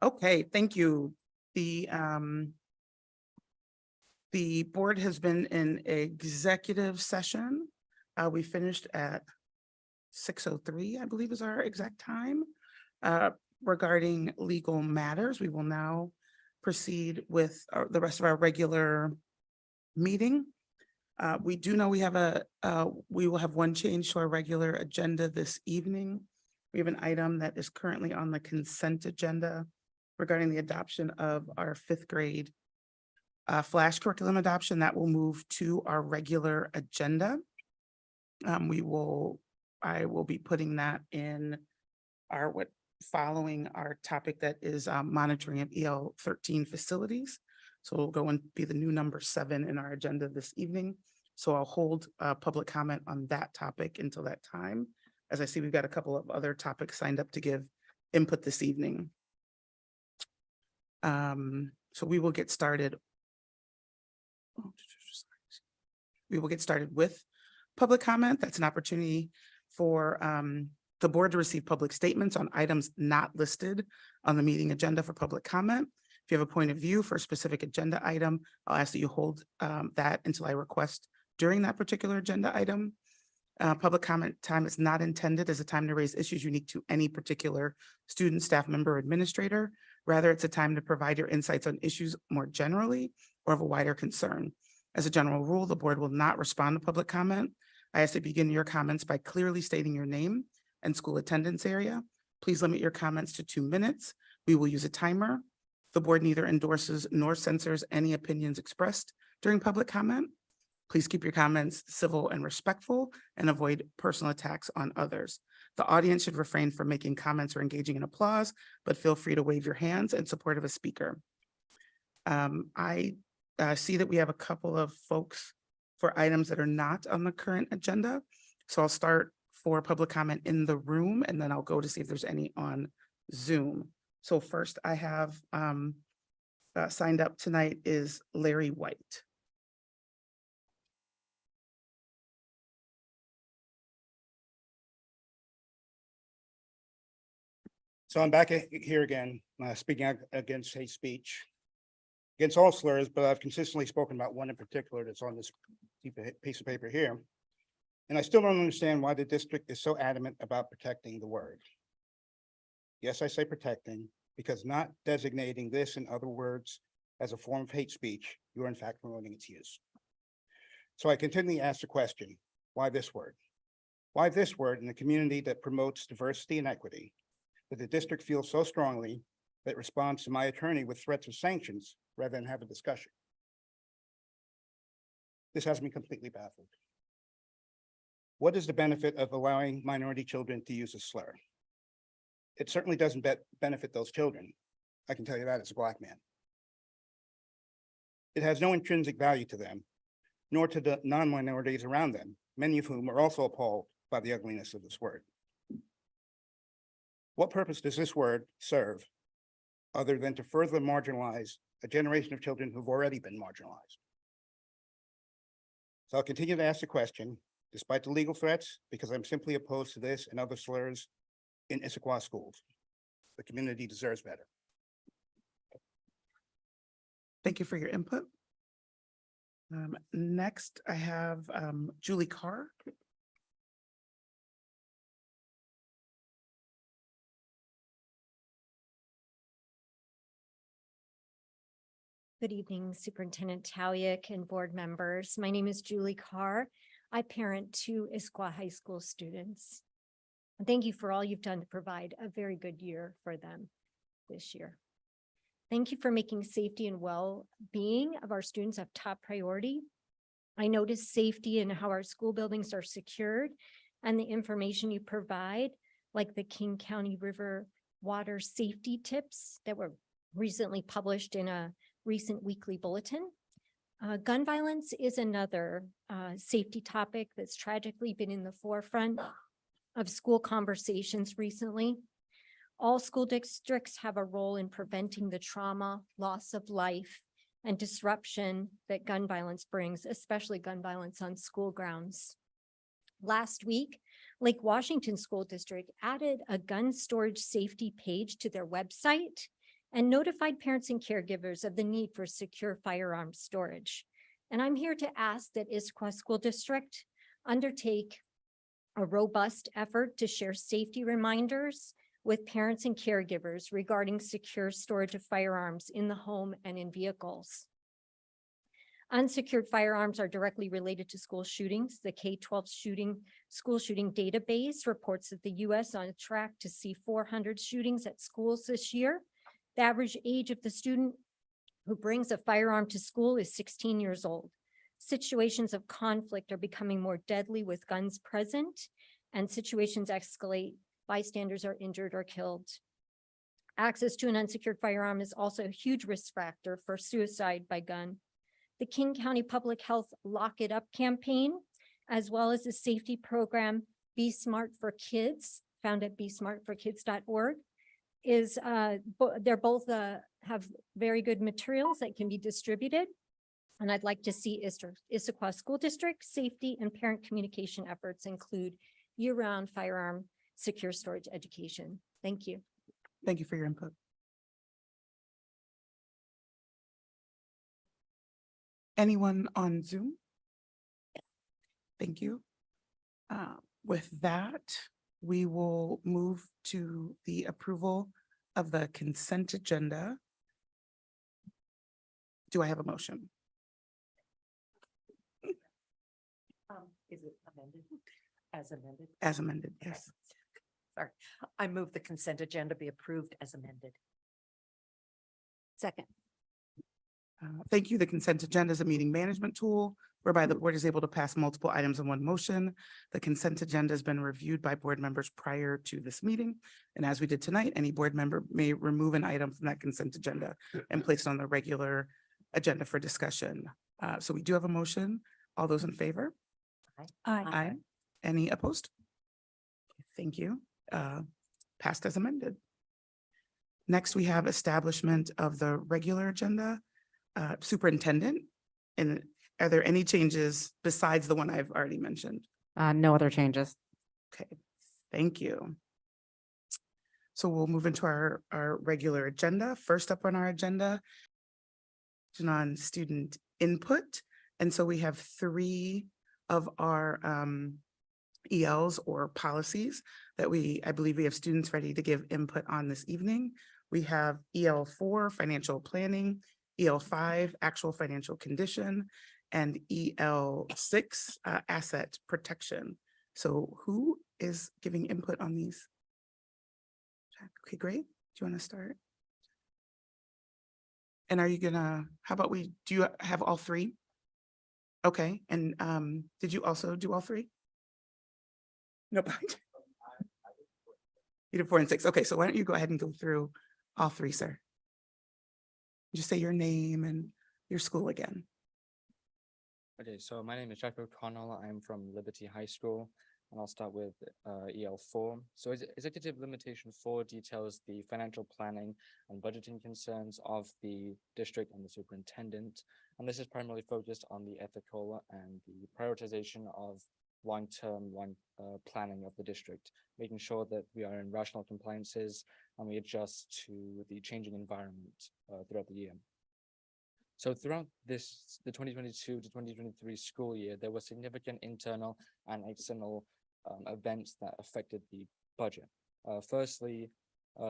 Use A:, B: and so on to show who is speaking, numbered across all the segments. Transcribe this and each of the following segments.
A: Okay, thank you. The board has been in executive session. We finished at 6:03, I believe is our exact time. Regarding legal matters, we will now proceed with the rest of our regular meeting. We do know we will have one change to our regular agenda this evening. We have an item that is currently on the consent agenda regarding the adoption of our fifth grade flash curriculum adoption. That will move to our regular agenda. I will be putting that in following our topic that is monitoring of EL 13 facilities. So it'll go and be the new number 7 in our agenda this evening. So I'll hold public comment on that topic until that time. As I see, we've got a couple of other topics signed up to give input this evening. So we will get started. We will get started with public comment. That's an opportunity for the board to receive public statements on items not listed on the meeting agenda for public comment. If you have a point of view for a specific agenda item, I'll ask that you hold that until I request during that particular agenda item. Public comment time is not intended as a time to raise issues unique to any particular student, staff member, or administrator. Rather, it's a time to provide your insights on issues more generally or of a wider concern. As a general rule, the board will not respond to public comment. I ask that you begin your comments by clearly stating your name and school attendance area. Please limit your comments to 2 minutes. We will use a timer. The board neither endorses nor censors any opinions expressed during public comment. Please keep your comments civil and respectful and avoid personal attacks on others. The audience should refrain from making comments or engaging in applause, but feel free to wave your hands in support of a speaker. I see that we have a couple of folks for items that are not on the current agenda. So I'll start for public comment in the room, and then I'll go to see if there's any on Zoom. So first I have signed up tonight is Larry White.
B: So I'm back here again, speaking against hate speech, against all slurs, but I've consistently spoken about one in particular that's on this piece of paper here. And I still don't understand why the district is so adamant about protecting the word. Yes, I say protecting, because not designating this and other words as a form of hate speech, you are in fact promoting its use. So I continually ask the question, why this word? Why this word in a community that promotes diversity and equity, that the district feels so strongly that responds to my attorney with threats of sanctions rather than have a discussion? This has me completely baffled. What is the benefit of allowing minority children to use a slur? It certainly doesn't benefit those children. I can tell you that as a Black man. It has no intrinsic value to them, nor to the non-minorities around them, many of whom are also appalled by the ugliness of this word. What purpose does this word serve other than to further marginalize a generation of children who've already been marginalized? So I'll continue to ask the question, despite the legal threats, because I'm simply opposed to this and other slurs in Issaquah schools. The community deserves better.
A: Thank you for your input. Next, I have Julie Carr.
C: Good evening, Superintendent Taliak and board members. My name is Julie Carr. I parent 2 Issaquah High School students. And thank you for all you've done to provide a very good year for them this year. Thank you for making safety and well-being of our students a top priority. I noticed safety and how our school buildings are secured and the information you provide, like the King County River water safety tips that were recently published in a recent weekly bulletin. Gun violence is another safety topic that's tragically been in the forefront of school conversations recently. All school districts have a role in preventing the trauma, loss of life, and disruption that gun violence brings, especially gun violence on school grounds. Last week, Lake Washington School District added a gun storage safety page to their website and notified parents and caregivers of the need for secure firearm storage. And I'm here to ask that Issaquah School District undertake a robust effort to share safety reminders with parents and caregivers regarding secure storage of firearms in the home and in vehicles. Unsecured firearms are directly related to school shootings. The K-12 school shooting database reports that the U.S. on track to see 400 shootings at schools this year. The average age of the student who brings a firearm to school is 16 years old. Situations of conflict are becoming more deadly with guns present, and situations escalate. Bystanders are injured or killed. Access to an unsecured firearm is also a huge risk factor for suicide by gun. The King County Public Health Lock It Up campaign, as well as the safety program Be Smart for Kids, found at besmartforkids.org, they're both have very good materials that can be distributed. And I'd like to see Issaquah School District safety and parent communication efforts include year-round firearm secure storage education. Thank you.
A: Thank you for your input. Anyone on Zoom? Thank you. With that, we will move to the approval of the consent agenda. Do I have a motion?
D: Is it amended? As amended?
A: As amended, yes.
D: Sorry, I move the consent agenda be approved as amended.
C: Second.
A: Thank you. The consent agenda is a meeting management tool whereby the board is able to pass multiple items in one motion. The consent agenda has been reviewed by board members prior to this meeting. And as we did tonight, any board member may remove an item from that consent agenda and place it on the regular agenda for discussion. So we do have a motion. All those in favor? Aye. Any opposed? Thank you. Passed as amended. Next, we have establishment of the regular agenda. Superintendent, and are there any changes besides the one I've already mentioned?
E: No other changes.
A: Okay, thank you. So we'll move into our regular agenda. First up on our agenda, on student input. And so we have 3 of our ELs or policies that I believe we have students ready to give input on this evening. We have EL4, financial planning, EL5, actual financial condition, and EL6, asset protection. So who is giving input on these? Okay, great. Do you want to start? And are you gonna, how about do you have all 3? Okay, and did you also do all 3? Nope. You did 4 and 6. Okay, so why don't you go ahead and go through all 3, sir? Just say your name and your school again.
F: Okay, so my name is Jack O'Connell. I'm from Liberty High School, and I'll start with EL4. So Executive Limitation 4 details the financial planning and budgeting concerns of the district and the superintendent. And this is primarily focused on the ethical and the prioritization of long-term planning of the district, making sure that we are in rational compliances and we adjust to the changing environment throughout the year. So throughout the 2022 to 2023 school year, there were significant internal and external events that affected the budget. Firstly,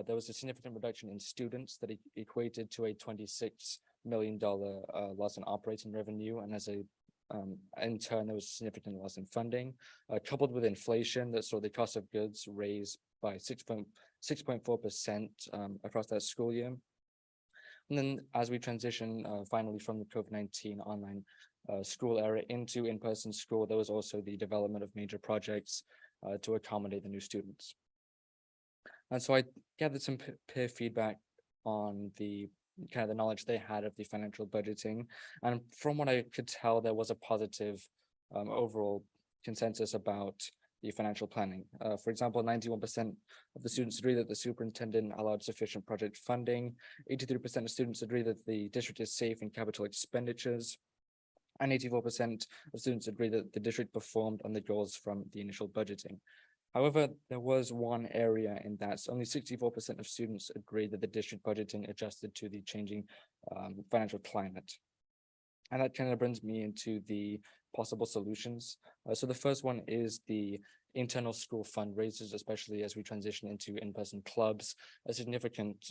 F: there was a significant reduction in students that equated to a $26 million loss in operating revenue, and as a in turn, there was a significant loss in funding, coupled with inflation that saw the cost of goods raise by 6.4% across that school year. And then as we transition finally from the COVID-19 online school era into in-person school, there was also the development of major projects to accommodate the new students. And so I gathered some peer feedback on the kind of the knowledge they had of the financial budgeting. And from what I could tell, there was a positive overall consensus about the financial planning. For example, 91% of the students agree that the superintendent allowed sufficient project funding. 83% of students agree that the district is safe in capital expenditures. And 84% of students agree that the district performed on the goals from the initial budgeting. However, there was one area in that only 64% of students agreed that the district budgeting adjusted to the changing financial climate. And that kind of brings me into the possible solutions. So the first one is the internal school fundraisers, especially as we transition into in-person clubs. A significant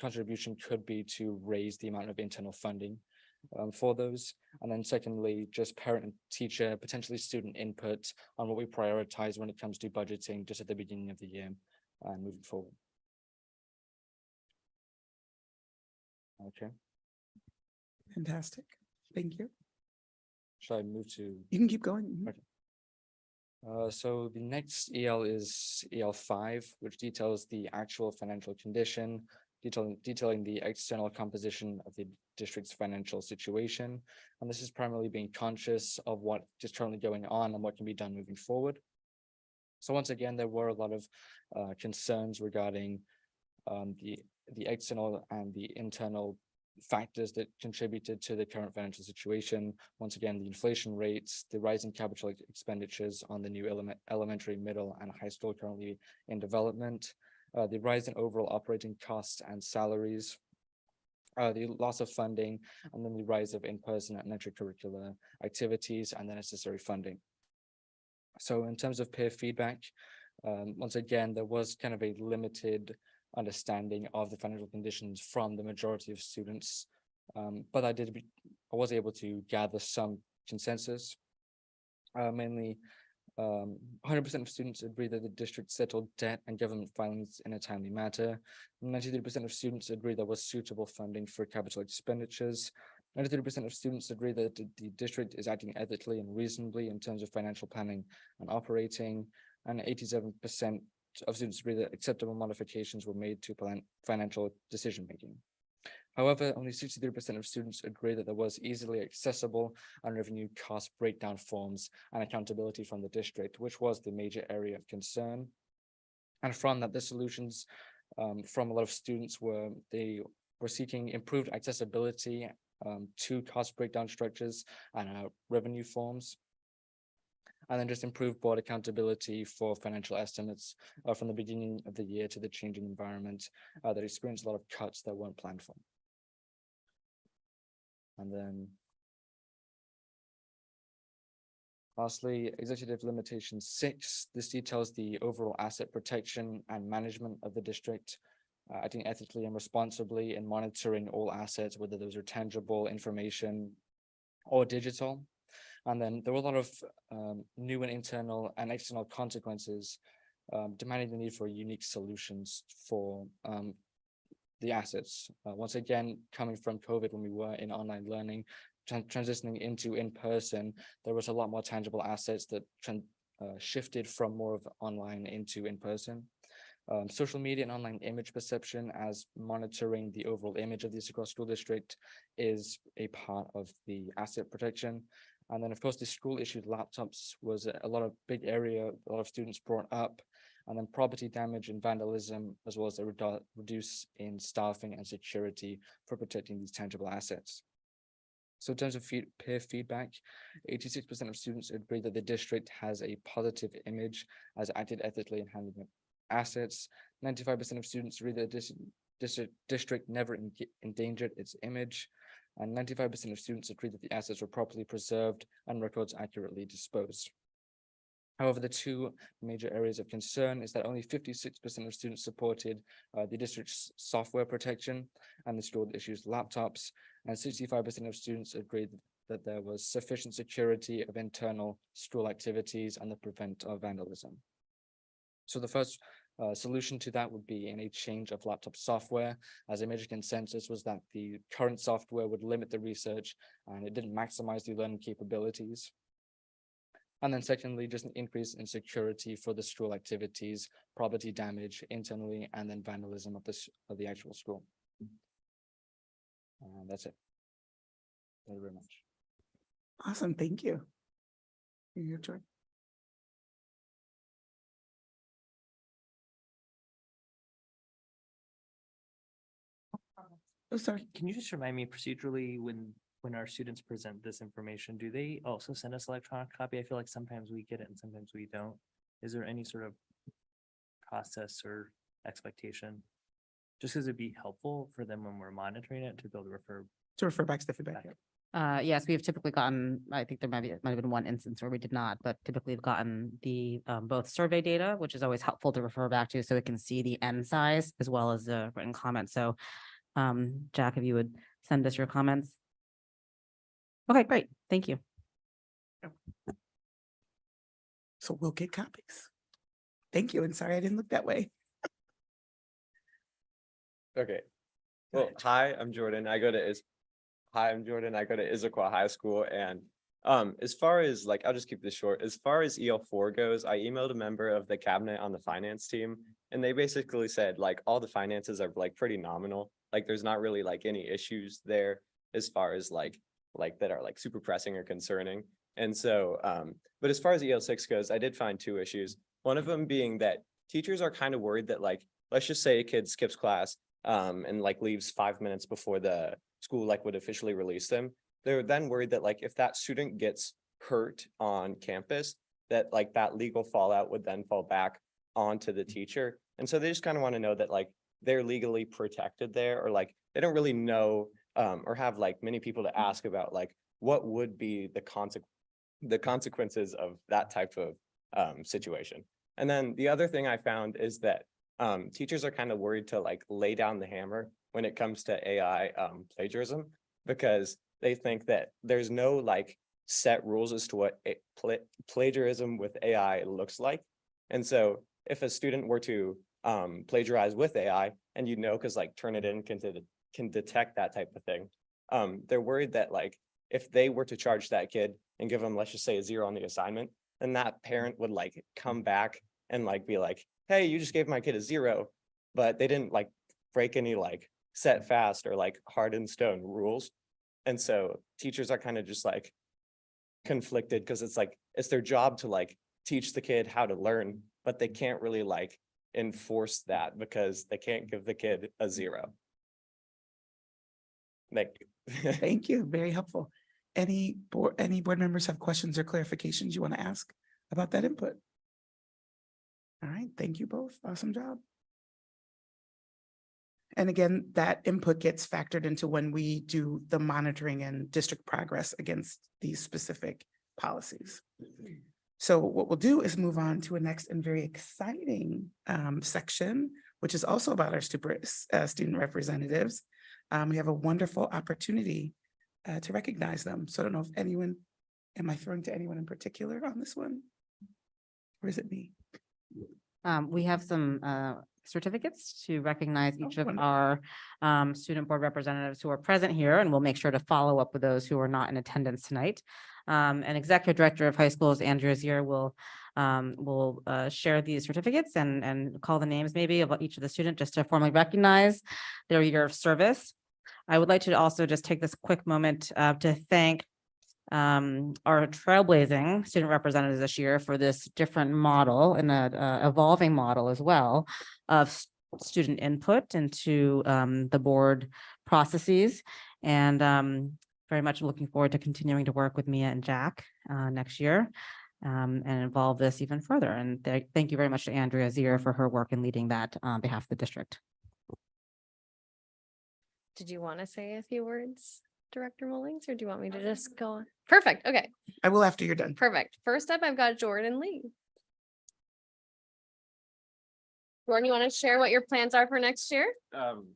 F: contribution could be to raise the amount of internal funding for those. And then secondly, just parent and teacher, potentially student input on what we prioritize when it comes to budgeting just at the beginning of the year and moving forward. Okay,
A: Fantastic. Thank you.
F: should I move to?
A: You can keep going. Mhm.
F: Okay. So the next EL is EL5, which details the actual financial condition, detailing the external composition of the district's financial situation. And this is primarily being conscious of what is currently going on and what can be done moving forward. So once again, there were a lot of concerns regarding the external and the internal factors that contributed to the current financial situation. Once again, the inflation rates, the rising capital expenditures on the new elementary, middle, and high school currently in development, the rise in overall operating costs and salaries, the loss of funding, and then the rise of in-person and extracurricular activities and the necessary funding. So in terms of peer feedback, once again, there was kind of a limited understanding of the financial conditions from the majority of students. But I was able to gather some consensus. Mainly, 100% of students agree that the district settled debt and government filings in a timely manner. 93% of students agree there was suitable funding for capital expenditures. 93% of students agree that the district is acting ethically and reasonably in terms of financial planning and operating. And 87% of students agree that acceptable modifications were made to financial decision-making. However, only 63% of students agree that there was easily accessible and revenue cost breakdown forms and accountability from the district, which was the major area of concern. And from that, the solutions from a lot of students were seeking improved accessibility to cost breakdown structures and revenue forms. And then just improved board accountability for financial estimates from the beginning of the year to the changing environment that experienced a lot of cuts that weren't planned for. And then lastly, executive limitation 6. This details the overall asset protection and management of the district, acting ethically and responsibly in monitoring all assets, whether those are tangible information or digital. And then there were a lot of new and internal and external consequences demanding the need for unique solutions for the assets. Once again, coming from COVID when we were in online learning, transitioning into in-person, there was a lot more tangible assets that shifted from more of online into in-person. Social media and online image perception as monitoring the overall image of the Issaquah School District is a part of the asset protection. And then, of course, the school issued laptops was a lot of big area, a lot of students brought up. And then property damage and vandalism, as well as a reduce in staffing and security for protecting these tangible assets. So in terms of peer feedback, 86% of students agree that the district has a positive image as acted ethically in handling assets. 95% of students agree that the district never endangered its image. And 95% of students agree that the assets were properly preserved and records accurately disposed. However, the two major areas of concern is that only 56% of students supported the district's software protection and the school issues laptops, and 65% of students agreed that there was sufficient security of internal school activities and the prevent of vandalism. So the first solution to that would be in a change of laptop software, as a major consensus was that the current software would limit the research and it didn't maximize the learning capabilities. And then secondly, just an increase in security for the school activities, property damage internally, and then vandalism of the actual school. That's it. Thank you very much.
A: Awesome. Thank you. Your turn. Oh, sorry.
E: Can you just remind me procedurally when our students present this information, do they also send us electronic copy? I feel like sometimes we get it and sometimes we don't. Is there any sort of process or expectation? Just because it'd be helpful for them when we're monitoring it to be able to refer
A: To refer back to the feedback.
E: back.
A: yeah.
G: Yes, we've typically gotten, I think there might have been one instance where we did not, but typically we've gotten the both survey data, which is always helpful to refer back to, so we can see the end size as well as the written comments. So Jack, if you would send us your comments. Okay, great. Thank you.
A: So we'll get copies. Thank you. And sorry, I didn't look that way.
H: Okay.
A: Go
H: Well,
A: ahead.
H: hi, I'm Jordan. I go to Issaquah High School, and as far as like, I'll just keep this short. As far as EL4 goes, I emailed a member of the cabinet on the finance team, and they basically said like all the finances are like pretty nominal. Like there's not really like any issues there as far as like that are like super pressing or concerning. And so, but as far as EL6 goes, I did find two issues. One of them being that teachers are kind of worried that like, let's just say a kid skips class and like leaves 5 minutes before the school like would officially release them. They're then worried that like if that student gets hurt on campus, that like that legal fallout would then fall back onto the teacher. And so they just kind of want to know that like they're legally protected there, or like they don't really know or have like many people to ask about like what would be the consequences of that type of situation. And then the other thing I found is that teachers are kind of worried to like lay down the hammer when it comes to AI plagiarism, because they think that there's no like set rules as to what plagiarism with AI looks like. And so if a student were to plagiarize with AI, and you know, because like Turnitin can detect that type of thing, they're worried that like if they were to charge that kid and give them, let's just say, a 0 on the assignment, then that parent would like come back and like be like, hey, you just gave my kid a 0, but they didn't like break any like set fast or like hard in stone rules. And so teachers are kind of just like conflicted, because it's like it's their job to like teach the kid how to learn, but they can't really like enforce that because they can't give the kid a 0. Thank you.
A: Thank you. Very helpful. Any board members have questions or clarifications you want to ask about that input? All right. Thank you both. Awesome job. And again, that input gets factored into when we do the monitoring and district progress against these specific policies. So what we'll do is move on to a next and very exciting section, which is also about our student representatives. We have a wonderful opportunity to recognize them. So I don't know if anyone, am I throwing to anyone in particular on this one? Or is it me?
G: We have some certificates to recognize each
A: Oh,
G: of
A: wonderful.
G: our student board representatives who are present here, and we'll make sure to follow up with those who are not in attendance tonight. And Executive Director of High Schools, Andrea Zier, will share these certificates and call the names maybe of each of the students just to formally recognize their year of service. I would like to also just take this quick moment to thank our trailblazing student representatives this year for this different model and a evolving model as well of student input into the board processes, and very much looking forward to continuing to work with Mia and Jack next year and involve this even further. And thank you very much to Andrea Zier for her work in leading that on behalf of the district.
I: Did you want to say a few words, Director Mullings, or do you want me to just go on? Perfect. Okay,
A: I will after you're done.
I: perfect. First up, I've got Jordan Lee. Jordan, you want to share what your plans are for next year?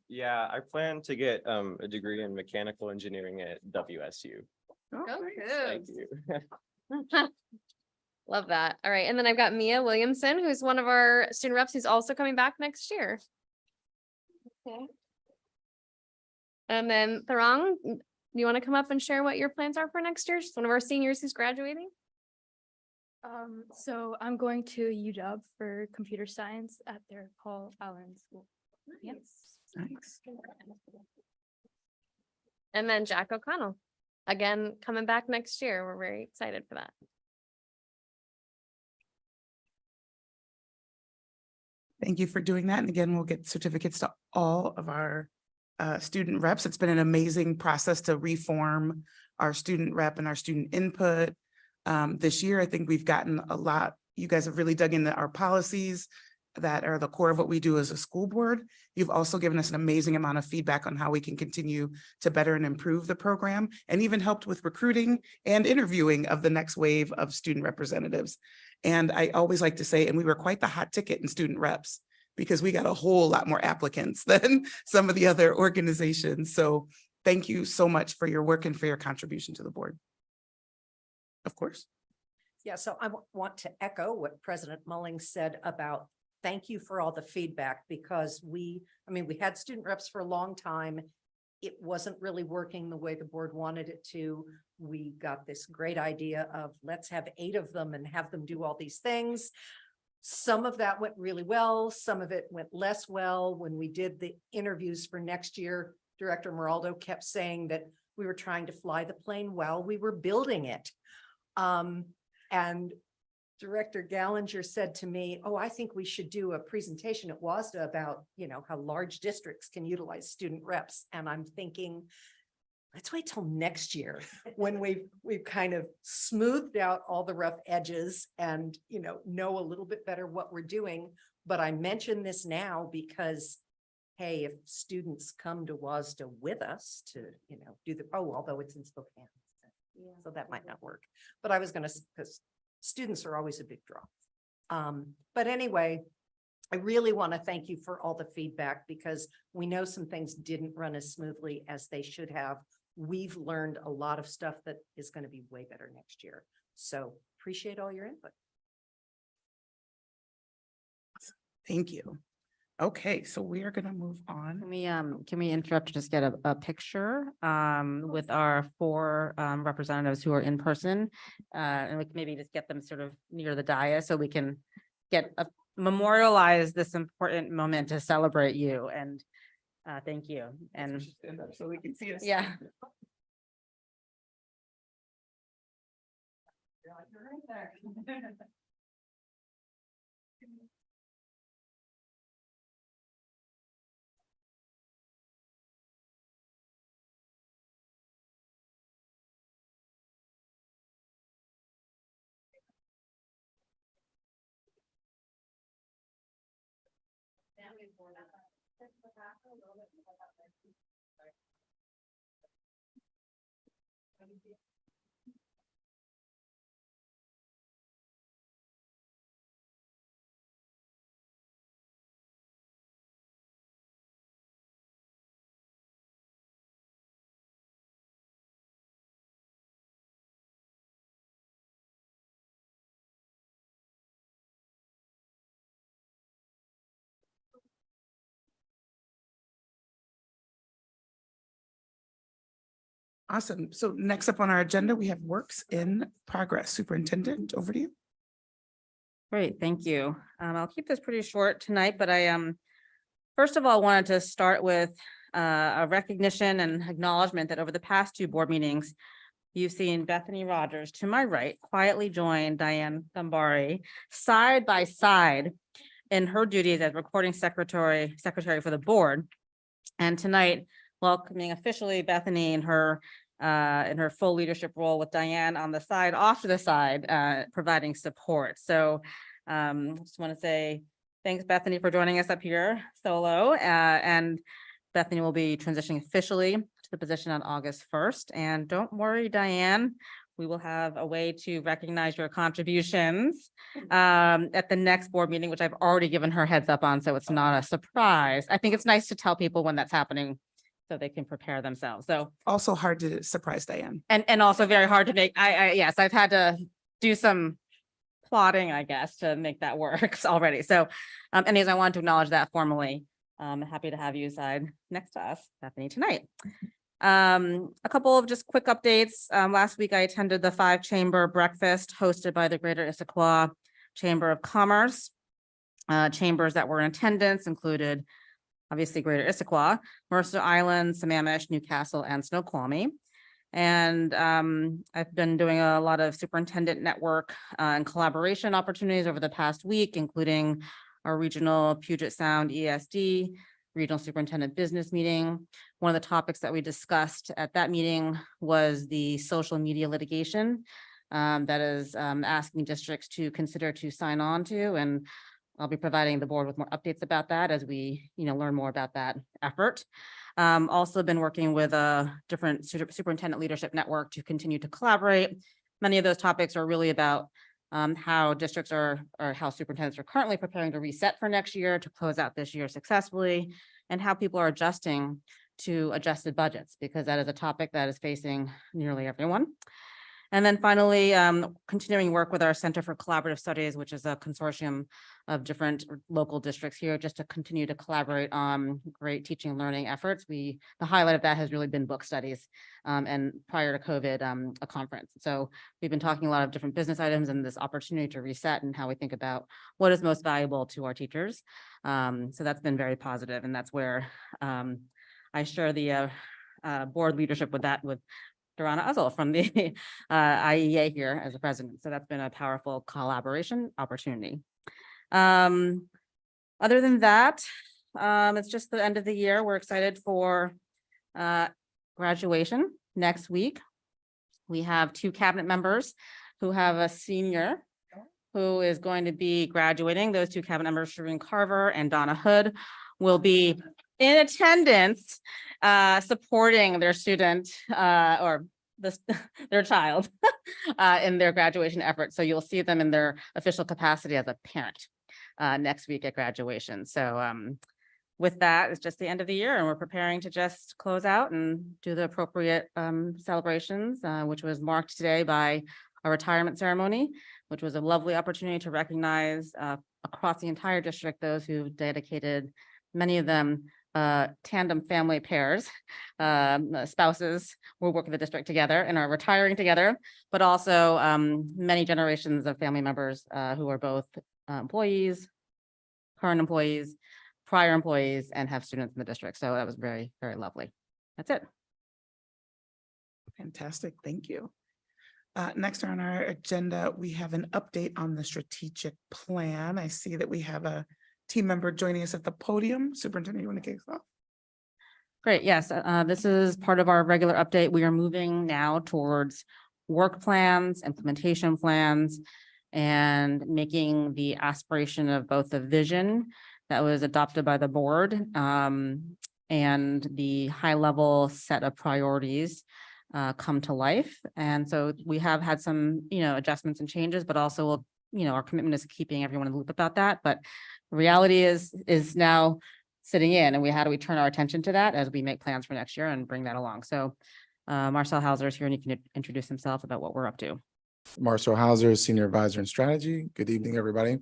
H: Yeah, I plan to get a degree in mechanical engineering at WSU.
A: Oh,
I: Go
A: nice.
H: Thank
I: Cougs.
H: you.
I: Love that. All right. And then I've got Mia Williamson, who's one of our student reps who's also coming back next year. Okay. And then Tharang, you want to come up and share what your plans are for next year? She's one of our seniors who's graduating.
J: So I'm going to UW for computer science at their Paul Allen School. Yep.
A: Nice.
I: And then Jack O'Connell, again, coming back next year. We're very excited for that.
A: Thank you for doing that. And again, we'll get certificates to all of our student reps. It's been an amazing process to reform our student rep and our student input. This year, I think we've gotten a lot. You guys have really dug into our policies that are the core of what we do as a school board. You've also given us an amazing amount of feedback on how we can continue to better and improve the program, and even helped with recruiting and interviewing of the next wave of student representatives. And I always like to say, and we were quite the hot ticket in student reps, because we got a whole lot more applicants than some of the other organizations. So thank you so much for your work and for your contribution to the board. Of course.
D: Yeah, so I want to echo what President Mullings said about thank you for all the feedback, because we had student reps for a long time. It wasn't really working the way the board wanted it to. We got this great idea of let's have 8 of them and have them do all these things. Some of that went really well. Some of it went less well. When we did the interviews for next year, Director Moraldo kept saying that we were trying to fly the plane while we were building it. And Director Gallinger said to me, oh, I think we should do a presentation at WASDA about, how large districts can utilize student reps. And I'm thinking, let's wait till next year when we've kind of smoothed out all the rough edges and, know a little bit better what we're doing. But I mention this now because, hey, if students come to WASDA with us to, although it's in Spokane, so that might not work. But I was going to, because students are always a big draw. But anyway, I really want to thank you for all the feedback, because we know some things didn't run as smoothly as they should have. We've learned a lot of stuff that is going to be way better next year. So appreciate all your input.
A: Thank you. Okay, so we are going to move on.
G: Can we interrupt to just get a picture with our 4 representatives who are in person? And we can maybe just get them sort of near the dais so we can memorialize this important moment to celebrate you. And thank you. And
A: Stand up so we can see us.
G: yeah.
A: Awesome. So next up on our agenda, we have works in progress. Superintendent, over to you.
G: Great, thank you. I'll keep this pretty short tonight, but I first of all wanted to start with a recognition and acknowledgement that over the past 2 board meetings, you've seen Bethany Rogers to my right quietly join Diane Gambari side by side in her duties as recording secretary for the board. And tonight, welcoming officially Bethany in her full leadership role with Diane on the side, off to the side, providing support. So just want to say thanks, Bethany, for joining us up here solo. And Bethany will be transitioning officially to the position on August 1st. And don't worry, Diane, we will have a way to recognize your contributions at the next board meeting, which I've already given her heads up on, so it's not a surprise. I think it's nice to tell people when that's happening so they can prepare themselves. So
A: Also hard to surprise Diane.
G: and also very hard to make. Yes, I've had to do some plotting, I guess, to make that work already. So anyways, I want to acknowledge that formally. Happy to have you side next to us, Bethany, tonight. A couple of just quick updates. Last week I attended the 5-chamber breakfast hosted by the Greater Issaquah Chamber of Commerce. Chambers that were in attendance included obviously Greater Issaquah, Mercer Island, Sammamish, Newcastle, and Snoqualmie. And I've been doing a lot of superintendent network and collaboration opportunities over the past week, including our regional Puget Sound ESD, regional superintendent business meeting. One of the topics that we discussed at that meeting was the social media litigation that is asking districts to consider to sign on to. And I'll be providing the board with more updates about that as we, learn more about that effort. Also been working with a different superintendent leadership network to continue to collaborate. Many of those topics are really about how districts or how superintendents are currently preparing to reset for next year to close out this year successfully, and how people are adjusting to adjusted budgets, because that is a topic that is facing nearly everyone. And then finally, continuing work with our Center for Collaborative Studies, which is a consortium of different local districts here, just to continue to collaborate on great teaching and learning efforts. The highlight of that has really been book studies, and prior to COVID, a conference. So we've been talking a lot of different business items and this opportunity to reset and how we think about what is most valuable to our teachers. So that's been very positive, and that's where I share the board leadership with Durana Uzzle from the IEA here as the president. So that's been a powerful collaboration opportunity. Other than that, it's just the end of the year. We're excited for graduation next week. We have 2 cabinet members who have a senior who is going to be graduating. Those 2 cabinet members, Shereen Carver and Donna Hood, will be in attendance, supporting their student or their child in their graduation efforts. So you'll see them in their official capacity as a parent next week at graduation. So with that, it's just the end of the year, and we're preparing to just close out and do the appropriate celebrations, which was marked today by a retirement ceremony, which was a lovely opportunity to recognize across the entire district those who dedicated, many of them tandem family pairs, spouses who work in the district together and are retiring together, but also many generations of family members who are both employees, current employees, prior employees, and have students in the district. So that was very, very lovely. That's it.
A: Fantastic. Thank you. Next on our agenda, we have an update on the strategic plan. I see that we have a team member joining us at the podium. Superintendent, you want to kick us off?
G: Great. Yes, this is part of our regular update. We are moving now towards work plans, implementation plans, and making the aspiration of both the vision that was adopted by the board and the high level set of priorities come to life. And so we have had some, adjustments and changes, but also we'll, our commitment is keeping everyone in the loop about that. But reality is now sitting in, and how do we turn our attention to that as we make plans for next year and bring that along? So Marcel Hauser is here, and he can introduce himself about what we're up to.
K: Marcel Hauser, Senior Advisor in Strategy. Good evening, everybody.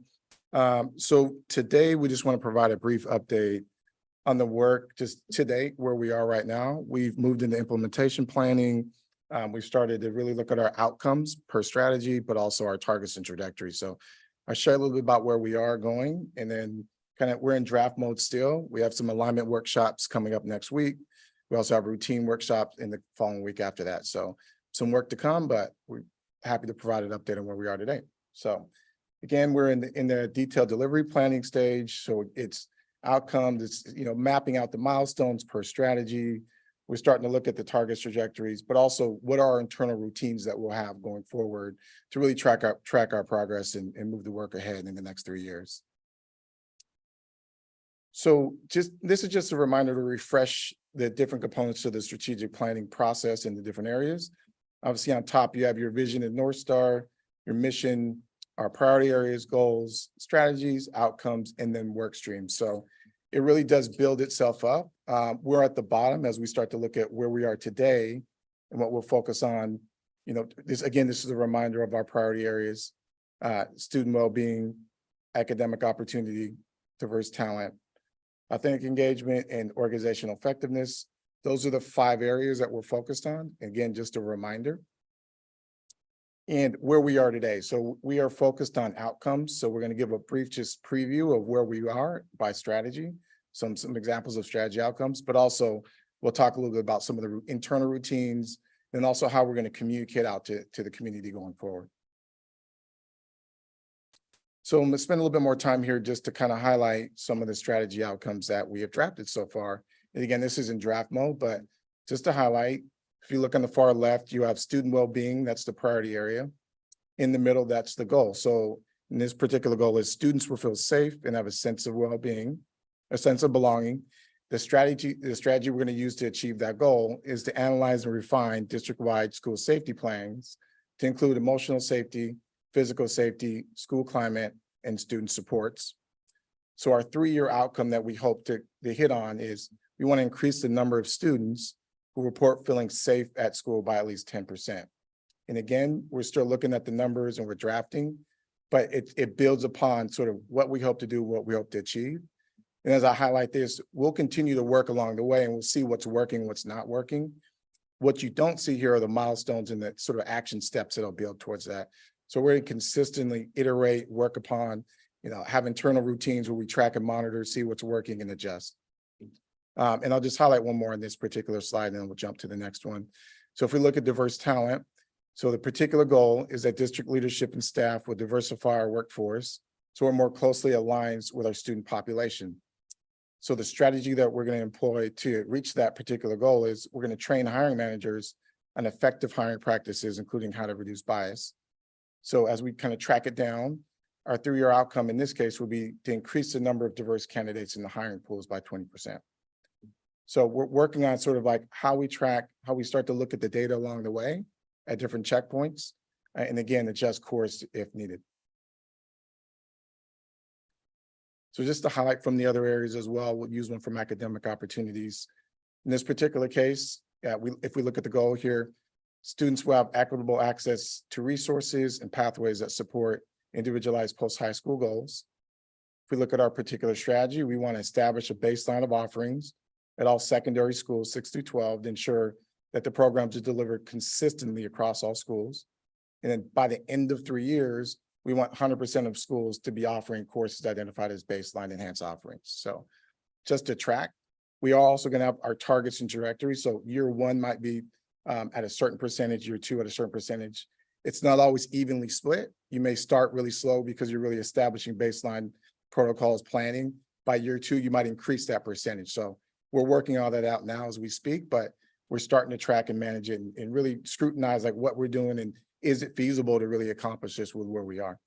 K: So today we just want to provide a brief update on the work just today, where we are right now. We've moved into implementation planning. We've started to really look at our outcomes per strategy, but also our targets and trajectory. So I'll share a little bit about where we are going, and then we're in draft mode still. We have some alignment workshops coming up next week. We also have routine workshops in the following week after that. So some work to come, but we're happy to provide an update on where we are today. So again, we're in the detailed delivery planning stage. So it's outcomes, it's mapping out the milestones per strategy. We're starting to look at the targets, trajectories, but also what are our internal routines that we'll have going forward to really track our progress and move the work ahead in the next 3 years. So this is just a reminder to refresh the different components of the strategic planning process in the different areas. Obviously, on top, you have your vision and North Star, your mission, our priority areas, goals, strategies, outcomes, and then work streams. So it really does build itself up. We're at the bottom as we start to look at where we are today and what we'll focus on. This is a reminder of our priority areas: student well-being, academic opportunity, diverse talent, authentic engagement, and organizational effectiveness. Those are the 5 areas that we're focused on. Again, just a reminder. And where we are today. So we are focused on outcomes. So we're going to give a brief preview of where we are by strategy, some examples of strategy outcomes, but also we'll talk a little bit about some of the internal routines and also how we're going to communicate out to the community going forward. So I'm going to spend a little bit more time here just to highlight some of the strategy outcomes that we have drafted so far. And again, this is in draft mode, but just to highlight, if you look on the far left, you have student well-being, that's the priority area. In the middle, that's the goal. So And this particular goal is students will feel safe and have a sense of well-being, a sense of belonging. The strategy we're going to use to achieve that goal is to analyze and refine district-wide school safety plans to include emotional safety, physical safety, school climate, and student supports. So our 3-year outcome that we hope to hit on is we want to increase the number of students who report feeling safe at school by at least 10%. And again, we're still looking at the numbers and we're drafting, but it builds upon sort of what we hope to do, what we hope to achieve. And as I highlight this, we'll continue to work along the way and we'll see what's working, what's not working. What you don't see here are the milestones and the sort of action steps that'll build towards that. So we're going to consistently iterate, work upon, have internal routines where we track and monitor, see what's working and adjust. And I'll just highlight one more on this particular slide and then we'll jump to the next one. So if we look at diverse talent, so the particular goal is that district leadership and staff will diversify our workforce so it more closely aligns with our student population. So the strategy that we're going to employ to reach that particular goal is we're going to train hiring managers on effective hiring practices, including how to reduce bias. So as we kind of track it down, our 3-year outcome in this case will be to increase the number of diverse candidates in the hiring pools by 20%. So we're working on sort of like how we track, how we start to look at the data along the way at different checkpoints, and again, adjust course if needed. So just to highlight from the other areas as well, we'll use one from academic opportunities. In this particular case, if we look at the goal here, students will have equitable access to resources and pathways that support individualized post-high school goals. If we look at our particular strategy, we want to establish a baseline of offerings at all secondary schools, 6 through 12, to ensure that the programs are delivered consistently across all schools. And then by the end of 3 years, we want 100% of schools to be offering courses identified as baseline enhanced offerings. So just to track, we are also going to have our targets and directories. So year 1 might be at a certain percentage, year 2 at a certain percentage. It's not always evenly split. You may start really slow because you're really establishing baseline protocols planning. By year 2, you might increase that percentage. So we're working all that out now as we speak, but we're starting to track and manage it and really scrutinize like what we're doing and is it feasible to really accomplish this with where we are.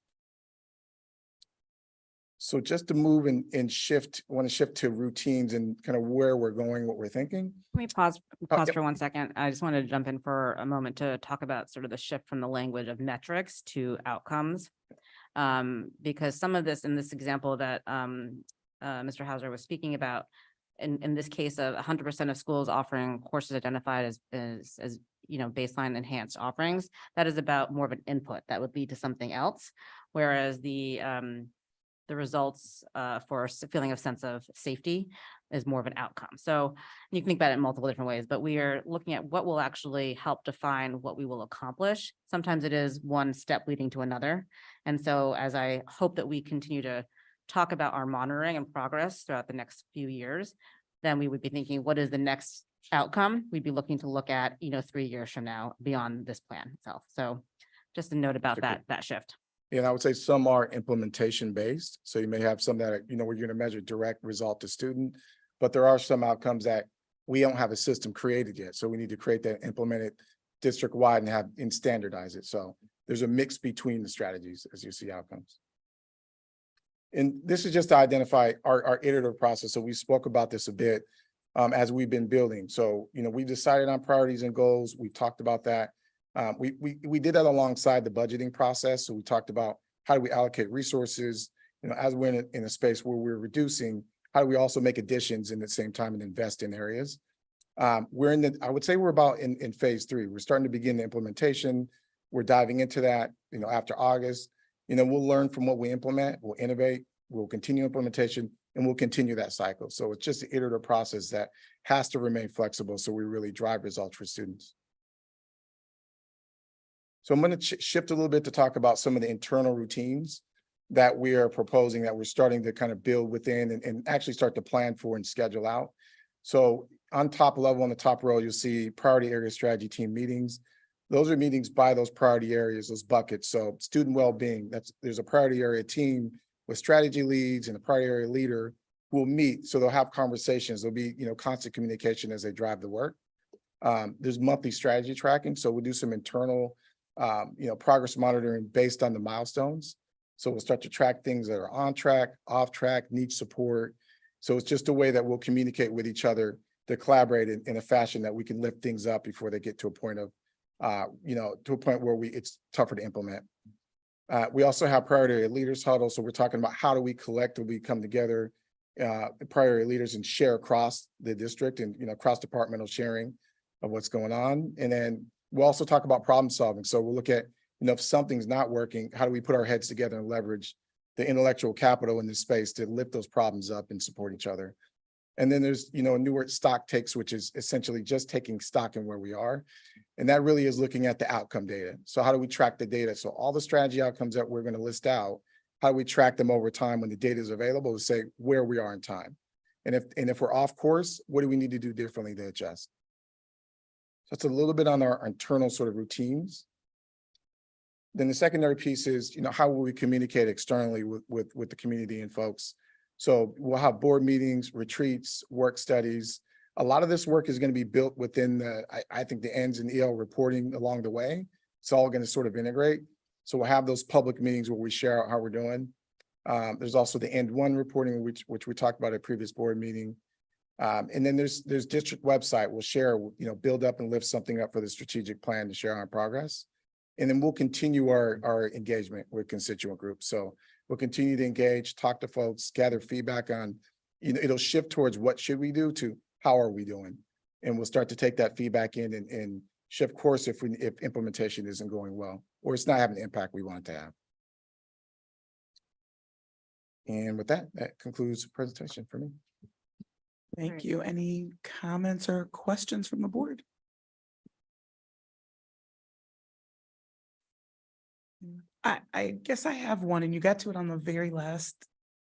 K: So just to move and shift, I want to shift to routines and kind of where we're going, what we're thinking.
G: Let me pause
K: yep.
G: for 1 second. I just wanted to jump in for a moment to talk about sort of the shift from the language of metrics to outcomes. Because some of this in this example that Mr. Hauser was speaking about, in this case of 100% of schools offering courses identified as baseline enhanced offerings, that is about more of an input that would lead to something else. Whereas the results for a feeling of sense of safety is more of an outcome. So you can think about it in multiple different ways, but we are looking at what will actually help define what we will accomplish. Sometimes it is one step leading to another. And so as I hope that we continue to talk about our monitoring and progress throughout the next few years, then we would be thinking, what is the next outcome? We'd be looking to look at, 3 years from now beyond this plan itself. So just a note about that shift.
K: And I would say some are implementation based. So you may have some that, where you're going to measure direct result to student, but there are some outcomes that we don't have a system created yet. So we need to create that, implement it district wide and standardize it. So there's a mix between the strategies as you see outcomes. And this is just to identify our iterative process. So we spoke about this a bit as we've been building. So, we decided on priorities and goals. We talked about that. We did that alongside the budgeting process. So we talked about how do we allocate resources, as we're in a space where we're reducing, how do we also make additions in the same time and invest in areas? I would say we're about in phase 3. We're starting to begin the implementation. We're diving into that, after August. We'll learn from what we implement, we'll innovate, we'll continue implementation, and we'll continue that cycle. So it's just an iterative process that has to remain flexible so we really drive results for students. So I'm going to shift a little bit to talk about some of the internal routines that we are proposing, that we're starting to kind of build within and actually start to plan for and schedule out. So on top level, on the top row, you'll see priority area strategy team meetings. Those are meetings by those priority areas, those buckets. So student well-being, there's a priority area team with strategy leads and a priority area leader who will meet. So they'll have conversations. There'll be, constant communication as they drive the work. There's monthly strategy tracking. So we'll do some internal, progress monitoring based on the milestones. So we'll start to track things that are on track, off track, need support. So it's just a way that we'll communicate with each other to collaborate in a fashion that we can lift things up before they get to a point of, to a point where it's tougher to implement. We also have priority leaders huddle. So we're talking about how do we collectively come together, priority leaders, and share across the district and, cross-departmental sharing of what's going on. And then we'll also talk about problem solving. So we'll look at, if something's not working, how do we put our heads together and leverage the intellectual capital in this space to lift those problems up and support each other. And then there's, a new word, stock takes, which is essentially just taking stock in where we are. And that really is looking at the outcome data. So how do we track the data? So all the strategy outcomes that we're going to list out, how do we track them over time when the data is available to say where we are in time? And if we're off course, what do we need to do differently to adjust? So it's a little bit on our internal sort of routines. Then the secondary piece is, how will we communicate externally with the community and folks? So we'll have board meetings, retreats, work studies. A lot of this work is going to be built within I think the ends and EL reporting along the way. It's all going to sort of integrate. So we'll have those public meetings where we share out how we're doing. There's also the end one reporting, which we talked about at a previous board meeting. And then there's district website. We'll share, build up and lift something up for the strategic plan to share our progress. And then we'll continue our engagement with constituent groups. So we'll continue to engage, talk to folks, gather feedback on, it'll shift towards what should we do to how are we doing? And we'll start to take that feedback in and shift course if implementation isn't going well, or it's not having the impact we want it to have. And with that concludes the presentation for me.
A: Thank you. Any comments or questions from the board? I guess I have one, and you got to it on the very last.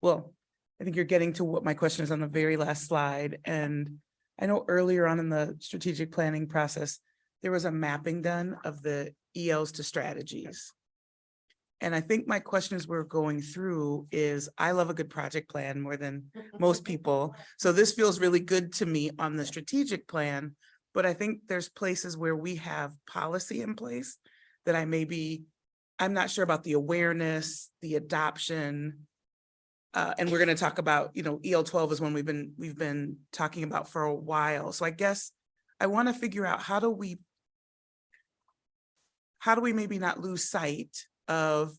A: Well, I think you're getting to what my question is on the very last slide. And I know earlier on in the strategic planning process, there was a mapping done of the ELs to strategies. And I think my question as we're going through is, I love a good project plan more than most people. So this feels really good to me on the strategic plan, but I think there's places where we have policy in place that I'm not sure about the awareness, the adoption. And we're going to talk about, EL 12 is one we've been talking about for a while. So I guess I want to figure out how do we maybe not lose sight of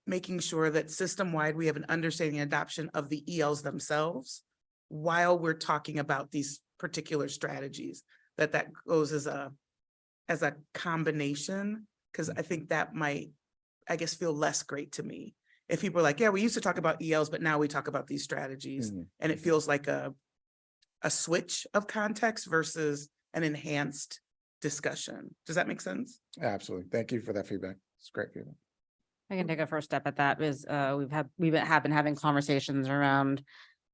A: making sure that system-wide we have an understanding and adoption of the ELs themselves while we're talking about these particular strategies, that goes as a combination, because I think that might, I guess, feel less great to me. If people are like, yeah, we used to talk about ELs, but now we talk about these strategies, and it feels like a switch of context versus an enhanced discussion. Does that make sense?
K: Absolutely. Thank you for that feedback. It's great feedback.
G: I can take a first step at that. We have been having conversations around,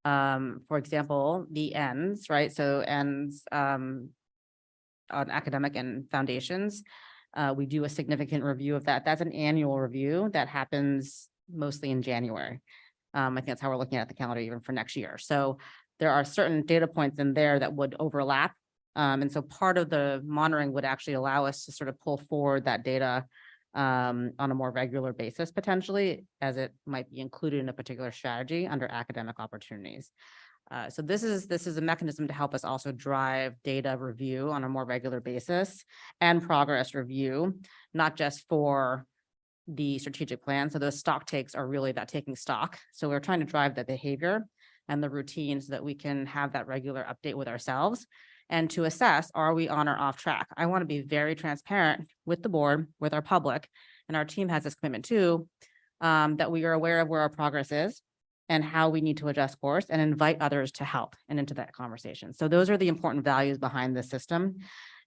G: for example, the ends, right? So ends on academic and foundations. We do a significant review of that. That's an annual review that happens mostly in January. I think that's how we're looking at the calendar even for next year. So there are certain data points in there that would overlap. And so part of the monitoring would actually allow us to sort of pull forward that data on a more regular basis, potentially, as it might be included in a particular strategy under academic opportunities. So this is a mechanism to help us also drive data review on a more regular basis and progress review, not just for the strategic plan. So those stock takes are really that taking stock. So we're trying to drive that behavior and the routine so that we can have that regular update with ourselves and to assess, are we on or off track? I want to be very transparent with the board, with our public, and our team has this commitment too, that we are aware of where our progress is and how we need to adjust course and invite others to help and into that conversation. So those are the important values behind the system.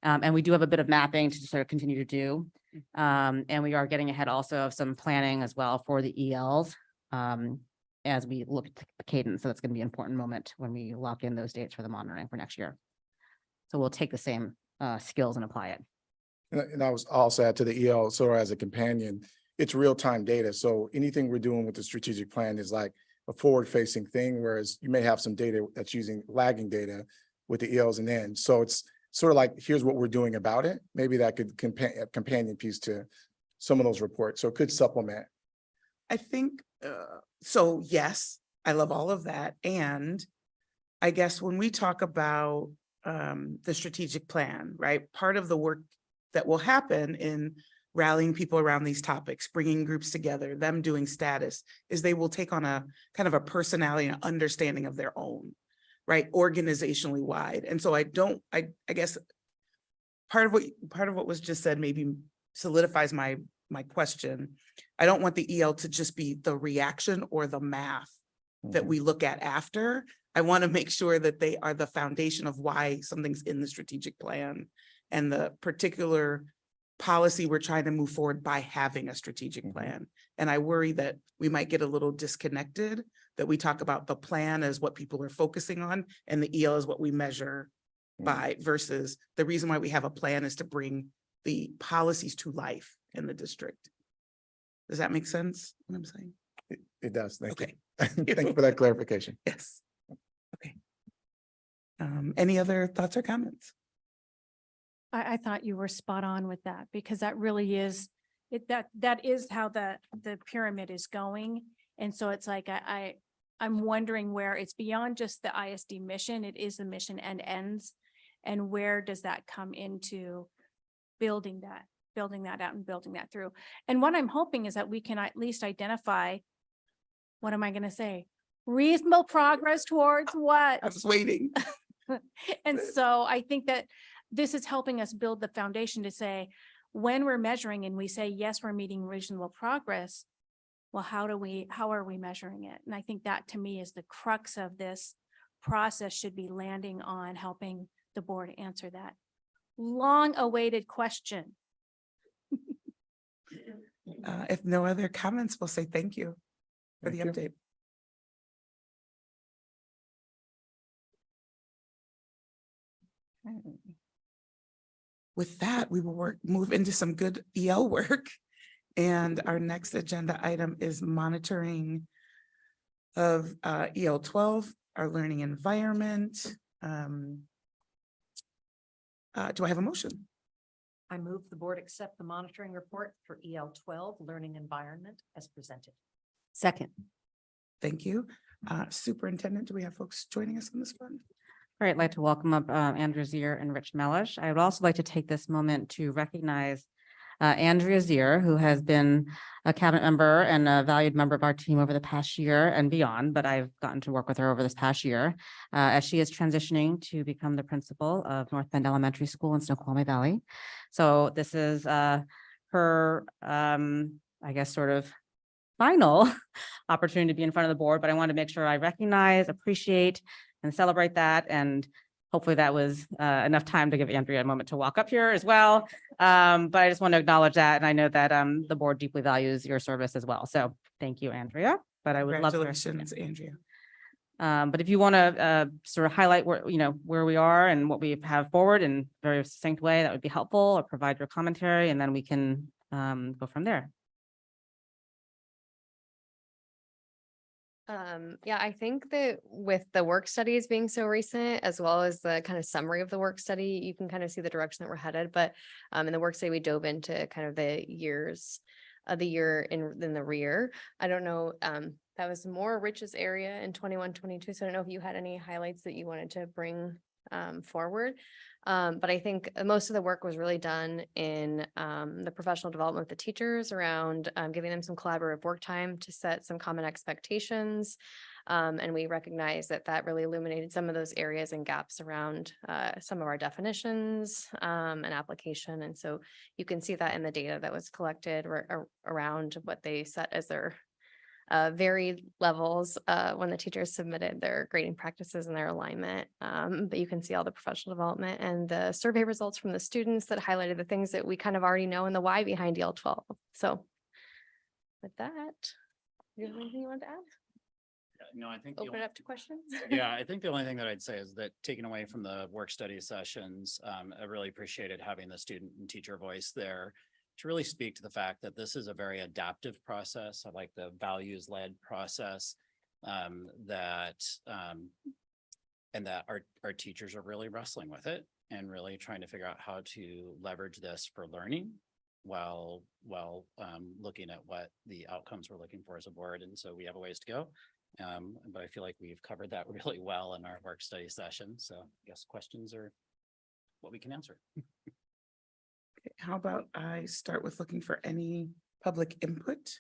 G: And we do have a bit of mapping to sort of continue to do. And we are getting ahead also of some planning as well for the ELs as we look at the cadence. So that's going to be an important moment when we lock in those dates for the monitoring for next year. So we'll take the same skills and apply it.
K: And I was also add to the EL, so as a companion, it's real-time data. So anything we're doing with the strategic plan is like a forward-facing thing, whereas you may have some data that's using lagging data with the ELs and N. So it's sort of like, here's what we're doing about it. Maybe that could companion piece to some of those reports. So it could supplement.
A: I think, so yes, I love all of that. And I guess when we talk about the strategic plan, right? Part of the work that will happen in rallying people around these topics, bringing groups together, them doing status, is they will take on a kind of a personality and understanding of their own, right? Organizationally wide. And so I guess part of what was just said maybe solidifies my question. I don't want the EL to just be the reaction or the math that we look at after. I want to make sure that they are the foundation of why something's in the strategic plan and the particular policy we're trying to move forward by having a strategic plan. And I worry that we might get a little disconnected, that we talk about the plan as what people are focusing on and the EL is what we measure by, versus the reason why we have a plan is to bring the policies to life in the district. Does that make sense? What I'm saying?
K: It does. Thank you.
A: Okay.
K: Thank you for that clarification.
A: Yes. Okay. Any other thoughts or comments?
L: I thought you were spot on with that, because that really is, that is how the pyramid is going. And so it's like, I'm wondering where it's beyond just the ISD mission, it is the mission and ends. And where does that come into building that out and building that through? And what I'm hoping is that we can at least identify, what am I going to say? Reasonable progress towards what?
A: I was waiting.
L: And so I think that this is helping us build the foundation to say, when we're measuring and we say, yes, we're meeting reasonable progress, well, how are we measuring it? And I think that to me is the crux of this process, should be landing on helping the board answer that long awaited question.
A: If no other comments, we'll say thank you for the
K: Thank you.
A: update. Okay. With that, we will move into some good EL work. And our next agenda item is monitoring of EL 12, our learning environment. Do I have a motion?
D: I move the board accept the monitoring report for EL 12 learning environment as presented.
G: Second.
A: Thank you. Superintendent, do we have folks joining us on this one?
G: All right, I'd like to welcome up Andrew Zier and Rich Mellish. I would also like to take this moment to recognize Andrea Zier, who has been a cabinet member and a valued member of our team over the past year and beyond, but I've gotten to work with her over this past year as she is transitioning to become the principal of North Bend Elementary School in Snoqualmie Valley. So this is her, I guess, sort of final opportunity to be in front of the board, but I want to make sure I recognize, appreciate, and celebrate that. And hopefully that was enough time to give Andrea a moment to walk up here as well. But I just want to acknowledge that. And I know that the board deeply values your service as well. So thank you, Andrea. But I would love to.
A: Congratulations, Andrea.
G: But if you want to sort of highlight where we are and what we have forward in a very succinct way, that would be helpful, or provide your commentary, and then we can go from there.
I: Yeah, I think that with the work studies being so recent, as well as the kind of summary of the work study, you can kind of see the direction that we're headed. But in the work study, we dove into kind of the years of the year in the rear. I don't know, that was more Rich's area in 21-22. So I don't know if you had any highlights that you wanted to bring forward. But I think most of the work was really done in the professional development with the teachers around giving them some collaborative work time to set some common expectations. And we recognize that that really illuminated some of those areas and gaps around some of our definitions and application. And so you can see that in the data that was collected around what they set as their varied levels when the teachers submitted their grading practices and their alignment. But you can see all the professional development and the survey results from the students that highlighted the things that we kind of already know and the why behind EL 12. So with that, do you have anything you want to add?
M: No, I think.
I: Open it up to questions.
M: Yeah, I think the only thing that I'd say is that taking away from the work study sessions, I really appreciated having the student and teacher voice there to really speak to the fact that this is a very adaptive process. I like the values-led process and that our teachers are really wrestling with it and really trying to figure out how to leverage this for learning while looking at what the outcomes we're looking for as a board. And so we have a ways to go. But I feel like we've covered that really well in our work study session. So I guess questions are what we can answer.
A: How about I start with looking for any public input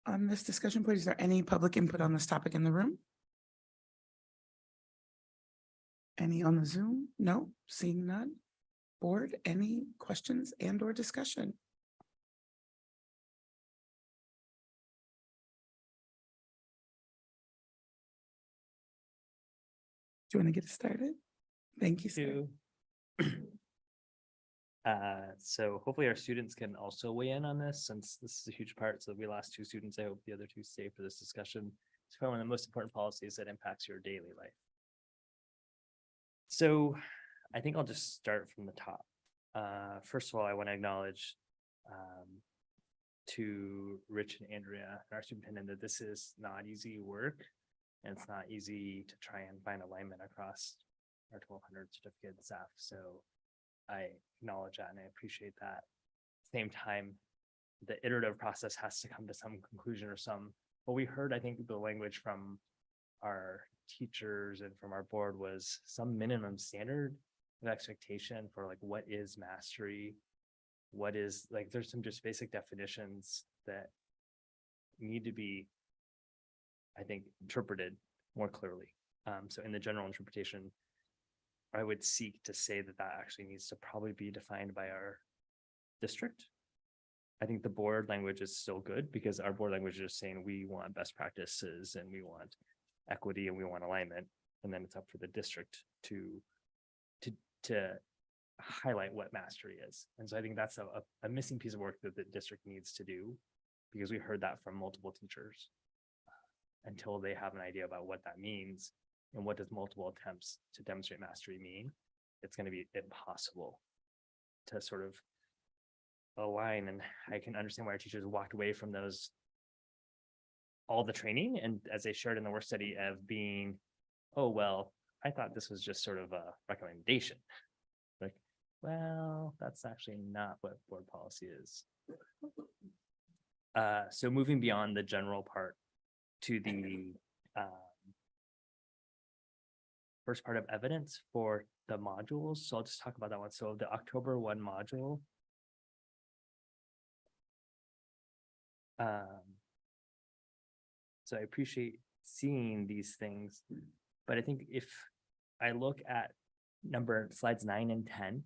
A: on this discussion, please? Is there any public input on this topic in the room? Any on the Zoom? No, seeing none. Board, any questions and or discussion? Do you want to get started? Thank you, sir.
E: So hopefully our students can also weigh in on this, since this is a huge part. So we lost 2 students. I hope the other 2 stay for this discussion. It's probably one of the most important policies that impacts your daily life. So I think I'll just start from the top. First of all, I want to acknowledge to Rich and Andrea, our superintendent, that this is not easy work. And it's not easy to try and find alignment across our 1,200 certificate staff. So I acknowledge that and I appreciate that. Same time, the iterative process has to come to some conclusion or what we heard, I think the language from our teachers and from our board was some minimum standard of expectation for like, what is mastery? What is like, there's some just basic definitions that need to be, I think, interpreted more clearly. So in the general interpretation, I would seek to say that that actually needs to probably be defined by our district. I think the board language is still good because our board language is saying we want best practices and we want equity and we want alignment. And then it's up for the district to highlight what mastery is. And so I think that's a missing piece of work that the district needs to do, because we heard that from multiple teachers. Until they have an idea about what that means and what does multiple attempts to demonstrate mastery mean, it's going to be impossible to sort of align. And I can understand why our teachers walked away from all the training, and as they shared in the work study, of being, oh, well, I thought this was just sort of a recommendation. Like, well, that's actually not what board policy is. So moving beyond the general part to the first part of evidence for the modules. So I'll just talk about that one. So the October 1 module. So I appreciate seeing these things, but I think if I look at slides 9 and 10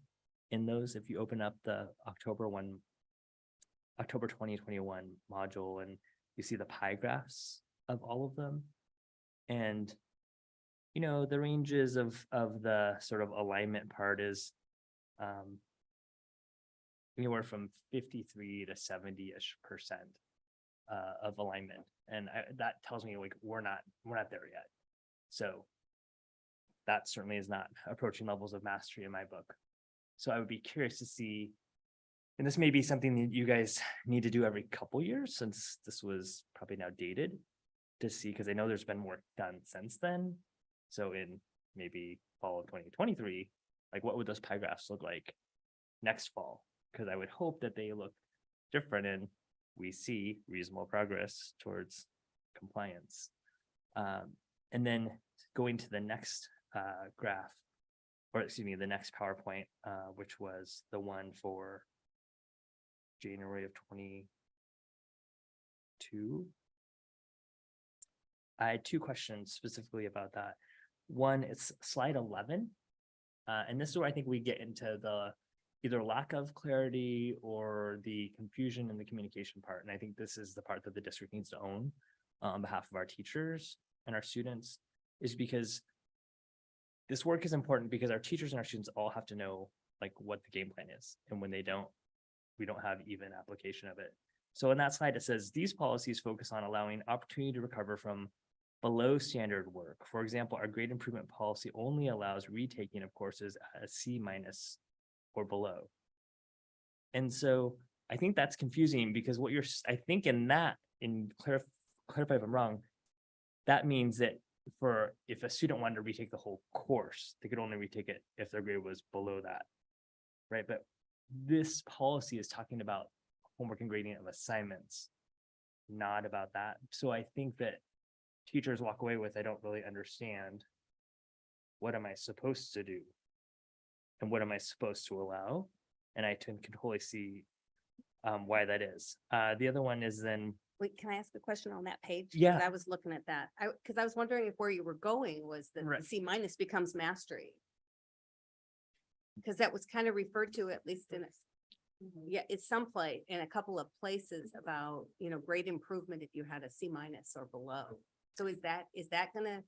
E: in those, if you open up the October 2021 module and you see the pie graphs of all of them, and you know the ranges of the sort of alignment part is anywhere from 53 to 70-ish% of alignment, and that tells me like we're not there yet. So that certainly is not approaching levels of mastery in my book. So I would be curious to see, and this may be something that you guys need to do every couple years, since this was probably now dated, to see, because I know there's been work done since then. So in maybe fall of 2023, like what would those pie graphs look like next fall? Because I would hope that they look different and we see reasonable progress towards compliance. And then going to the next graph, or excuse me, the next PowerPoint, which was the one for January of 22. I had 2 questions specifically about that. One, it's slide 11. And this is where I think we get into the either lack of clarity or the confusion in the communication part. And I think this is the part that the district needs to own on behalf of our teachers and our students, is because this work is important because our teachers and our students all have to know like what the game plan is. And when they don't, we don't have even application of it. So in that slide, it says these policies focus on allowing opportunity to recover from below standard work. For example, our grade improvement policy only allows retaking of courses at a C- or below. And so I think that's confusing, because what I think in that, clarify if I'm wrong, that means that if a student wanted to retake the whole course, they could only retake it if their grade was below that, right? But this policy is talking about homework and grading of assignments, not about that. So I think that teachers walk away with, I don't really understand. What am I supposed to do? And what am I supposed to allow? And I can totally see why that is. The other one is then,
N: Wait, can I ask a question on that page? 'Cause
E: Yeah.
N: I was looking at that. Because I was wondering if where you were going was that
E: Right.
N: the C minus becomes mastery. Because that was kind of referred to at least in, yeah, it's someplace in a couple of places about, you know, grade improvement if you had a C minus or below. So is that gonna, are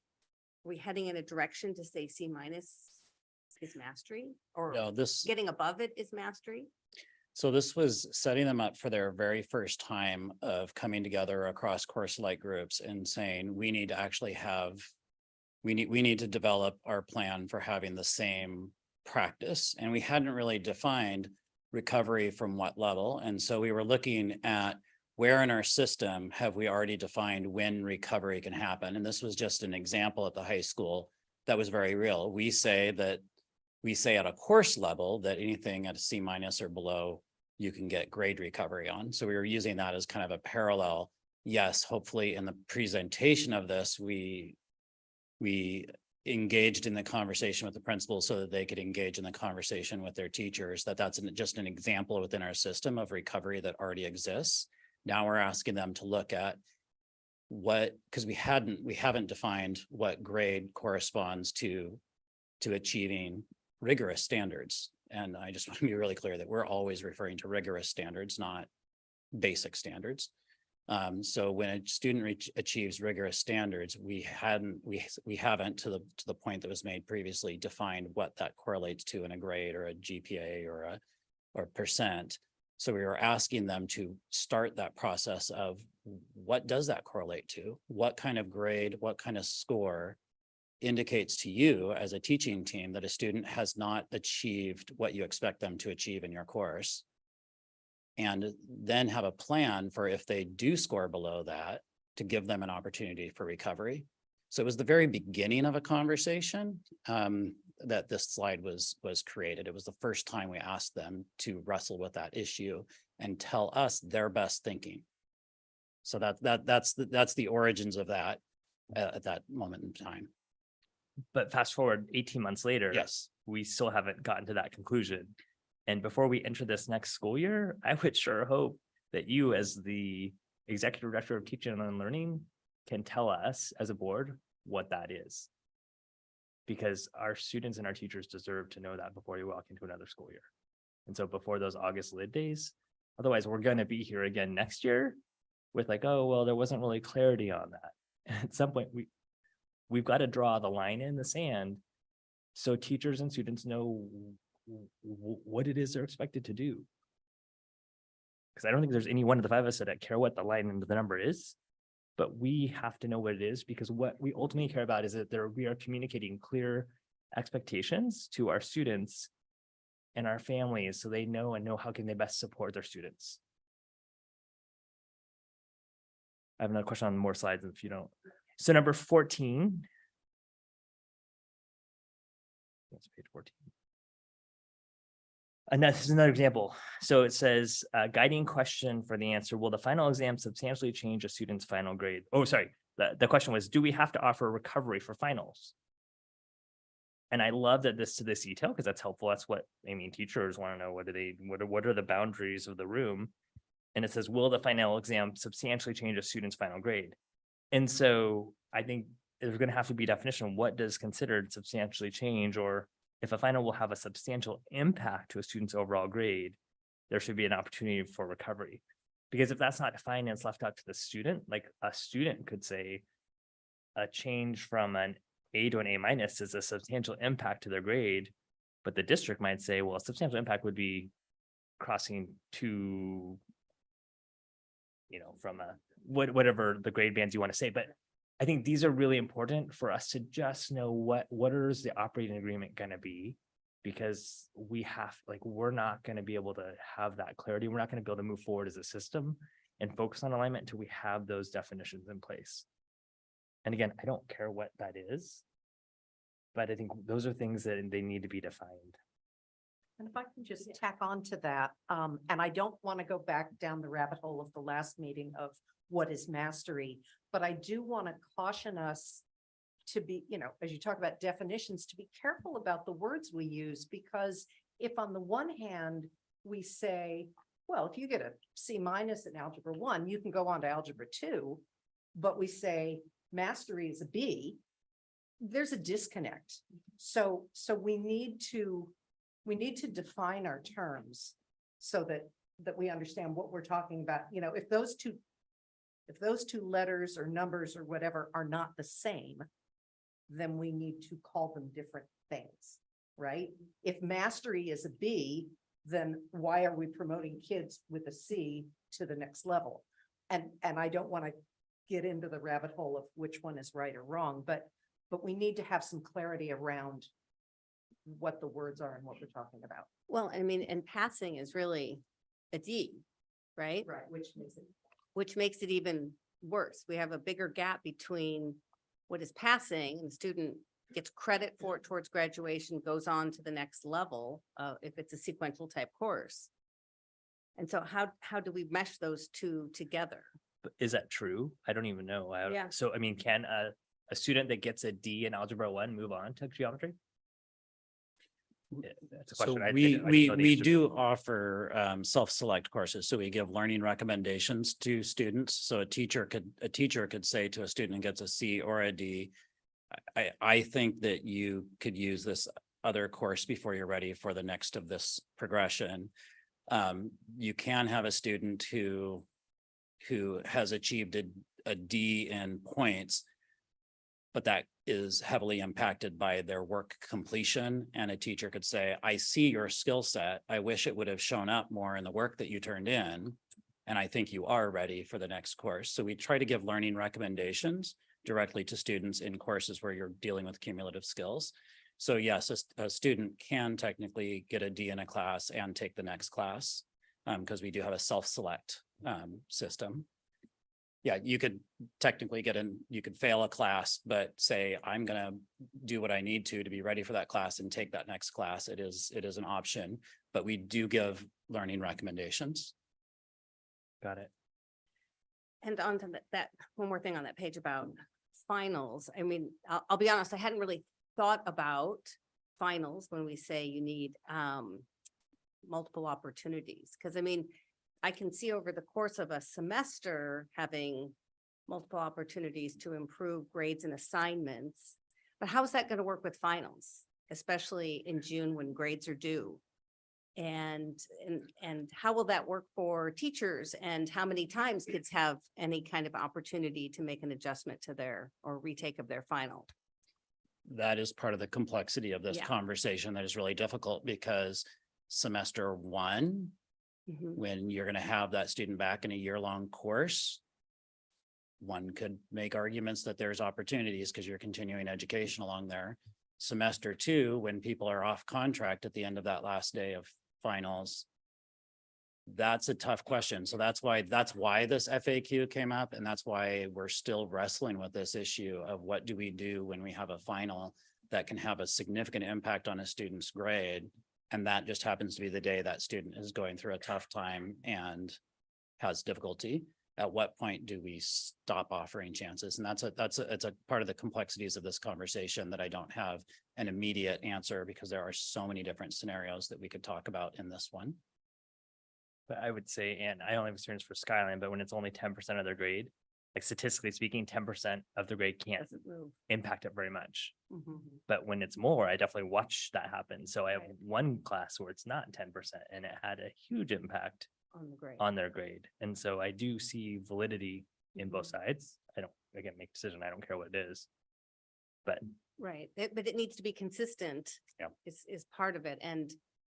N: we heading in a direction to say C minus is mastery? Or
M: No, this.
N: getting above it is mastery?
M: So this was setting them up for their very first time of coming together across course-like groups and saying, we need to actually have, we need to develop our plan for having the same practice. And we hadn't really defined recovery from what level. And so we were looking at where in our system have we already defined when recovery can happen? And this was just an example at the high school that was very real. We say at a course level that anything at a C minus or below, you can get grade recovery on. So we were using that as kind of a parallel. Yes, hopefully in the presentation of this, we engaged in the conversation with the principals so that they could engage in the conversation with their teachers, that's just an example within our system of recovery that already exists. Now we're asking them to look at because we haven't defined what grade corresponds to achieving rigorous standards. And I just want to be really clear that we're always referring to rigorous standards, not basic standards. So when a student achieves rigorous standards, we haven't to the point that was made previously defined what that correlates to in a grade or a GPA or percent. So we were asking them to start that process of what does that correlate to? What kind of grade, what kind of score indicates to you as a teaching team that a student has not achieved what you expect them to achieve in your course? And then have a plan for if they do score below that, to give them an opportunity for recovery. So it was the very beginning of a conversation that this slide was created. It was the first time we asked them to wrestle with that issue and tell us their best thinking. So that's the origins of that at that moment in time.
E: but fast forward 18 months later.
M: Yes.
E: We still haven't gotten to that conclusion. And before we enter this next school year, I would sure hope that you, as the executive director of teaching and learning, can tell us as a board what that is. Because our students and our teachers deserve to know that before you walk into another school year. And so before those August lid days, otherwise we're going to be here again next year with like, oh, well, there wasn't really clarity on that. And at some point we've got to draw the line in the sand so teachers and students know what it is they're expected to do. Because I don't think there's any one of the five of us that care what the line into the number is, but we have to know what it is, because what we ultimately care about is that we are communicating clear expectations to our students and our families so they know how can they best support their students. I have another question on more slides if you don't. So number 14. That's page 14. And this is another example. So it says, guiding question for the answer, will the final exam substantially change a student's final grade? Oh, sorry. The question was, do we have to offer recovery for finals? And I love that to this detail, because that's helpful. That's what, teachers want to know. What are the boundaries of the room? And it says, will the final exam substantially change a student's final grade? And so I think there's going to have to be a definition. What does considered substantially change? Or if a final will have a substantial impact to a student's overall grade, there should be an opportunity for recovery. Because if that's not defined and it's left up to the student, like a student could say a change from an A to an A minus is a substantial impact to their grade, but the district might say, well, a substantial impact would be crossing to, from whatever the grade bands you want to say. But I think these are really important for us to just know what is the operating agreement going to be, because we're not going to be able to have that clarity. We're not going to be able to move forward as a system and focus on alignment until we have those definitions in place. And again, I don't care what that is, but I think those are things that they need to be defined.
D: And if I can just tack on to that, and I don't want to go back down the rabbit hole of the last meeting of what is mastery, but I do want to caution us to be, as you talk about definitions, to be careful about the words we use, because if on the one hand, we say, well, if you get a C- in Algebra 1, you can go on to Algebra 2, but we say mastery is a B, there's a disconnect. So we need to define our terms so that we understand what we're talking about. If those two letters or numbers or whatever are not the same, then we need to call them different things, right? If mastery is a B, then why are we promoting kids with a C to the next level? And I don't want to get into the rabbit hole of which one is right or wrong, but we need to have some clarity around what the words are and what we're talking about.
N: Well, I mean, and passing is really a D, right?
D: Right,
N: Which makes it even worse. We have a bigger gap between what is passing and the student gets credit for it towards graduation, goes on to the next level, if it's a sequential type course. And so how do we mesh those two together?
E: But is that true? I don't even know.
N: Yeah.
E: So, I mean, can a student that gets a D in Algebra 1 move on to geometry? Yeah, that's a
M: So
E: question. I
M: we,
E: didn't know
M: we,
E: the
M: we
E: answer.
M: do offer self-select courses. So we give learning recommendations to students. So a teacher could say to a student who gets a C or a D, I think that you could use this other course before you're ready for the next of this progression. You can have a student who has achieved a D in points, but that is heavily impacted by their work completion. And a teacher could say, I see your skill set. I wish it would have shown up more in the work that you turned in. And I think you are ready for the next course. So we try to give learning recommendations directly to students in courses where you're dealing with cumulative skills. So yes, a student can technically get a D in a class and take the next class, because we do have a self-select system. Yeah, you could technically you could fail a class, but say, I'm gonna do what I need to be ready for that class and take that next class. It is an option, but we do give learning recommendations.
E: Got it.
N: And on to that, one more thing on that page about finals. I mean, I'll be honest, I hadn't really thought about finals when we say you need multiple opportunities. Because I mean, I can see over the course of a semester having multiple opportunities to improve grades and assignments. But how is that going to work with finals, especially in June when grades are due? And how will that work for teachers, and how many times kids have any kind of opportunity to make an adjustment to their or retake of their final?
M: That is part of the complexity of this
N: Yeah.
M: conversation that is really difficult, because semester 1, when you're going to have that student back in a year-long course, one could make arguments that there's opportunities because you're continuing education along there. Semester 2, when people are off contract at the end of that last day of finals, that's a tough question. So that's why this FAQ came up, and that's why we're still wrestling with this issue of what do we do when we have a final that can have a significant impact on a student's grade. And that just happens to be the day that student is going through a tough time and has difficulty. At what point do we stop offering chances? And it's a part of the complexities of this conversation that I don't have an immediate answer, because there are so many different scenarios that we could talk about in this one.
E: But I would say, and I only have experience for Skyline, but when it's only 10% of their grade, like statistically speaking, 10% of the grade can't
N: Doesn't move.
E: impact it very much.
N: Mhm.
E: But when it's more, I definitely watch that happen. So I have one class where it's not 10% and it had a huge impact
N: On the grade.
E: on their grade. And so I do see validity in both sides. I don't, again, make decision. I don't care what it is. But
N: Right, but it needs to be consistent.
M: Yeah.
N: Is part of it. And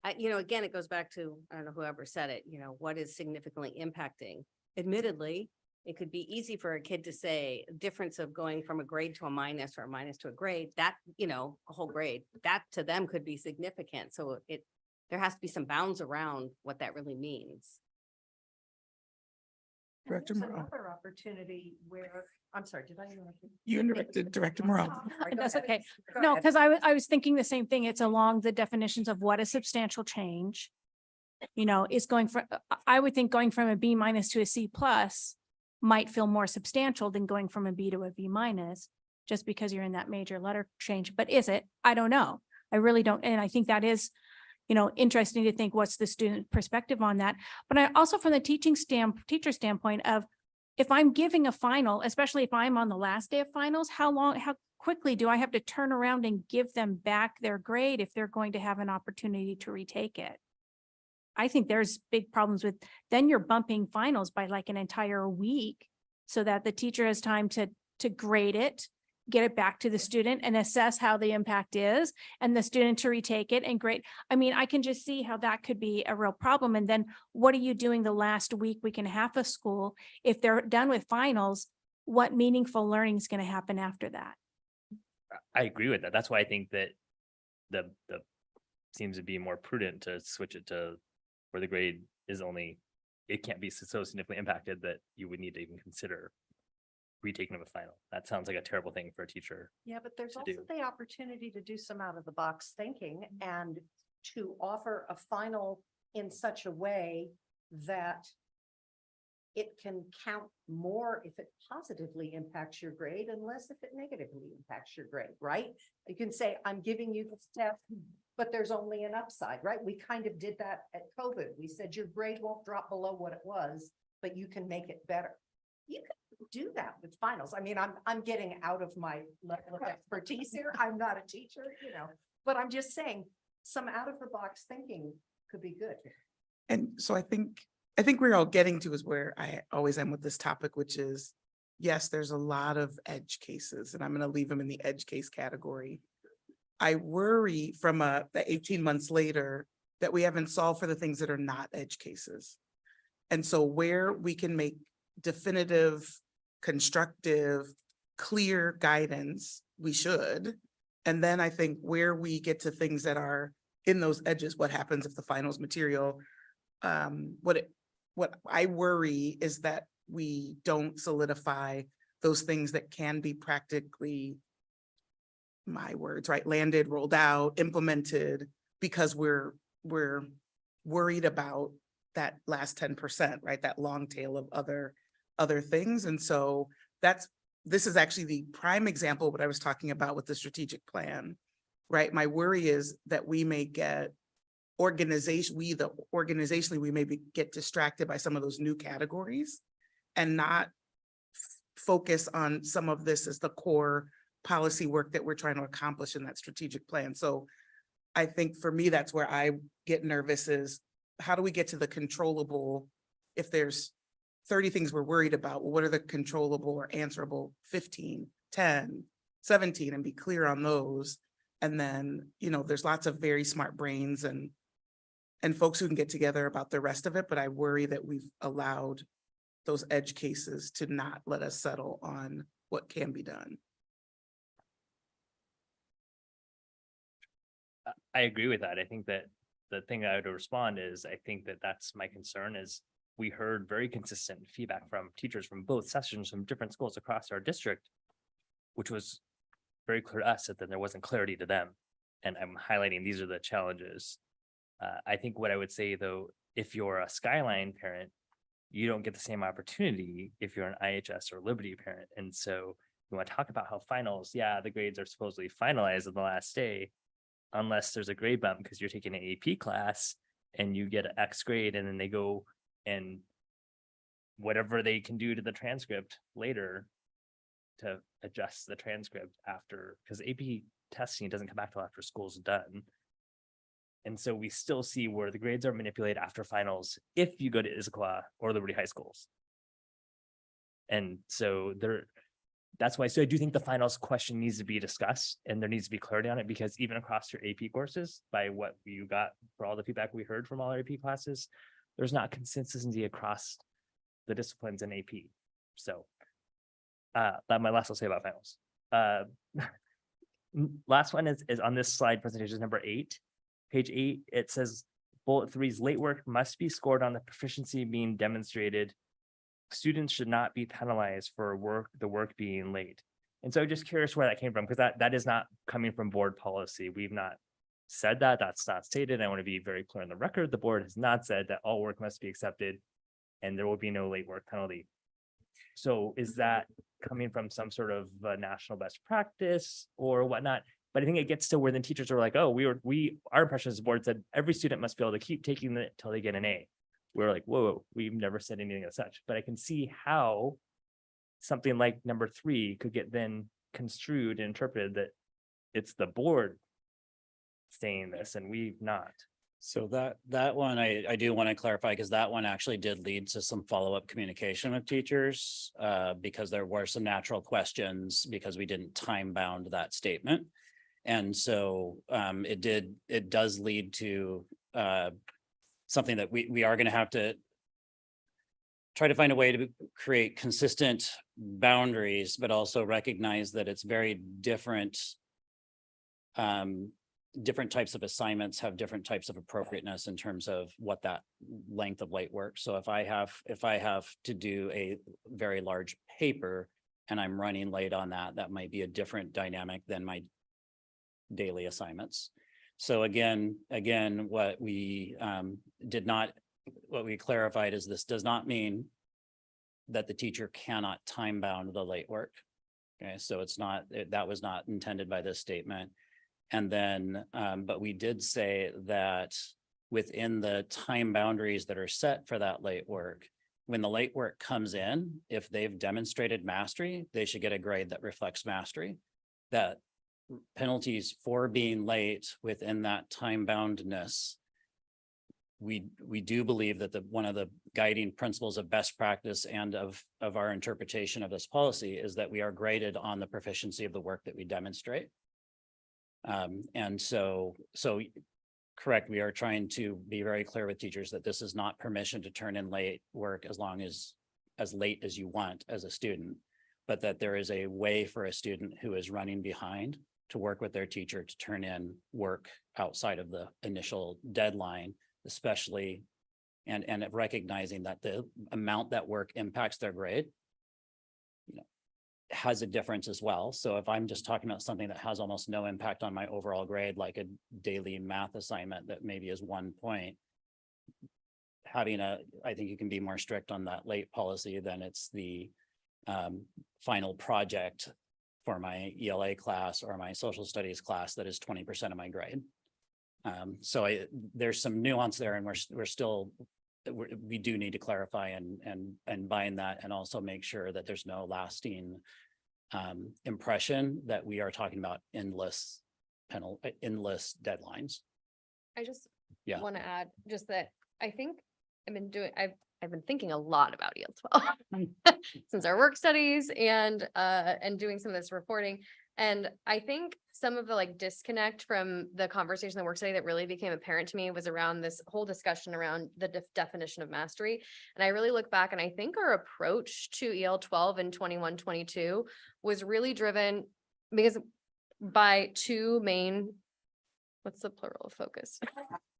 N: again, it goes back to, I don't know, whoever said it, what is significantly impacting? Admittedly, it could be easy for a kid to say difference of going from a grade to a minus or a minus to a grade, that, a whole grade, that to them could be significant. So there has to be some bounds around what that really means.
A: Director
D: There's
A: Morrow.
D: another opportunity where I'm sorry, did I interrupt you?
A: You interrupted Director Morrell.
D: Sorry, go
L: That's
D: ahead.
L: okay.
D: Go
L: No,
D: ahead.
L: because I was thinking the same thing. It's along the definitions of what is substantial change. You know, is going from, I would think going from a B minus to a C plus might feel more substantial than going from a B to a B minus, just because you're in that major letter change. But is it? I don't know. I really don't. And I think that is, you know, interesting to think what's the student perspective on that. But I also from the teacher standpoint of, if I'm giving a final, especially if I'm on the last day of finals, how quickly do I have to turn around and give them back their grade if they're going to have an opportunity to retake it? I think there's big problems with, then you're bumping finals by like an entire week so that the teacher has time to grade it, get it back to the student and assess how the impact is, and the student to retake it and grade. I mean, I can just see how that could be a real problem. And then what are you doing the last week and a half of school? If they're done with finals, what meaningful learning is going to happen after that?
E: I agree with that. That's why I think that the seems to be more prudent to switch it to where the grade is only, it can't be so significantly impacted that you would need to even consider retaking of a final. That sounds like a terrible thing for a teacher.
D: Yeah, but there's
E: to
D: also
E: do.
D: the opportunity to do some out of the box thinking and to offer a final in such a way that it can count more if it positively impacts your grade and less if it negatively impacts your grade, right? You can say, I'm giving you this test, but there's only an upside, right? We kind of did that at COVID. We said your grade won't drop below what it was, but you can make it better. You can do that with finals. I mean, I'm getting out of my level of expertise here. I'm not a teacher, you know, but I'm just saying some out of the box thinking could be good.
A: And so I think we're all getting to is where I always am with this topic, which is, yes, there's a lot of edge cases, and I'm going to leave them in the edge case category. I worry from the 18 months later that we haven't solved for the things that are not edge cases. And so where we can make definitive, constructive, clear guidance, we should. And then I think where we get to things that are in those edges, what happens if the finals material, what I worry is that we don't solidify those things that can be practically, my words, right, landed, rolled out, implemented, because we're worried about that last 10%, right? That long tail of other things. And so this is actually the prime example of what I was talking about with the strategic plan, right? My worry is that we may get organizationally, we maybe get distracted by some of those new categories and not focus on some of this as the core policy work that we're trying to accomplish in that strategic plan. So I think for me, that's where I get nervous is, how do we get to the controllable? If there's 30 things we're worried about, well, what are the controllable or answerable 15, 10, 17, and be clear on those. And then, you know, there's lots of very smart brains and folks who can get together about the rest of it. But I worry that we've allowed those edge cases to not let us settle on what can be done.
E: I agree with that. I think that the thing I would respond is, I think that that's my concern is we heard very consistent feedback from teachers from both sessions from different schools across our district, which was very clear to us that then there wasn't clarity to them. And I'm highlighting these are the challenges. I think what I would say though, if you're a Skyline parent, you don't get the same opportunity if you're an IHS or Liberty parent. And so you want to talk about how finals, yeah, the grades are supposedly finalized on the last day, unless there's a grade bump because you're taking an AP class and you get an X grade and then they go and whatever they can do to the transcript later to adjust the transcript after, because AP testing doesn't come back till after school's done. And so we still see where the grades are manipulated after finals if you go to Issaquah or Liberty High Schools. And so that's why, so I do think the finals question needs to be discussed and there needs to be clarity on it, because even across your AP courses, by what you got for all the feedback we heard from all our AP classes, there's not consistency across the disciplines in AP. So that my last I'll say about finals. Last one is on this slide presentation number 8. Page 8, it says bullet 3's late work must be scored on the proficiency being demonstrated students should not be penalized for the work being late. And so just curious where that came from, because that is not coming from board policy. We've not said that, that's not stated. I want to be very clear on the record. The board has not said that all work must be accepted and there will be no late work penalty. So is that coming from some sort of national best practice or whatnot? But I think it gets to where the teachers are like, oh, our impression as a board said every student must be able to keep taking it till they get an A. We're like, whoa, we've never said anything as such, but I can see how something like number 3 could get then construed and interpreted that it's the board saying this and we've not.
M: So that one, I do want to clarify, because that one actually did lead to some follow-up communication with teachers, because there were some natural questions because we didn't time bound that statement. And so it does lead to something that we are going to have to try to find a way to create consistent boundaries, but also recognize that it's very different. Different types of assignments have different types of appropriateness in terms of what that length of late work. So if I have to do a very large paper and I'm running late on that, that might be a different dynamic than my daily assignments. So again, what we clarified is this does not mean that the teacher cannot time bound the late work. Okay, so that was not intended by this statement. And then, but we did say that within the time boundaries that are set for that late work, when the late work comes in, if they've demonstrated mastery, they should get a grade that reflects mastery. That penalties for being late within that time boundness, we do believe that one of the guiding principles of best practice and of our interpretation of this policy is that we are graded on the proficiency of the work that we demonstrate. And so correct, we are trying to be very clear with teachers that this is not permission to turn in late work as late as you want as a student, but that there is a way for a student who is running behind to work with their teacher to turn in work outside of the initial deadline, especially and recognizing that the amount that work impacts their grade, has a difference as well. So if I'm just talking about something that has almost no impact on my overall grade, like a daily math assignment that maybe is 1 point, I think you can be more strict on that late policy than it's the final project for my ELA class or my social studies class that is 20% of my grade. So there's some nuance there, and we do need to clarify and bind that, and also make sure that there's no lasting impression that we are talking about endless deadlines.
I: I just
M: Yeah.
I: want to add just that I think I've been thinking a lot about EL12 since our work studies and doing some of this reporting. And I think some of the disconnect from the conversation, the work study that really became apparent to me was around this whole discussion around the definition of mastery. And I really look back and I think our approach to EL12 and 21-22 was really driven by two main, what's the plural of focus?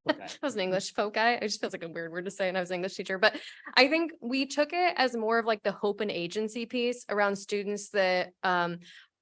M: Okay.
I: I was an English folk guy. It just feels like a weird word to say, and I was an English teacher, but I think we took it as more of the hope and agency piece around students that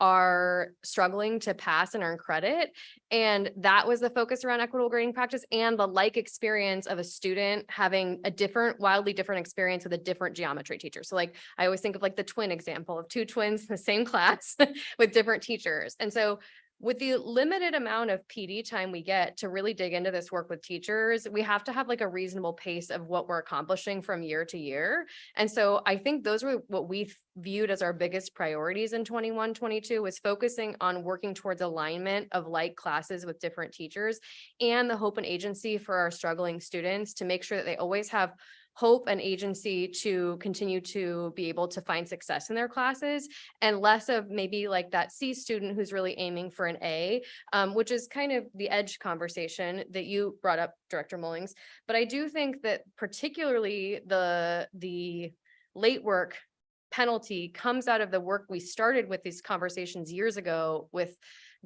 I: are struggling to pass and earn credit. And that was the focus around equitable grading practice and the experience of a student having a wildly different experience with a different geometry teacher. So I always think of the twin example of two twins in the same class with different teachers. And so with the limited amount of PD time we get to really dig into this work with teachers, we have to have a reasonable pace of what we're accomplishing from year to year. And so I think those were what we viewed as our biggest priorities in 21-22 was focusing on working towards alignment of classes with different teachers and the hope and agency for our struggling students to make sure that they always have hope and agency to continue to be able to find success in their classes, and less of maybe that C student who's really aiming for an A, which is kind of the edge conversation that you brought up, Director Mullings. But I do think that particularly the late work penalty comes out of the work we started with these conversations years ago with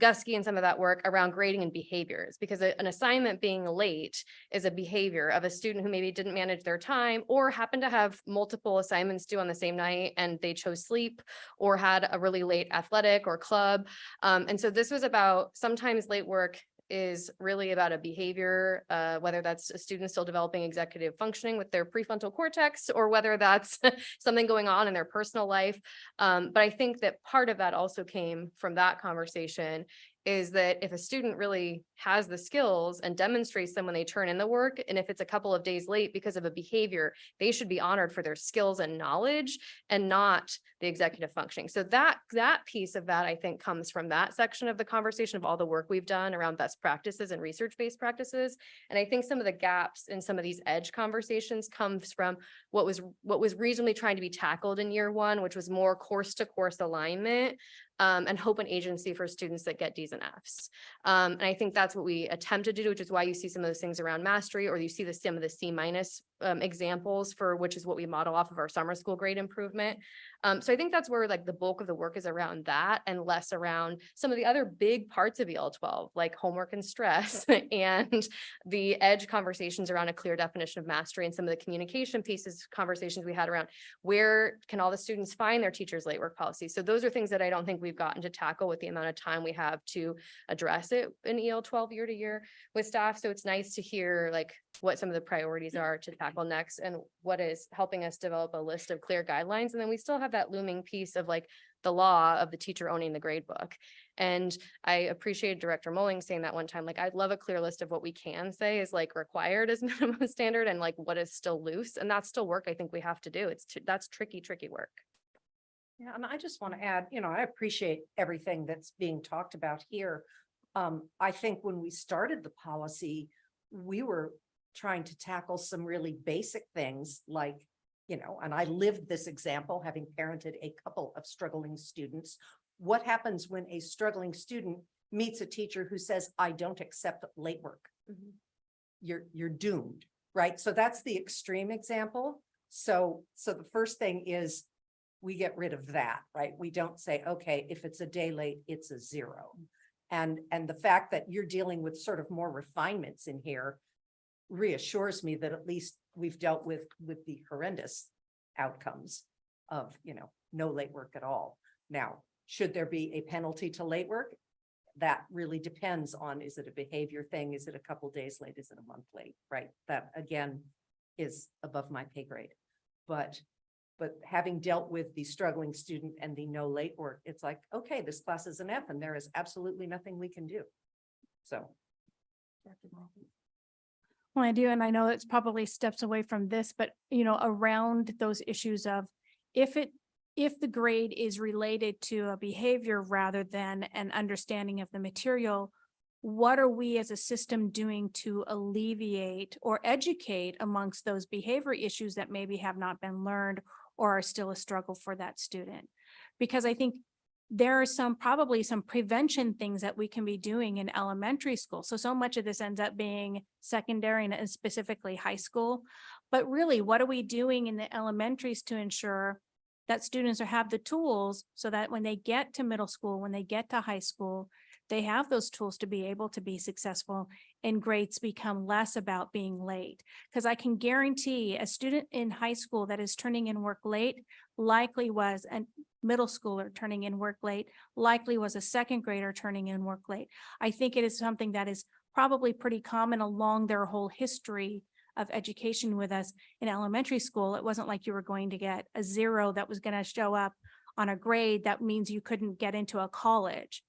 I: Gusky and some of that work around grading and behaviors, because an assignment being late is a behavior of a student who maybe didn't manage their time or happened to have multiple assignments due on the same night and they chose sleep or had a really late athletic or club. And so this was about sometimes late work is really about a behavior, whether that's a student still developing executive functioning with their prefrontal cortex, or whether that's something going on in their personal life. But I think that part of that also came from that conversation, is that if a student really has the skills and demonstrates them when they turn in the work, and if it's a couple of days late because of a behavior, they should be honored for their skills and knowledge and not the executive functioning. So that piece of that, I think, comes from that section of the conversation of all the work we've done around best practices and research-based practices. And I think some of the gaps in some of these edge conversations comes from what was reasonably trying to be tackled in year one, which was more course to course alignment, and hope and agency for students that get D's and F's. And I think that's what we attempted to do, which is why you see some of those things around mastery, or you see some of the C- examples for, which is what we model off of our summer school grade improvement. So I think that's where like the bulk of the work is around that, and less around some of the other big parts of EL 12, like homework and stress and the edge conversations around a clear definition of mastery, and some of the communication pieces, conversations we had around where can all the students find their teachers' late work policy. So those are things that I don't think we've gotten to tackle with the amount of time we have to address it in EL 12 year to year with staff. So it's nice to hear like what some of the priorities are to tackle next, and what is helping us develop a list of clear guidelines. And then we still have that looming piece of like the law of the teacher owning the grade book. And I appreciated Director Mulling saying that one time, like, I'd love a clear list of what we can say is like required as minimum standard, and like what is still loose. And that's still work I think we have to do. That's tricky work.
D: Yeah, and I just want to add, I appreciate everything that's being talked about here. I think when we started the policy, we were trying to tackle some really basic things like, and I lived this example, having parented a couple of struggling students. What happens when a struggling student meets a teacher who says, I don't accept late work? You're doomed, right? So that's the extreme example. So the first thing is we get rid of that, right? We don't say, okay, if it's a day late, it's a 0. And the fact that you're dealing with sort of more refinements in here reassures me that at least we've dealt with the horrendous outcomes of, no late work at all. Now, should there be a penalty to late work? That really depends on, is it a behavior thing? Is it a couple days late? Is it a month late? Right? That again is above my pay grade. But having dealt with the struggling student and the no late work, it's like, okay, this class is an F and there is absolutely nothing we can do. So.
L: Well, I do, and I know it's probably steps away from this, but around those issues of if the grade is related to a behavior rather than an understanding of the material, what are we as a system doing to alleviate or educate amongst those behavior issues that maybe have not been learned or are still a struggle for that student? Because I think there are probably some prevention things that we can be doing in elementary school. So much of this ends up being secondary and specifically high school. But really, what are we doing in the elementaries to ensure that students have the tools so that when they get to middle school, when they get to high school, they have those tools to be able to be successful and grades become less about being late? Because I can guarantee a student in high school that is turning in work late likely was a middle schooler turning in work late, likely was a second grader turning in work late. I think it is something that is probably pretty common along their whole history of education with us in elementary school. It wasn't like you were going to get a 0 that was going to show up on a grade that means you couldn't get into a college.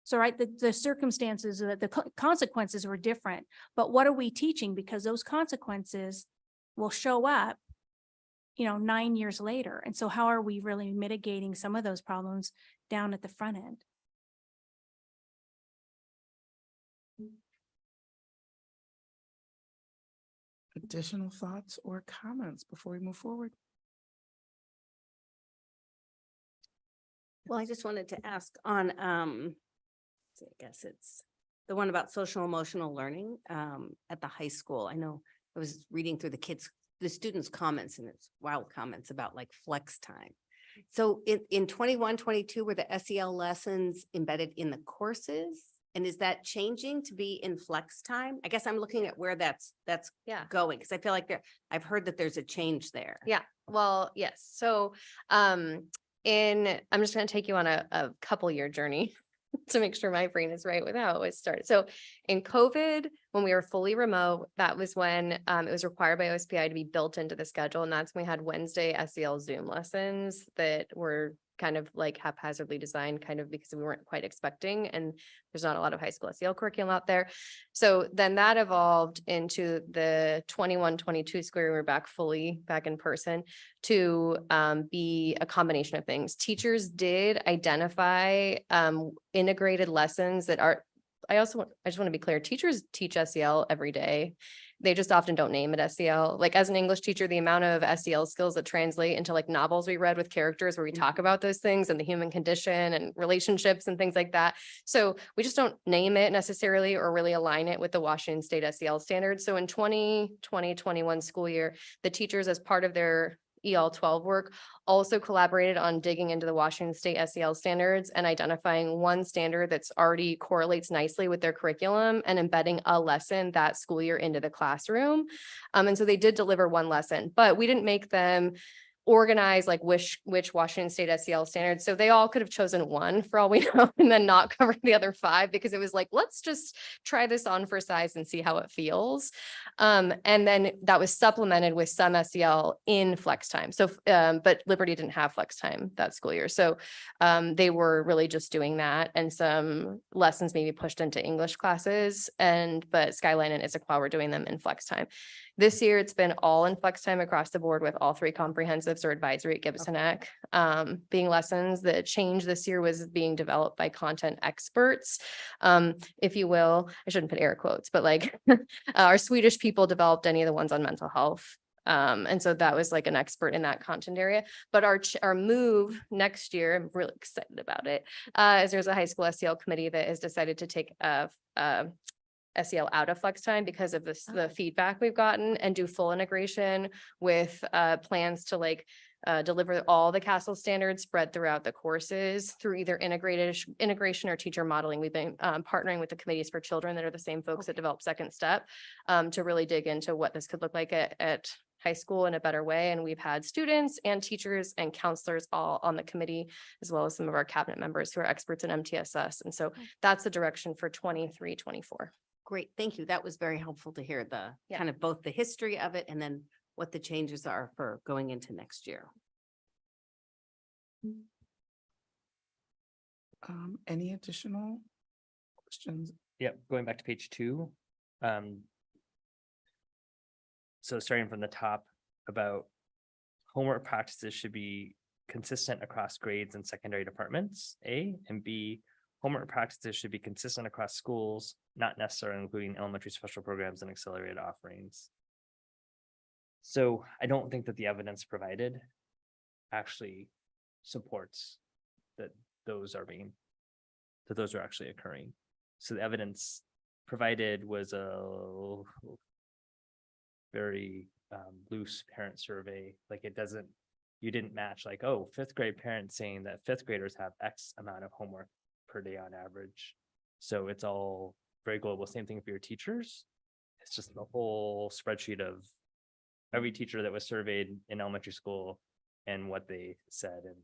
L: So, right, the circumstances, the consequences were different, but what are we teaching? Because those consequences will show up, 9 years later. And so how are we really mitigating some of those problems down at the front end?
A: Additional thoughts or comments before we move forward?
N: Well, I just wanted to ask on, I guess it's the one about social emotional learning at the high school. I know I was reading through the students' comments, and it's wild comments about like flex time. So in 21, 22, were the SEL lessons embedded in the courses? And is that changing to be in flex time? I guess I'm looking at where that's
I: Yeah.
N: going, because I feel like I've heard that there's a change there.
I: Yeah, well, yes. So, I'm just gonna take you on a couple year journey to make sure my brain is right with how it was started. So in COVID, when we were fully remote, that was when it was required by OSPI to be built into the schedule. And that's when we had Wednesday SEL Zoom lessons that were kind of like haphazardly designed, kind of because we weren't quite expecting, and there's not a lot of high school SEL curriculum out there. So then that evolved into the 21-22 school year. We're back in person to be a combination of things. Teachers did identify integrated lessons that are, I just want to be clear, teachers teach SEL every day. They just often don't name it SEL. Like as an English teacher, the amount of SEL skills that translate into like novels we read with characters where we talk about those things and the human condition and relationships and things like that. So we just don't name it necessarily or really align it with the Washington State SEL standards. So in 2020-21 school year, the teachers, as part of their EL 12 work, also collaborated on digging into the Washington State SEL standards and identifying one standard that's already correlates nicely with their curriculum and embedding a lesson that school year into the classroom. And so they did deliver one lesson, but we didn't make them organize like which Washington State SEL standards. So they all could have chosen one for all we know and then not cover the other 5, because it was like, let's just try this on for size and see how it feels. And then that was supplemented with some SEL in flex time. So, but Liberty didn't have flex time that school year. So they were really just doing that, and some lessons maybe pushed into English classes, but Skyline and Issaquah were doing them in flex time. This year, it's been all in flex time across the board with all 3 comprehensives or advisory at Gibson Eck, being lessons. The change this year was being developed by content experts, if you will. I shouldn't put air quotes, but like our Swedish people developed any of the ones on mental health. And so that was like an expert in that content area. But our move next year, I'm really excited about it, is there's a high school SEL committee that has decided to take SEL out of flex time because of this, the feedback we've gotten, and do full integration with plans to like deliver all the Castle standards spread throughout the courses through either integration or teacher modeling. We've been partnering with the committees for children that are the same folks that develop Second Step to really dig into what this could look like at high school in a better way. And we've had students and teachers and counselors all on the committee, as well as some of our cabinet members who are experts in MTSS. And so that's the direction for 23-24.
N: Great, thank you. That was very helpful to hear the
I: Yeah.
N: kind of both the history of it and then what the changes are for going into next year.
A: Any additional questions?
E: Yep, going back to page 2. So starting from the top, about homework practices should be consistent across grades and secondary departments, A, and B, homework practices should be consistent across schools, not necessarily including elementary special programs and accelerated offerings. So I don't think that the evidence provided actually supports that those are actually occurring. So the evidence provided was a very loose parent survey. Like you didn't match like, oh, 5th grade parents saying that 5th graders have X amount of homework per day on average. So it's all very global. Same thing for your teachers. It's just the whole spreadsheet of every teacher that was surveyed in elementary school and what they said. And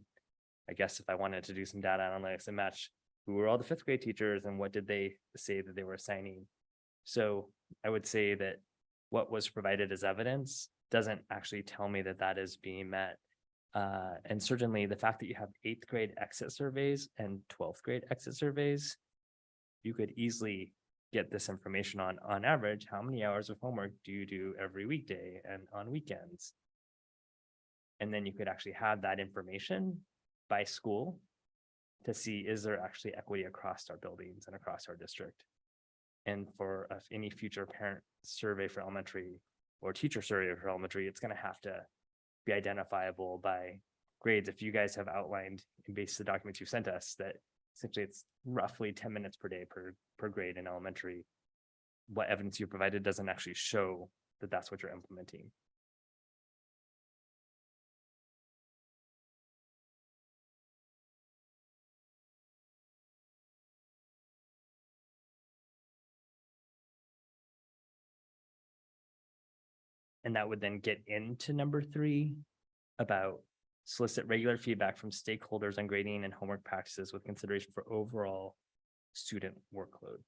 E: I guess if I wanted to do some data analytics and match who were all the 5th grade teachers and what did they say that they were assigning. So I would say that what was provided as evidence doesn't actually tell me that that is being met. And certainly the fact that you have 8th grade exit surveys and 12th grade exit surveys, you could easily get this information on average, how many hours of homework do you do every weekday and on weekends? And then you could actually have that information by school to see, is there actually equity across our buildings and across our district? And for any future parent survey for elementary or teacher survey for elementary, it's going to have to be identifiable by grades. If you guys have outlined in base the documents you sent us that essentially it's roughly 10 minutes per day per grade in elementary, what evidence you provided doesn't actually show that that's what you're implementing. And that would then get into number 3 about solicit regular feedback from stakeholders on grading and homework practices with consideration for overall student workload.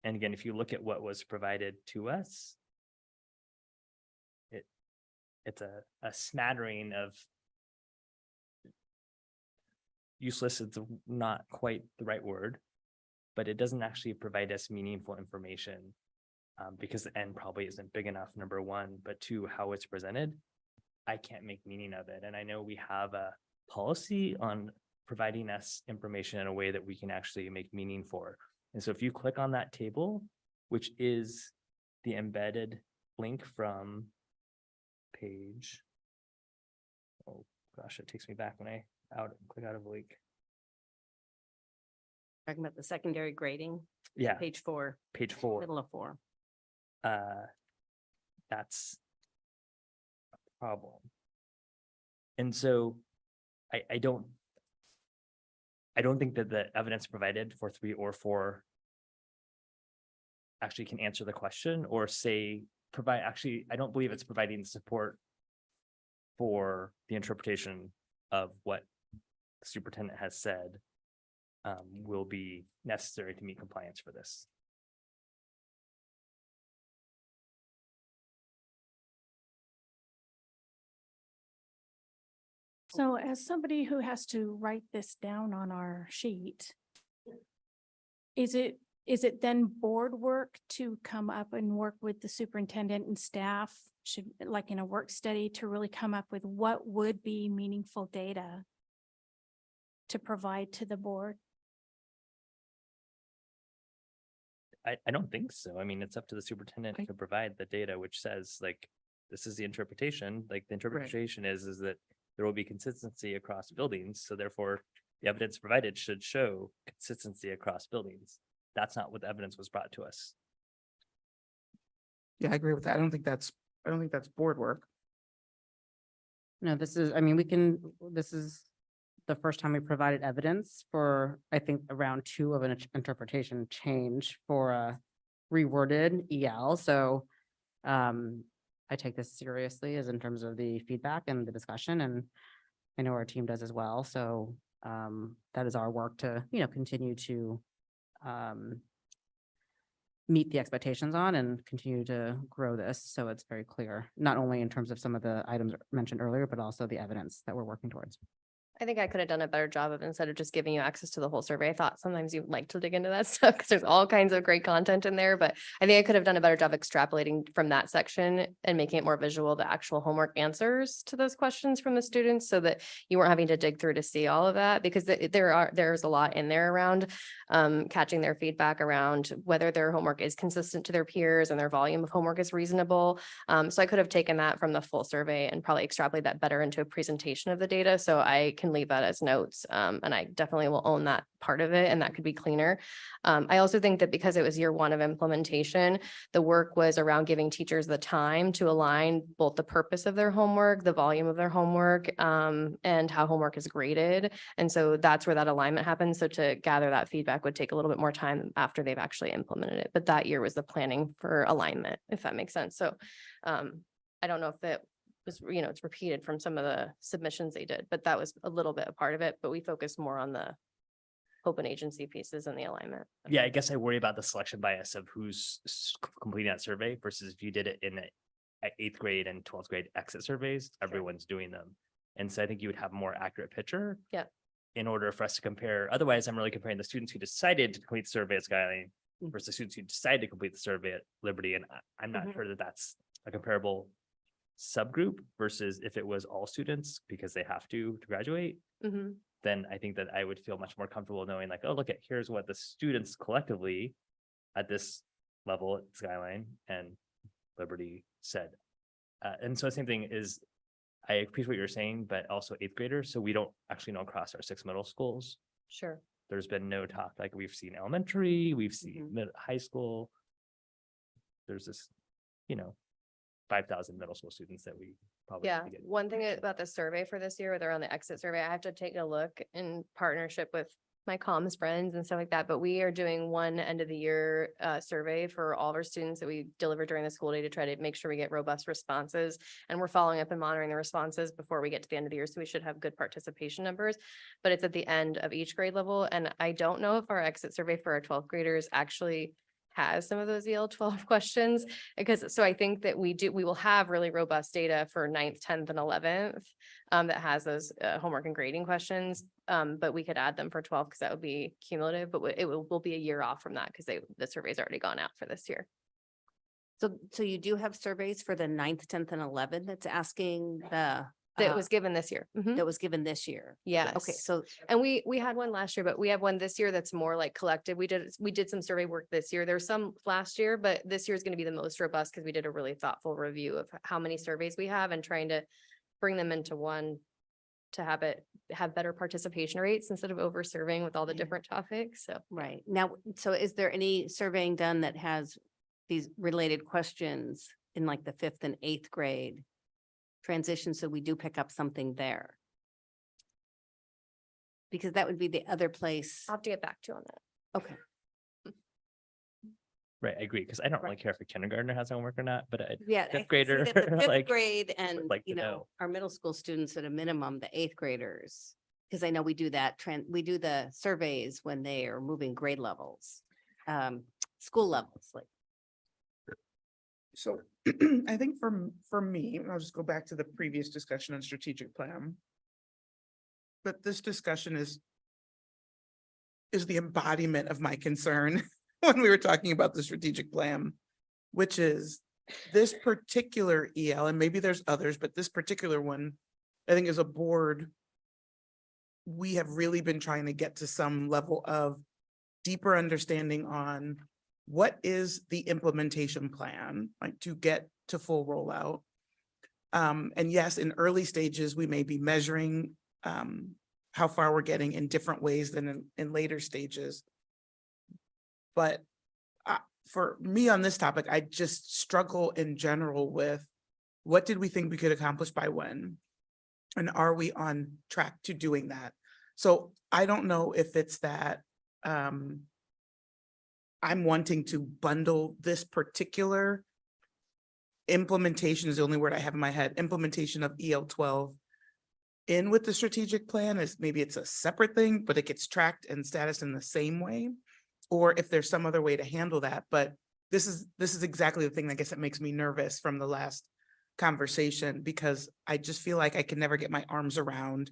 E: And again, if you look at what was provided to us, it's a smattering of useless is not quite the right word, but it doesn't actually provide us meaningful information because the N probably isn't big enough, number 1, but 2, how it's presented, I can't make meaning of it. And I know we have a policy on providing us information in a way that we can actually make meaning for. And so if you click on that table, which is the embedded link from page, oh gosh, it takes me back when I click out of a link.
D: Talking about the secondary grading,
E: Yeah,
D: page 4,
E: page 4.
D: middle of 4.
E: That's a problem. And so I don't think that the evidence provided for 3 or 4 actually can answer the question or say actually, I don't believe it's providing support for the interpretation of what the superintendent has said will be necessary to meet compliance for this.
L: So as somebody who has to write this down on our sheet, is it then board work to come up and work with the superintendent and staff, should, like in a work study, to really come up with what would be meaningful data to provide to the board?
E: I don't think so. I mean, it's up to the superintendent to provide the data, which says like, this is the interpretation, like the interpretation is that there will be consistency across buildings. So therefore the evidence provided should show consistency across buildings. That's not what the evidence was brought to us.
A: Yeah, I agree with that. I don't think that's board work.
G: No, this is the first time we provided evidence for, I think, around 2 of an interpretation change for a reworded EL. So I take this seriously as in terms of the feedback and the discussion, and I know our team does as well. So that is our work to, continue to meet the expectations on and continue to grow this. So it's very clear, not only in terms of some of the items mentioned earlier, but also the evidence that we're working towards.
I: I think I could have done a better job of, instead of just giving you access to the whole survey, I thought sometimes you like to dig into that stuff because there's all kinds of great content in there, but I think I could have done a better job extrapolating from that section and making it more visual, the actual homework answers to those questions from the students, so that you weren't having to dig through to see all of that, because there's a lot in there around catching their feedback around whether their homework is consistent to their peers and their volume of homework is reasonable. So I could have taken that from the full survey and probably extrapolate that better into a presentation of the data. So I can leave that as notes. And I definitely will own that part of it, and that could be cleaner. I also think that because it was year 1 of implementation, the work was around giving teachers the time to align both the purpose of their homework, the volume of their homework, and how homework is graded. And so that's where that alignment happens. So to gather that feedback would take a little bit more time after they've actually implemented it. But that year was the planning for alignment, if that makes sense. So I don't know if that was, it's repeated from some of the submissions they did, but that was a little bit a part of it. But we focused more on the open agency pieces and the alignment.
E: Yeah, I guess I worry about the selection bias of who's completing that survey versus if you did it in 8th grade and 12th grade exit surveys, everyone's doing them. And so I think you would have a more accurate picture.
I: Yeah.
E: In order for us to compare, otherwise I'm really comparing the students who decided to complete the survey at Skyline versus students who decided to complete the survey at Liberty. And I'm not sure that that's a comparable subgroup versus if it was all students because they have to graduate. Then I think that I would feel much more comfortable knowing like, oh, look at, here's what the students collectively at this level at Skyline and Liberty said. And so the same thing is, I appreciate what you're saying, but also 8th graders. So we don't actually know across our 6 middle schools.
I: Sure.
E: There's been no talk, like we've seen elementary, we've seen high school. There's this, 5,000 middle school students that we probably.
I: Yeah,
E: need to get.
I: one thing about the survey for this year, they're on the exit survey, I have to take a look in partnership with my comms friends and stuff like that, but we are doing one end of the year survey for all of our students that we deliver during the school day to try to make sure we get robust responses. And we're following up and monitoring the responses before we get to the end of the year. So we should have good participation numbers, but it's at the end of each grade level. And I don't know if our exit survey for our 12th graders actually has some of those EL 12 questions, because so I think that we will have really robust data for 9th, 10th and 11th that has those homework and grading questions. But we could add them for 12 because that would be cumulative, but it will be a year off from that because the survey's already gone out for this year.
N: So you do have surveys for the 9th, 10th and 11th that's asking the.
I: That was given this year. Mhm.
N: That was given this year.
I: Yes.
N: Okay, so
I: And we had one last year, but we have one this year that's more like collective. We did some survey work this year. There's some last year, but this year is going to be the most robust because we did a really thoughtful review of how many surveys we have and trying to bring them into one to have better participation rates instead of over serving with all the different topics. So
N: right now, so is there any surveying done that has these related questions in like the 5th and 8th grade transition? So we do pick up something there. Because that would be the other place.
I: I'll have to get back to you on that.
N: Okay.
E: Right, I agree, because I don't really care if a kindergartner has homework or not, but a
N: Yeah. I
E: fifth
N: see
E: grader,
N: that the 5th
E: like,
N: grade and,
E: like
N: you
E: to
N: know,
E: know.
N: our middle school students at a minimum, the 8th graders. Because I know we do that we do the surveys when they are moving grade levels, school levels, like.
A: So I think for me, I'll just go back to the previous discussion on strategic plan. But this discussion is the embodiment of my concern when we were talking about the strategic plan, which is this particular EL, and maybe there's others, but this particular one, I think as a board, we have really been trying to get to some level of deeper understanding on what is the implementation plan, like to get to full rollout. And yes, in early stages, we may be measuring how far we're getting in different ways than in later stages. But for me on this topic, I just struggle in general with what did we think we could accomplish by when? And are we on track to doing that? So I don't know if it's that I'm wanting to bundle this particular implementation is the only word I have in my head, implementation of EL 12 in with the strategic plan is maybe it's a separate thing, but it gets tracked and status in the same way. Or if there's some other way to handle that, but this is exactly the thing that I guess it makes me nervous from the last conversation, because I just feel like I can never get my arms around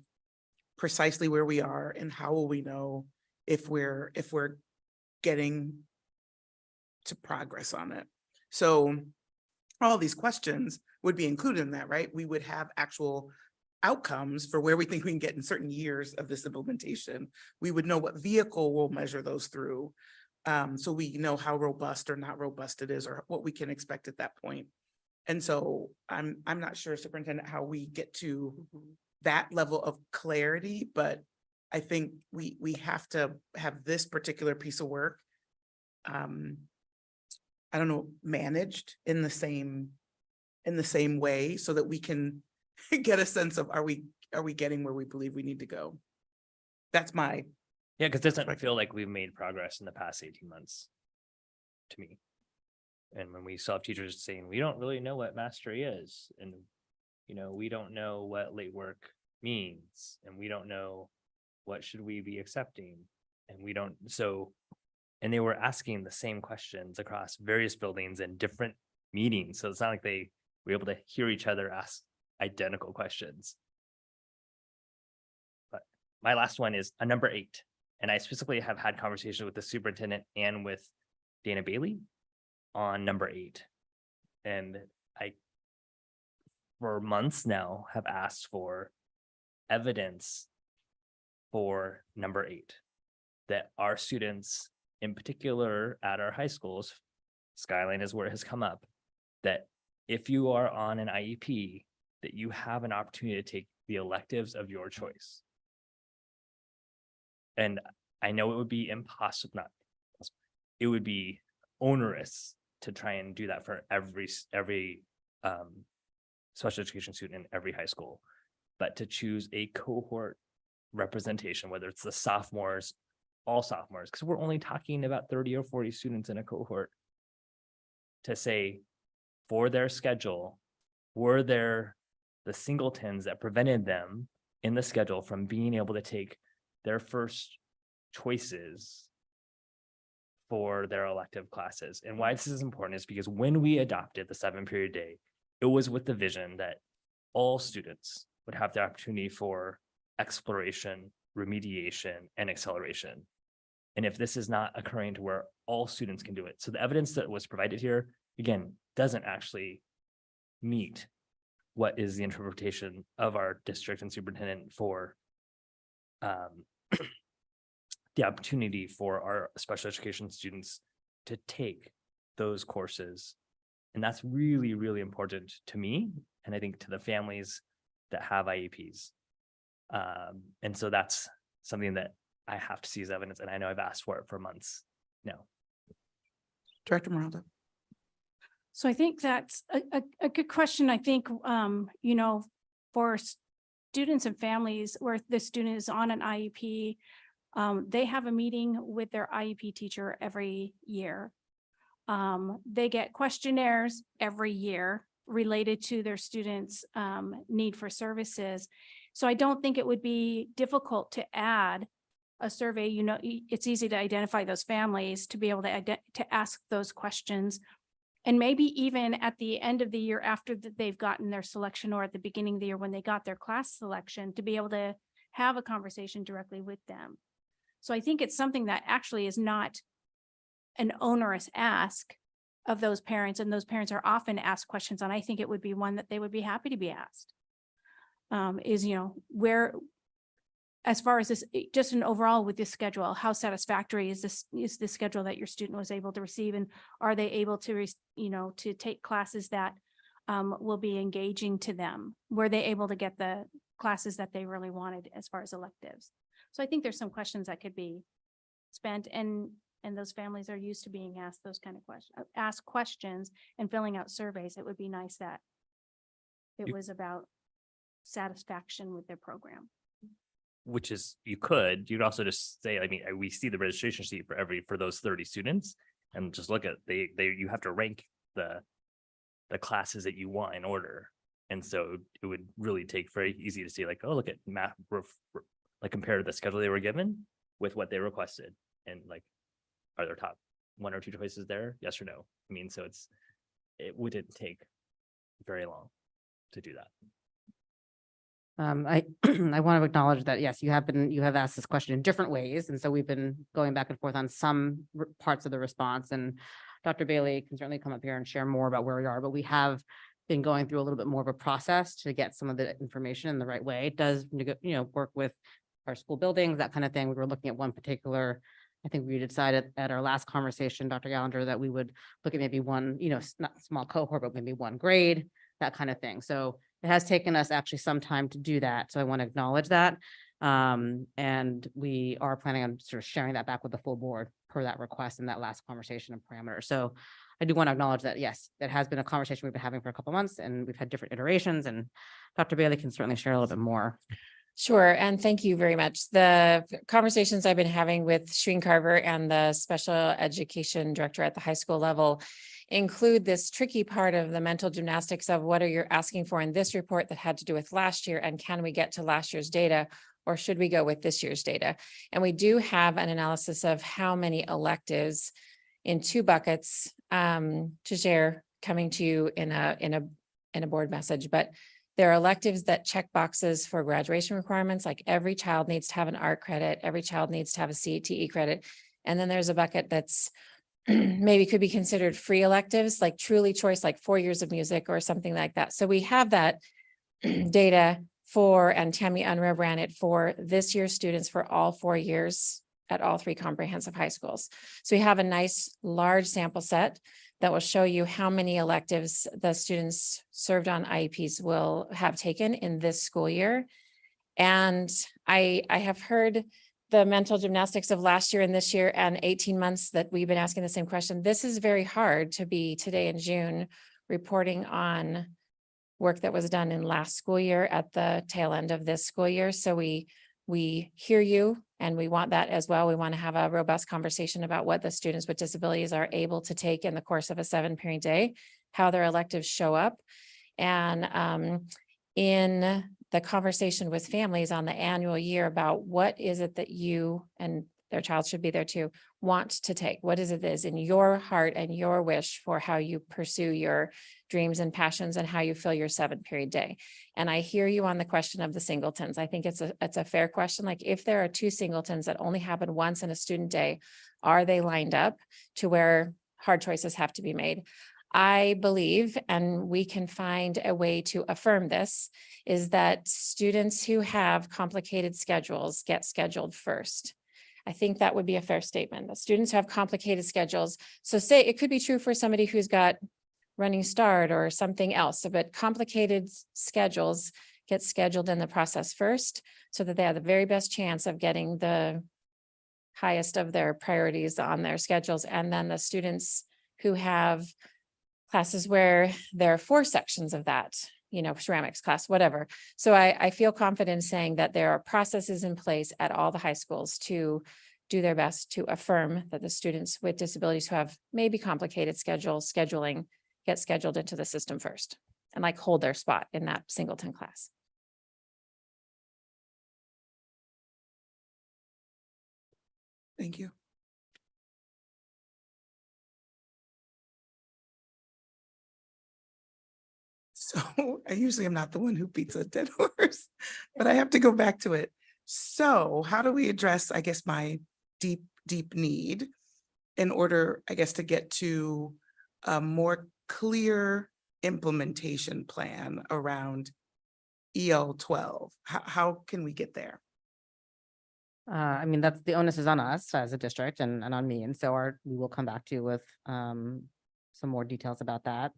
A: precisely where we are and how will we know if we're getting to progress on it. So all these questions would be included in that, right? We would have actual outcomes for where we think we can get in certain years of this implementation. We would know what vehicle will measure those through. So we know how robust or not robust it is or what we can expect at that point. And so I'm not sure, Superintendent, how we get to that level of clarity, but I think we have to have this particular piece of work I don't know, managed in the same way so that we can get a sense of are we getting where we believe we need to go? That's my.
E: Yeah, because it doesn't feel like we've made progress in the past 18 months to me. And when we still have teachers saying, we don't really know what mastery is, and we don't know what late work means, and we don't know what should we be accepting, and we don't, and they were asking the same questions across various buildings and different meetings. So it's not like they were able to hear each other ask identical questions. But my last one is a number 8. And I specifically have had conversations with the superintendent and with Dana Bailey on number 8. And I, for months now, have asked for evidence for number 8, that our students, in particular at our high schools, Skyline is where it has come up, that if you are on an IEP, that you have an opportunity to take the electives of your choice. And I know it would be impossible, it would be onerous to try and do that for every special education student in every high school, but to choose a cohort representation, whether it's the sophomores all sophomores, because we're only talking about 30 or 40 students in a cohort, to say for their schedule, were there the singletons that prevented them in the schedule from being able to take their first choices for their elective classes? And why this is important is because when we adopted the 7-period day, it was with the vision that all students would have the opportunity for exploration, remediation, and acceleration. And if this is not occurring to where all students can do it, so the evidence that was provided here, again, doesn't actually meet what is the interpretation of our district and superintendent for the opportunity for our special education students to take those courses. And that's really, really important to me, and I think to the families that have IEPs. And so that's something that I have to see as evidence, and I know I've asked for it for months now.
A: Director Miranda.
L: So I think that's a good question. I think, you know, for students and families where the student is on an IEP, they have a meeting with their IEP teacher every year. They get questionnaires every year related to their students' need for services. So I don't think it would be difficult to add a survey. You know, it's easy to identify those families, to be able to ask those questions. And maybe even at the end of the year after they've gotten their selection, or at the beginning of the year when they got their class selection, to be able to have a conversation directly with them. So I think it's something that actually is not an onerous ask of those parents, and those parents are often asked questions, and I think it would be one that they would be happy to be asked. Is, you know, where, as far as this, just an overall with this schedule, how satisfactory is this schedule that your student was able to receive, and are they able to, you know, to take classes that will be engaging to them? Were they able to get the classes that they really wanted as far as electives? So I think there's some questions that could be spent, and those families are used to being asked those kind of questions, ask questions and filling out surveys. It would be nice that it was about satisfaction with their program.
E: Which is, you'd also just say, I mean, we see the registration sheet for those 30 students, and just look at, you have to rank the classes that you want in order. And so it would really take very easy to see, like, oh, look at math, like compare the schedule they were given with what they requested. And like, are there top 1 or 2 choices there? Yes or no? I mean, so it wouldn't take very long to do that.
G: I want to acknowledge that, yes, you have asked this question in different ways. And so we've been going back and forth on some parts of the response, and Dr. Bailey can certainly come up here and share more about where we are, but we have been going through a little bit more of a process to get some of the information in the right way. It does, you know, work with our school buildings, that kind of thing. We were looking at one particular, I think we decided at our last conversation, Dr. Gallagher, that we would look at maybe one, you know, not small cohort, but maybe one grade, that kind of thing. So it has taken us actually some time to do that. So I want to acknowledge that. And we are planning on sort of sharing that back with the full board per that request in that last conversation and parameter. So I do want to acknowledge that, yes, that has been a conversation we've been having for a couple of months, and we've had different iterations, and Dr. Bailey can certainly share a little bit more.
O: Sure, and thank you very much. The conversations I've been having with Shreen Carver and the special education director at the high school level include this tricky part of the mental gymnastics of what are you asking for in this report that had to do with last year, and can we get to last year's data, or should we go with this year's data? And we do have an analysis of how many electives in 2 buckets to share coming to you in a board message, but there are electives that check boxes for graduation requirements, like every child needs to have an art credit, every child needs to have a CTE credit. And then there's a bucket that's maybe could be considered free electives, like truly choice, like 4 years of music or something like that. So we have that data for, and Tammy Unruh ran it for this year's students for all 4 years at all 3 comprehensive high schools. So we have a nice large sample set that will show you how many electives the students served on IEPs will have taken in this school year. And I have heard the mental gymnastics of last year and this year and 18 months that we've been asking the same question. This is very hard to be today in June reporting on work that was done in last school year at the tail end of this school year. So we hear you And we want that as well. We want to have a robust conversation about what the students with disabilities are able to take in the course of a 7-period day, how their electives show up. And in the conversation with families on the annual year about what is it that you, and their child should be there too, want to take? What is it that is in your heart and your wish for how you pursue your dreams and passions and how you fill your 7-period day? And I hear you on the question of the singletons. I think it's a fair question. Like, if there are 2 singletons that only happen once in a student day, are they lined up to where hard choices have to be made? I believe, and we can find a way to affirm this, is that students who have complicated schedules get scheduled first. I think that would be a fair statement, that students who have complicated schedules. So say it could be true for somebody who's got running start or something else, but complicated schedules get scheduled in the process first so that they have the very best chance of getting the highest of their priorities on their schedules. And then the students who have classes where there are 4 sections of that, you know, ceramics class, whatever. So I feel confident saying that there are processes in place at all the high schools to do their best to affirm that the students with disabilities who have maybe complicated scheduling get scheduled into the system first and like hold their spot in that singleton class.
A: Thank you. So I usually am not the one who beats a dead horse, but I have to go back to it. So how do we address, I guess, my deep need in order, I guess, to get to a more clear implementation plan around EL 12? How can we get there?
G: I mean, that's the onus is on us as a district and on me. And so we will come back to you with some more details about that.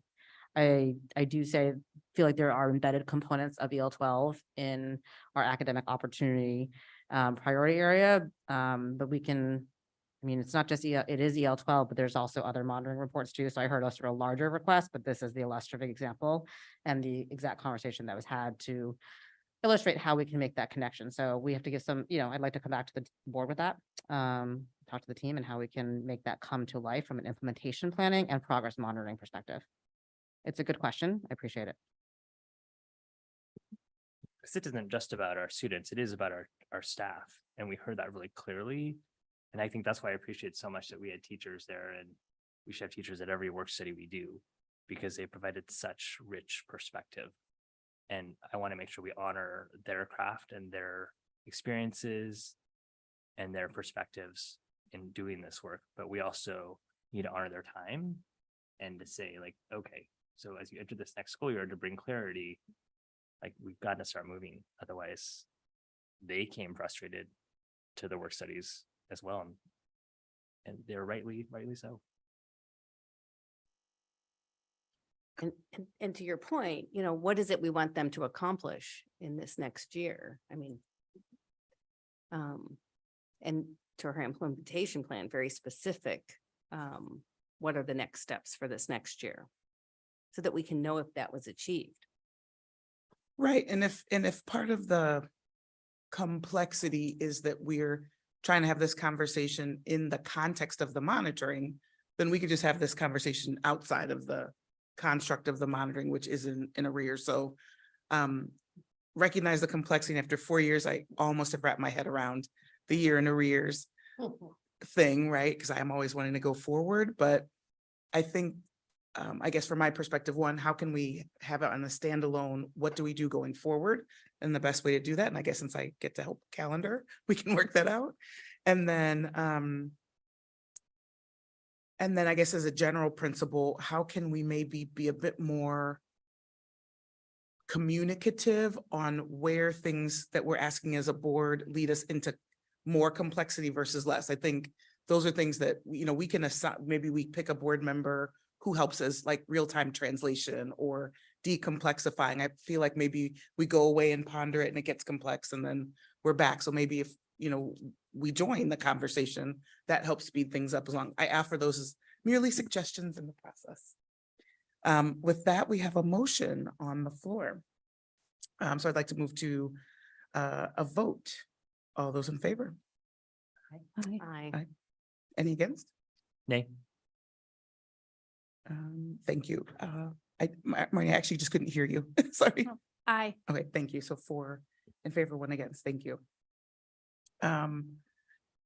G: I do feel like there are embedded components of EL 12 in our academic opportunity priority area. But we can, I mean, it's not just it is EL 12, but there's also other monitoring reports too. So I heard us for a larger request, but this is the illustrative example and the exact conversation that was had to illustrate how we can make that connection. So we have to give some, I'd like to come back to the board with that, talk to the team and how we can make that come to life from an implementation planning and progress monitoring perspective. It's a good question. I appreciate it.
E: Because it isn't just about our students, it is about our staff. And we heard that really clearly. And I think that's why I appreciate so much that we had teachers there, and we should have teachers at every work study we do, because they provided such rich perspective. And I want to make sure we honor their craft and their experiences and their perspectives in doing this work, but we also need to honor their time and to say, like, okay, so as you enter this next school year, to bring clarity, like, we've got to start moving. Otherwise, they came frustrated to the work studies as well. And they're rightly so.
N: And to your point, what is it we want them to accomplish in this next year? I mean, and to her implementation plan, very specific, what are the next steps for this next year? So that we can know if that was achieved.
A: Right. And if part of the complexity is that we're trying to have this conversation in the context of the monitoring, then we could just have this conversation outside of the construct of the monitoring, which is in arrears. So recognize the complexity. And after 4 years, I almost have wrapped my head around the year in arrears thing, right? Because I am always wanting to go forward. But I think, I guess from my perspective, one, how can we have it on a standalone? What do we do going forward? And the best way to do that, and I guess since I get to help calendar, we can work that out. And then I guess as a general principle, how can we maybe be a bit more communicative on where things that we're asking as a board lead us into more complexity versus less? I think those are things that, we can assign, maybe we pick a board member who helps us, like real-time translation or decomplexifying. I feel like maybe we go away and ponder it and it gets complex and then we're back. So maybe if, we join the conversation, that helps speed things up. As long I offer those as merely suggestions in the process. With that, we have a motion on the floor. So I'd like to move to a vote. All those in favor?
N: Aye.
A: Any against?
E: Nay.
A: Thank you. Maureen, I actually just couldn't hear you. Sorry.
L: Aye.
A: Okay, thank you. So 4 in favor, 1 against. Thank you.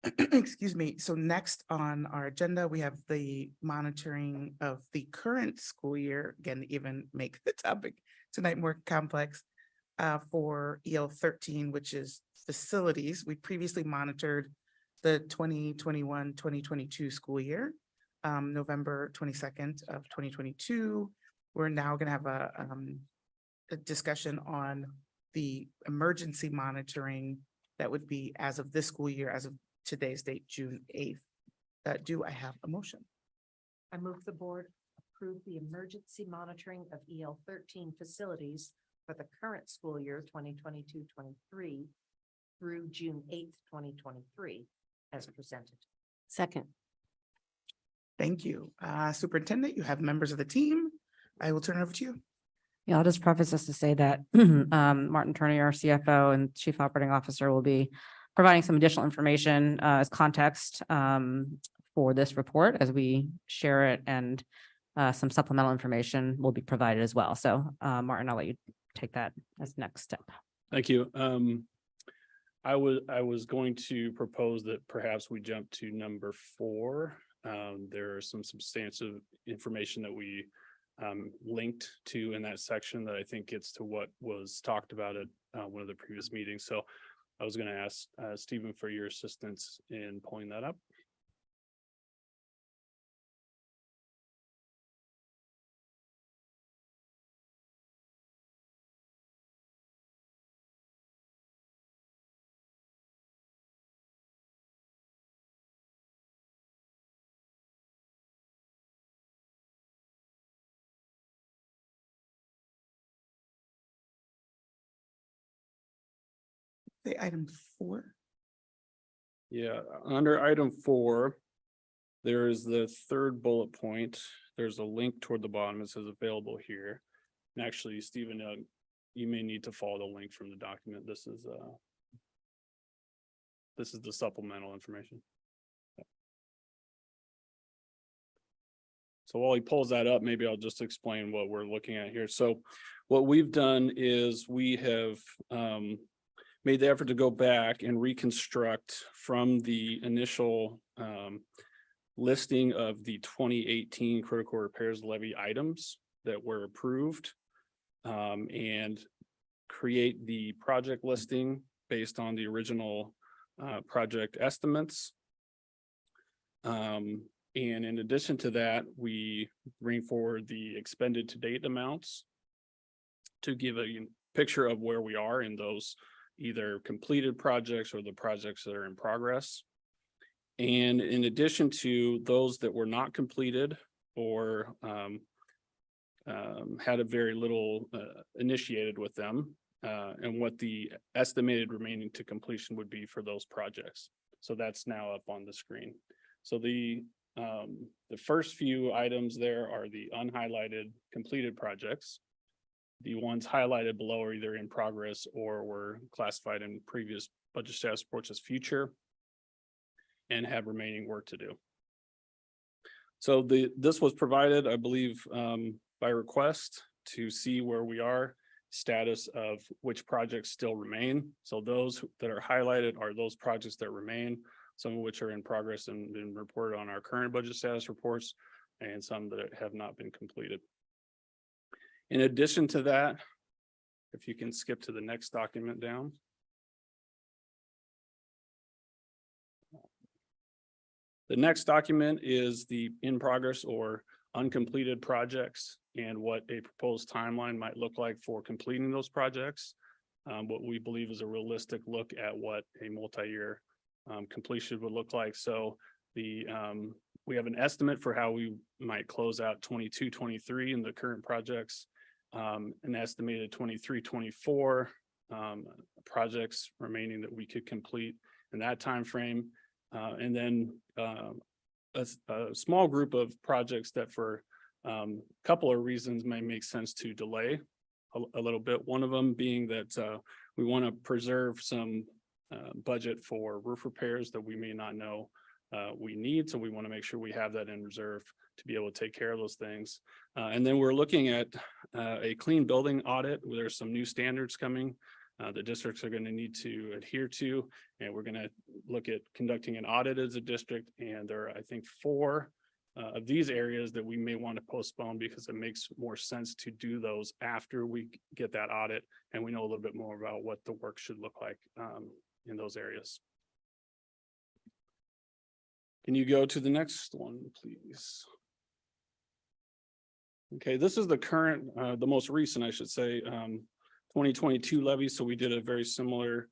A: Excuse me. So next on our agenda, we have the monitoring of the current school year. Again, even make the topic tonight more complex for EL 13, which is facilities. We previously monitored the 2021-2022 school year, November 22nd of 2022. We're now going to have a discussion on the emergency monitoring that would be as of this school year, as of today's date, June 8th. Do I have a motion?
D: I move the board approve the emergency monitoring of EL 13 facilities for the current school year 2022-23 through June 8th, 2023 as presented.
N: Second.
A: Thank you. Superintendent, you have members of the team. I will turn it over to you.
G: Yeah, I'll just preface this to say that Martin Turney, our CFO and Chief Operating Officer, will be providing some additional information as context for this report as we share it, and some supplemental information will be provided as well. So Martin, I'll let you take that as next step.
P: Thank you. I was going to propose that perhaps we jump to number 4. There is some substantive information that we linked to in that section that I think gets to what was talked about at one of the previous meetings. So I was going to ask Stephen for your assistance in pulling that up.
A: The item 4.
P: Yeah, under item 4, there is the third bullet point. There's a link toward the bottom. It says available here. And actually, Stephen, you may need to follow the link from the document. This is the supplemental information. So while he pulls that up, maybe I'll just explain what we're looking at here. So what we've done is we have made the effort to go back and reconstruct from the initial listing of the 2018 critical repairs levy items that were approved, and create the project listing based on the original project estimates. And in addition to that, we bring forward the expended to date amounts to give a picture of where we are in those either completed projects or the projects that are in progress. And in addition to those that were not completed or had a very little initiated with them, and what the estimated remaining to completion would be for those projects. So that's now up on the screen. So the first few items there are the unhighlighted completed projects. The ones highlighted below are either in progress or were classified in previous budget status reports as future and have remaining work to do. So this was provided, I believe, by request to see where we are, status of which projects still remain. So those that are highlighted are those projects that remain, some of which are in progress and been reported on our current budget status reports, and some that have not been completed. In addition to that, if you can skip to the next document down. The next document is the in progress or uncompleted projects and what a proposed timeline might look like for completing those projects. What we believe is a realistic look at what a multi-year completion would look like. So we have an estimate for how we might close out 22-23 in the current projects, an estimated 23-24 projects remaining that we could complete in that time frame, and then a small group of projects that for a couple of reasons may make sense to delay a little bit. One of them being that we want to preserve some budget for roof repairs that we may not know we need. So we want to make sure we have that in reserve to be able to take care of those things. And then we're looking at a clean building audit. There's some new standards coming. The districts are going to need to adhere to, and we're going to look at conducting an audit as a district. And there are, I think, 4 of these areas that we may want to postpone because it makes more sense to do those after we get that audit and we know a little bit more about what the work should look like in those areas. Can you go to the next one, please? Okay, this is the current, the most recent, I should say, 2022 levy. So we did a very similar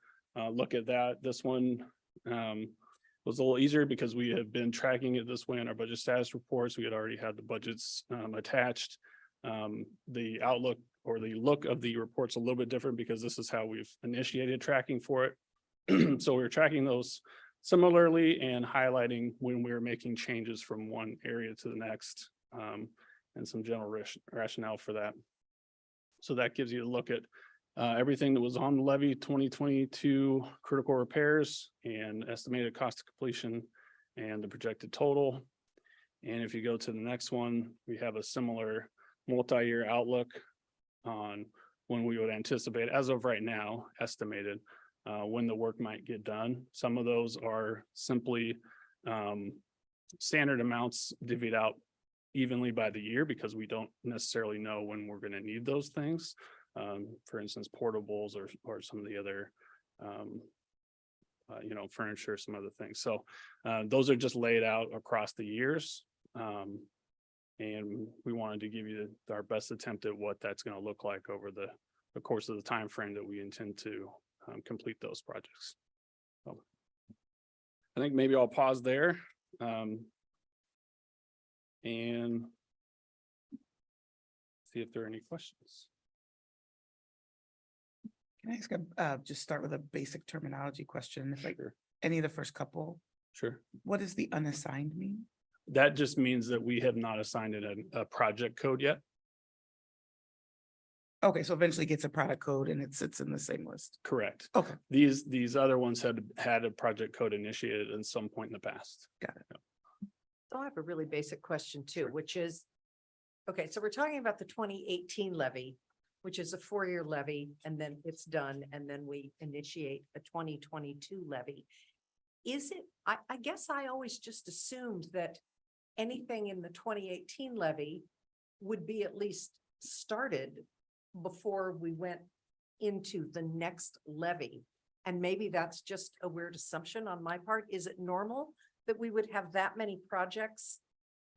P: look at that. This one was a little easier because we have been tracking it this way in our budget status reports. We had already had the budgets attached. The outlook or the look of the report's a little bit different because this is how we've initiated tracking for it. So we're tracking those similarly and highlighting when we're making changes from one area to the next, and some general rationale for that. So that gives you a look at everything that was on the levy 2022 critical repairs and estimated cost of completion and the projected total. And if you go to the next one, we have a similar multi-year outlook on when we would anticipate, as of right now, estimated when the work might get done. Some of those are simply standard amounts divvied out evenly by the year because we don't necessarily know when we're going to need those things. For instance, portables or some of the other, furniture, some other things. So those are just laid out across the years. And we wanted to give you our best attempt at what that's going to look like over the course of the time frame that we intend to complete those projects. So I think maybe I'll pause there. And see if there are any questions.
A: Can I ask just start with a basic terminology question? If any of the first couple,
P: Sure.
A: what does the unassigned mean?
P: That just means that we have not assigned it a project code yet.
A: Okay, so eventually gets a product code and it sits in the same list.
P: Correct.
A: Okay,
P: These other ones had a project code initiated at some point in the past.
A: got it.
D: So I have a really basic question too, which is, okay, so we're talking about the 2018 levy, which is a 4-year levy, and then it's done, and then we initiate a 2022 levy. Is it, I guess I always just assumed that anything in the 2018 levy would be at least started before we went into the next levy. And maybe that's just a weird assumption on my part. Is it normal that we would have that many projects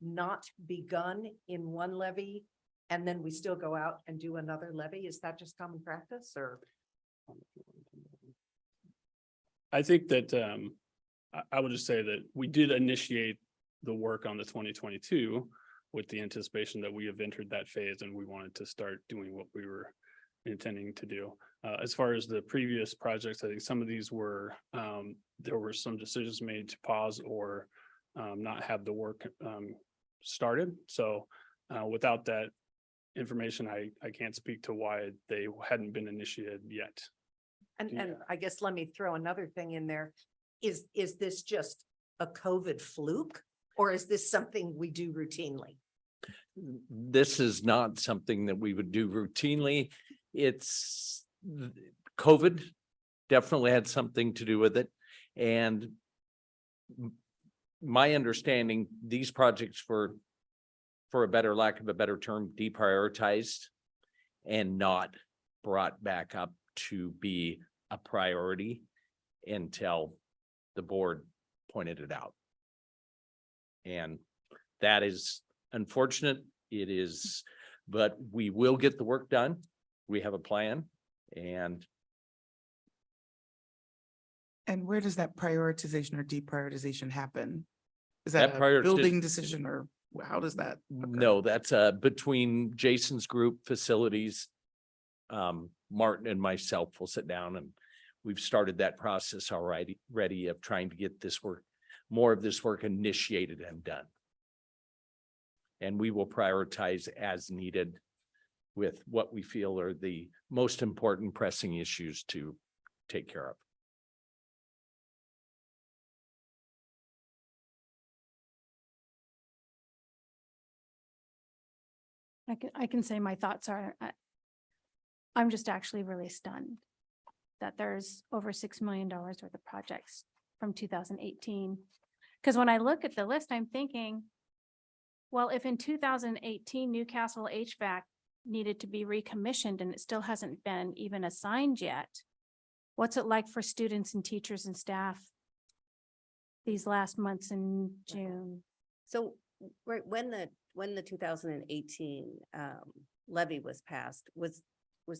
D: not begun in one levy and then we still go out and do another levy? Is that just common practice or?
P: I think that I would just say that we did initiate the work on the 2022 with the anticipation that we have entered that phase and we wanted to start doing what we were intending to do. As far as the previous projects, I think some of these were, there were some decisions made to pause or not have the work started. So without that information, I can't speak to why they hadn't been initiated yet.
D: And I guess let me throw another thing in there. Is this just a COVID fluke or is this something we do routinely?
Q: This is not something that we would do routinely. It's COVID definitely had something to do with it. And my understanding, these projects were, for a better lack of a better term, deprioritized and not brought back up to be a priority until the board pointed it out. And that is unfortunate. It is, but we will get the work done. We have a plan and.
A: And where does that prioritization or deprioritization happen? Is
Q: That
A: that a
Q: prioritiz-
A: building decision or how does that? occur?
Q: No, that's between Jason's group facilities. Martin and myself will sit down and we've started that process already, ready of trying to get this work, more of this work initiated and done. And we will prioritize as needed with what we feel are the most important pressing issues to take care of.
L: I can say my thoughts are, I'm just actually really stunned that there's over $6 million worth of projects from 2018. Because when I look at the list, I'm thinking, well, if in 2018 Newcastle HVAC needed to be recommissioned and it still hasn't been even assigned yet, what's it like for students and teachers and staff these last months in June?
N: So, right, when the 2018 levy was passed, was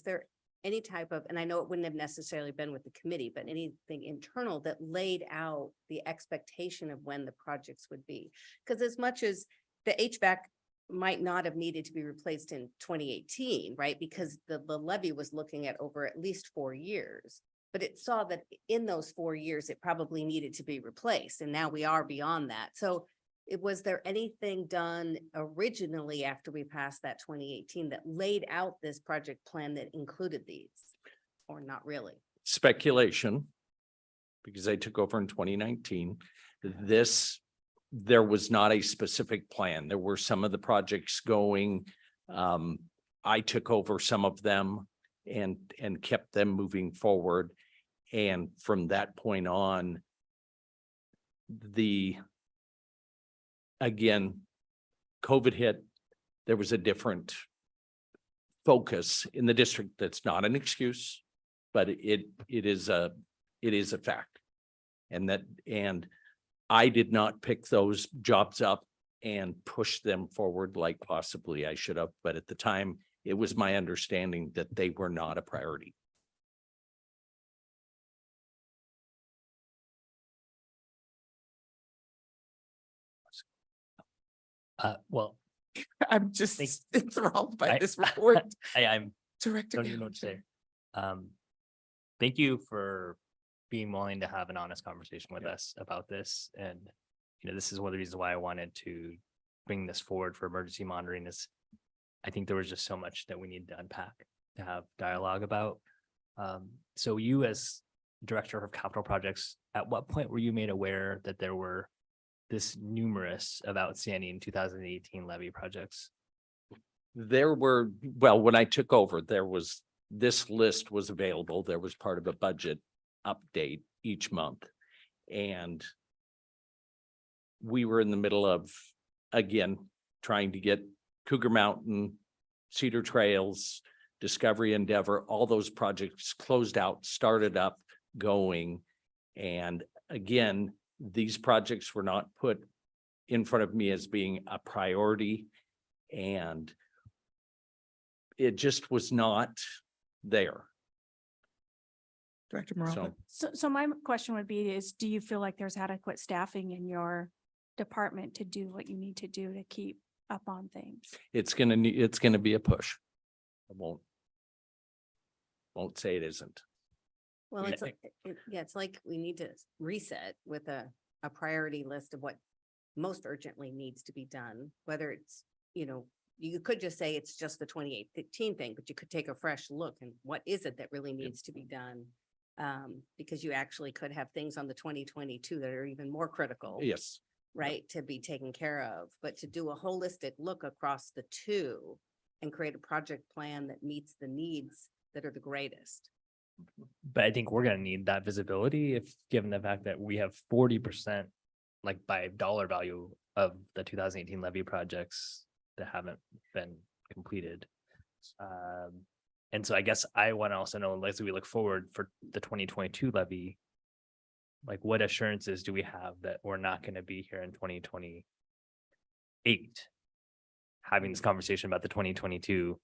N: there any type of, and I know it wouldn't have necessarily been with the committee, but anything internal that laid out the expectation of when the projects would be? Because as much as the HVAC might not have needed to be replaced in 2018, right? Because the levy was looking at over at least 4 years. But it saw that in those 4 years, it probably needed to be replaced. And now we are beyond that. So was there anything done originally after we passed that 2018 that laid out this project plan that included these? Or not really?
Q: Speculation, because I took over in 2019. There was not a specific plan. There were some of the projects going. I took over some of them and kept them moving forward. And from that point on, again, COVID hit, there was a different focus in the district. That's not an excuse, but it is a fact. And I did not pick those jobs up and push them forward like possibly I should have, but at the time, it was my understanding that they were not a priority.
E: Well,
A: I'm just
E: Thank-
A: enthralled by
E: I-
A: this report.
E: I'm
A: Director.
E: don't even know what to say.
A: Gallagher.
E: Thank you for being willing to have an honest conversation with us about this. And, this is one of the reasons why I wanted to bring this forward for emergency monitoring is I think there was just so much that we need to unpack, to have dialogue about. So you as Director of Capital Projects, at what point were you made aware that there were this numerous of outstanding 2018 levy projects?
Q: When I took over, this list was available. There was part of a budget update each month. And we were in the middle of, again, trying to get Cougar Mountain, Cedar Trails, Discovery Endeavor, all those projects closed out, started up, going. And again, these projects were not put in front of me as being a priority. And it just was not there.
A: Director Morales.
L: So my question would be is, do you feel like there's adequate staffing in your department to do what you need to do to keep up on things?
Q: It's gonna be a push. I won't say it isn't.
N: Well,
E: Yeah.
N: it's like, it's like we need to reset with a priority list of what most urgently needs to be done, whether it's, you could just say it's just the 2018 thing, but you could take a fresh look and what is it that really needs to be done? Because you actually could have things on the 2022 that are even more critical.
Q: Yes.
N: Right, to be taken care of, but to do a holistic look across the two and create a project plan that meets the needs that are the greatest.
E: But I think we're gonna need that visibility if, given the fact that we have 40%, like by dollar value of the 2018 levy projects that haven't been completed. And so I guess I want to also know, as we look forward for the 2022 levy, like what assurances do we have that we're not going to be here in 2028 having this conversation about the 2022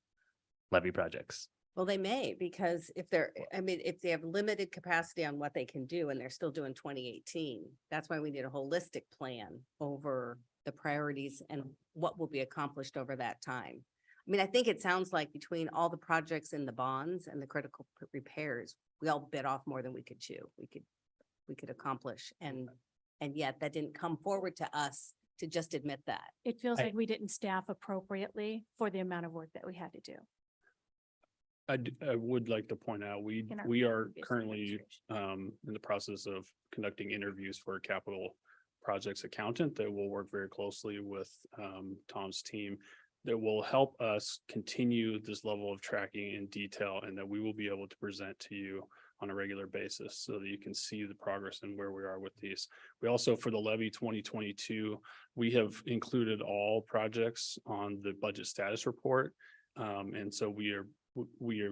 E: levy projects?
N: Well, they may, because if they have limited capacity on what they can do and they're still doing 2018, that's why we need a holistic plan over the priorities and what will be accomplished over that time. I think it sounds like between all the projects in the bonds and the critical repairs, we all bit off more than we could chew. We could accomplish, and yet that didn't come forward to us to just admit that.
L: It feels like we didn't staff appropriately for the amount of work that we had to do.
P: I would like to point out, we
L: In our
P: are
L: previous
P: currently
L: administration.
P: in the process of conducting interviews for a capital projects accountant that will work very closely with Tom's team that will help us continue this level of tracking in detail and that we will be able to present to you on a regular basis so that you can see the progress and where we are with these. We also, for the levy 2022, we have included all projects on the budget status report. And so we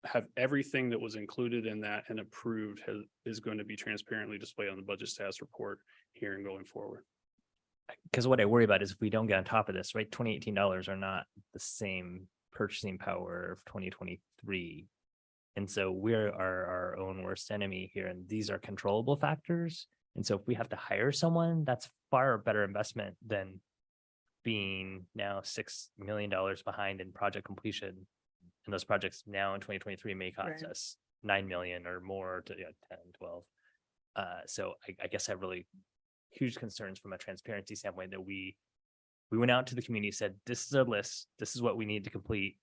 P: have everything that was included in that and approved is going to be transparently displayed on the budget status report here and going forward.
E: Because what I worry about is if we don't get on top of this, right, $2018 are not the same purchasing power of 2023. And so we're our own worst enemy here, and these are controllable factors. And so if we have to hire someone, that's far better investment than being now $6 million behind in project completion. And those projects now in 2023 may cost
A: Right.
E: us 9 million or more to 10, 12. So I guess I have really huge concerns from a transparency standpoint that we went out to the community, said, this is our list, this is what we need to complete.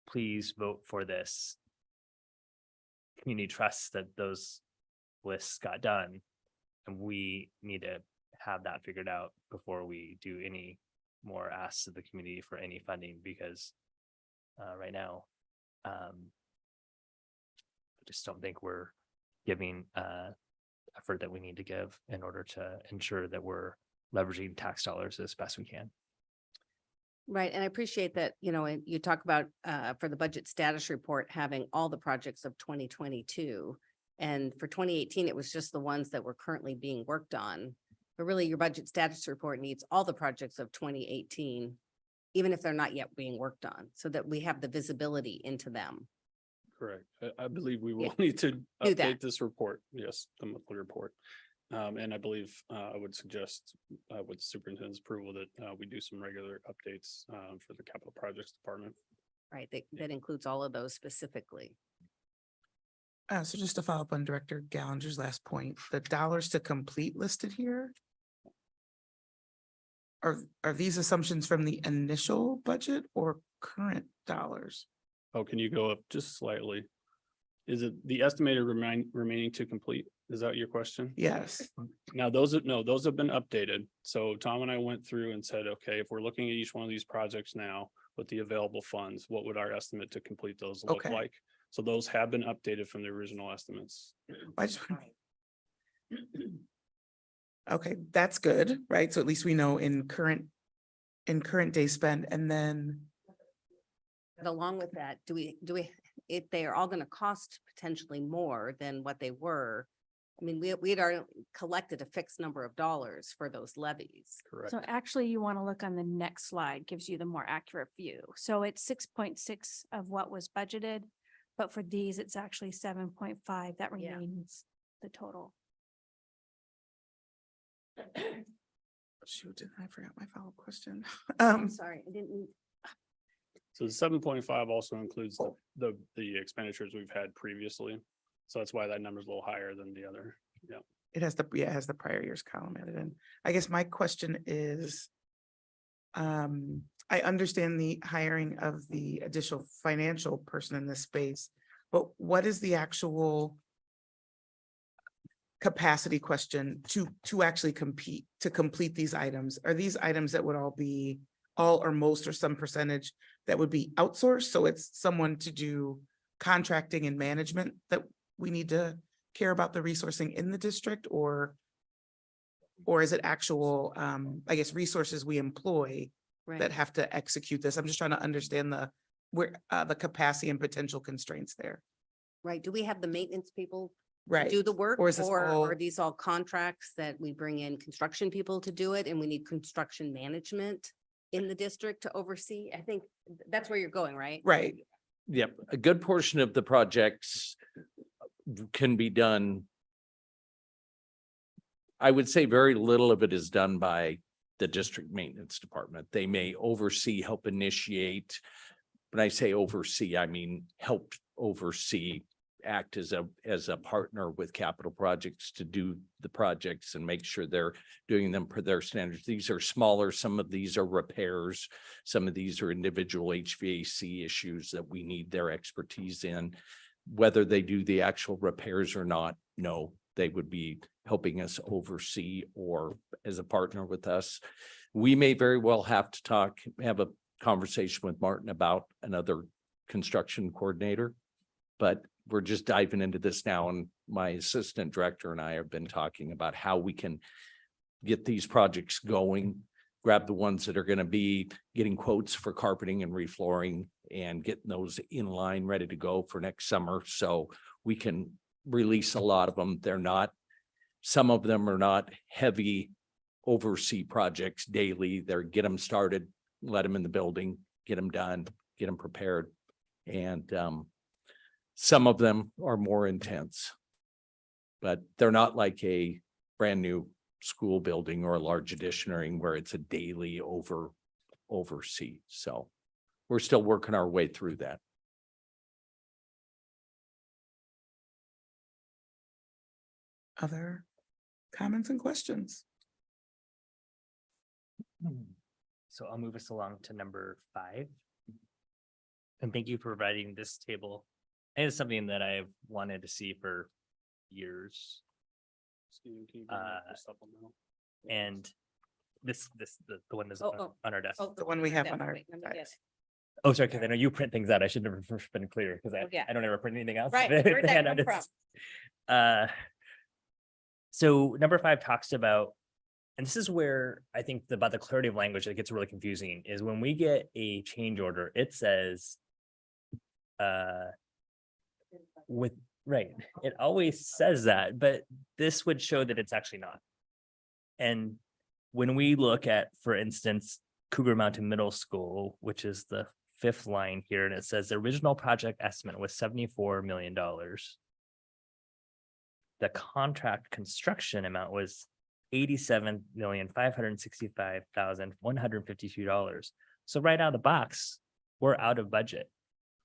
E: Please vote for this. Community trusts that those lists got done, and we need to have that figured out before we do any more asks of the community for any funding, because right now, I just don't think we're giving effort that we need to give in order to ensure that we're leveraging tax dollars as best we can.
N: Right, and I appreciate that, you know, and you talk about for the budget status report, having all the projects of 2022. And for 2018, it was just the ones that were currently being worked on. But really, your budget status report needs all the projects of 2018, even if they're not yet being worked on, so that we have the visibility into them.
P: Correct. I believe we will
N: Yeah.
P: need to
N: Do that.
P: update this report. Yes, the monthly report. And I believe I would suggest with the superintendent's approval that we do some regular updates for the capital projects department.
N: Right, that includes all of those specifically.
A: So just to follow up on Director Gallinger's last point, the dollars to complete listed here. Are these assumptions from the initial budget or current dollars?
P: Oh, can you go up just slightly? Is it the estimated remaining to complete? Is that your question?
A: Yes.
P: Now, those have been updated. So Tom and I went through and said, okay, if we're looking at each one of these projects now with the available funds, what would our estimate to complete those look
A: Okay.
P: like? So those have been updated from the original estimates.
A: I just. Okay, that's good, right? So at least we know in current day spend, and then,
N: But along with that, do we, if they are all going to cost potentially more than what they were? I mean, we had already collected a fixed number of dollars for those levies.
P: Correct.
L: So actually you want to look on the next slide, gives you the more accurate view. So it's 6.6 of what was budgeted, but for these, it's actually 7.5 that
N: Yeah.
L: remains the total.
A: shoot, I forgot my follow-up question.
N: I'm sorry, I didn't.
P: So the 7.5 also includes the expenditures we've had previously. So that's why that number is a little higher than the other. Yeah.
A: It has the prior year's column added in. I guess my question is, I understand the hiring of the additional financial person in this space, but what is the actual capacity question to actually complete these items? Are these items that would all be all or most or some percentage that would be outsourced? So it's someone to do contracting and management that we need to care about the resourcing in the district, or is it actual, I guess, resources we employ that
N: Right,
A: have to execute this? I'm just trying to understand the capacity and potential constraints there.
N: right. Do we have the maintenance people
A: Right.
N: do the work?
A: Or is this all-
N: are these all contracts that we bring in construction people to do it and we need construction management in the district to oversee? I think that's where you're going, right?
A: Right.
Q: Yep, a good portion of the projects can be done. I would say very little of it is done by the district maintenance department. They may oversee, help initiate. When I say oversee, I mean help oversee, act as a partner with capital projects to do the projects and make sure they're doing them per their standards. These are smaller, some of these are repairs, some of these are individual HVAC issues that we need their expertise in. Whether they do the actual repairs or not, no, they would be helping us oversee or as a partner with us. We may very well have to have a conversation with Martin about another construction coordinator. But we're just diving into this now, and my assistant director and I have been talking about how we can get these projects going, grab the ones that are going to be getting quotes for carpeting and reflooring and getting those in line, ready to go for next summer. So we can release a lot of them. Some of them are not heavy oversee projects daily. They're get them started, let them in the building, get them done, get them prepared. And some of them are more intense, but they're not like a brand new school building or a large additioning where it's a daily oversee. So we're still working our way through that.
A: Other comments and questions?
E: So I'll move us along to number 5. And thank you for providing this table. And it's something that I've wanted to see for years.
P: Stephen, can you bring up the supplemental?
E: And the one that's
D: Oh,
E: on our desk.
A: The one we have on our.
N: Wait, let me get it.
E: Oh, sorry, because I know you print things out. I should have been clear because
N: Oh, yeah.
E: I don't ever print anything else.
N: Right, where'd that
E: And
N: come
E: I'm so number 5 talks about, and this is where I think about the clarity of language that gets really confusing, is when we get a change order, it says it always says that, but this would show that it's actually not. And when we look at, for instance, Cougar Mountain Middle School, which is the 5th line here, and it says the original project estimate was $74 million. The contract construction amount was $87,565,152. So right out of the box, we're out of budget.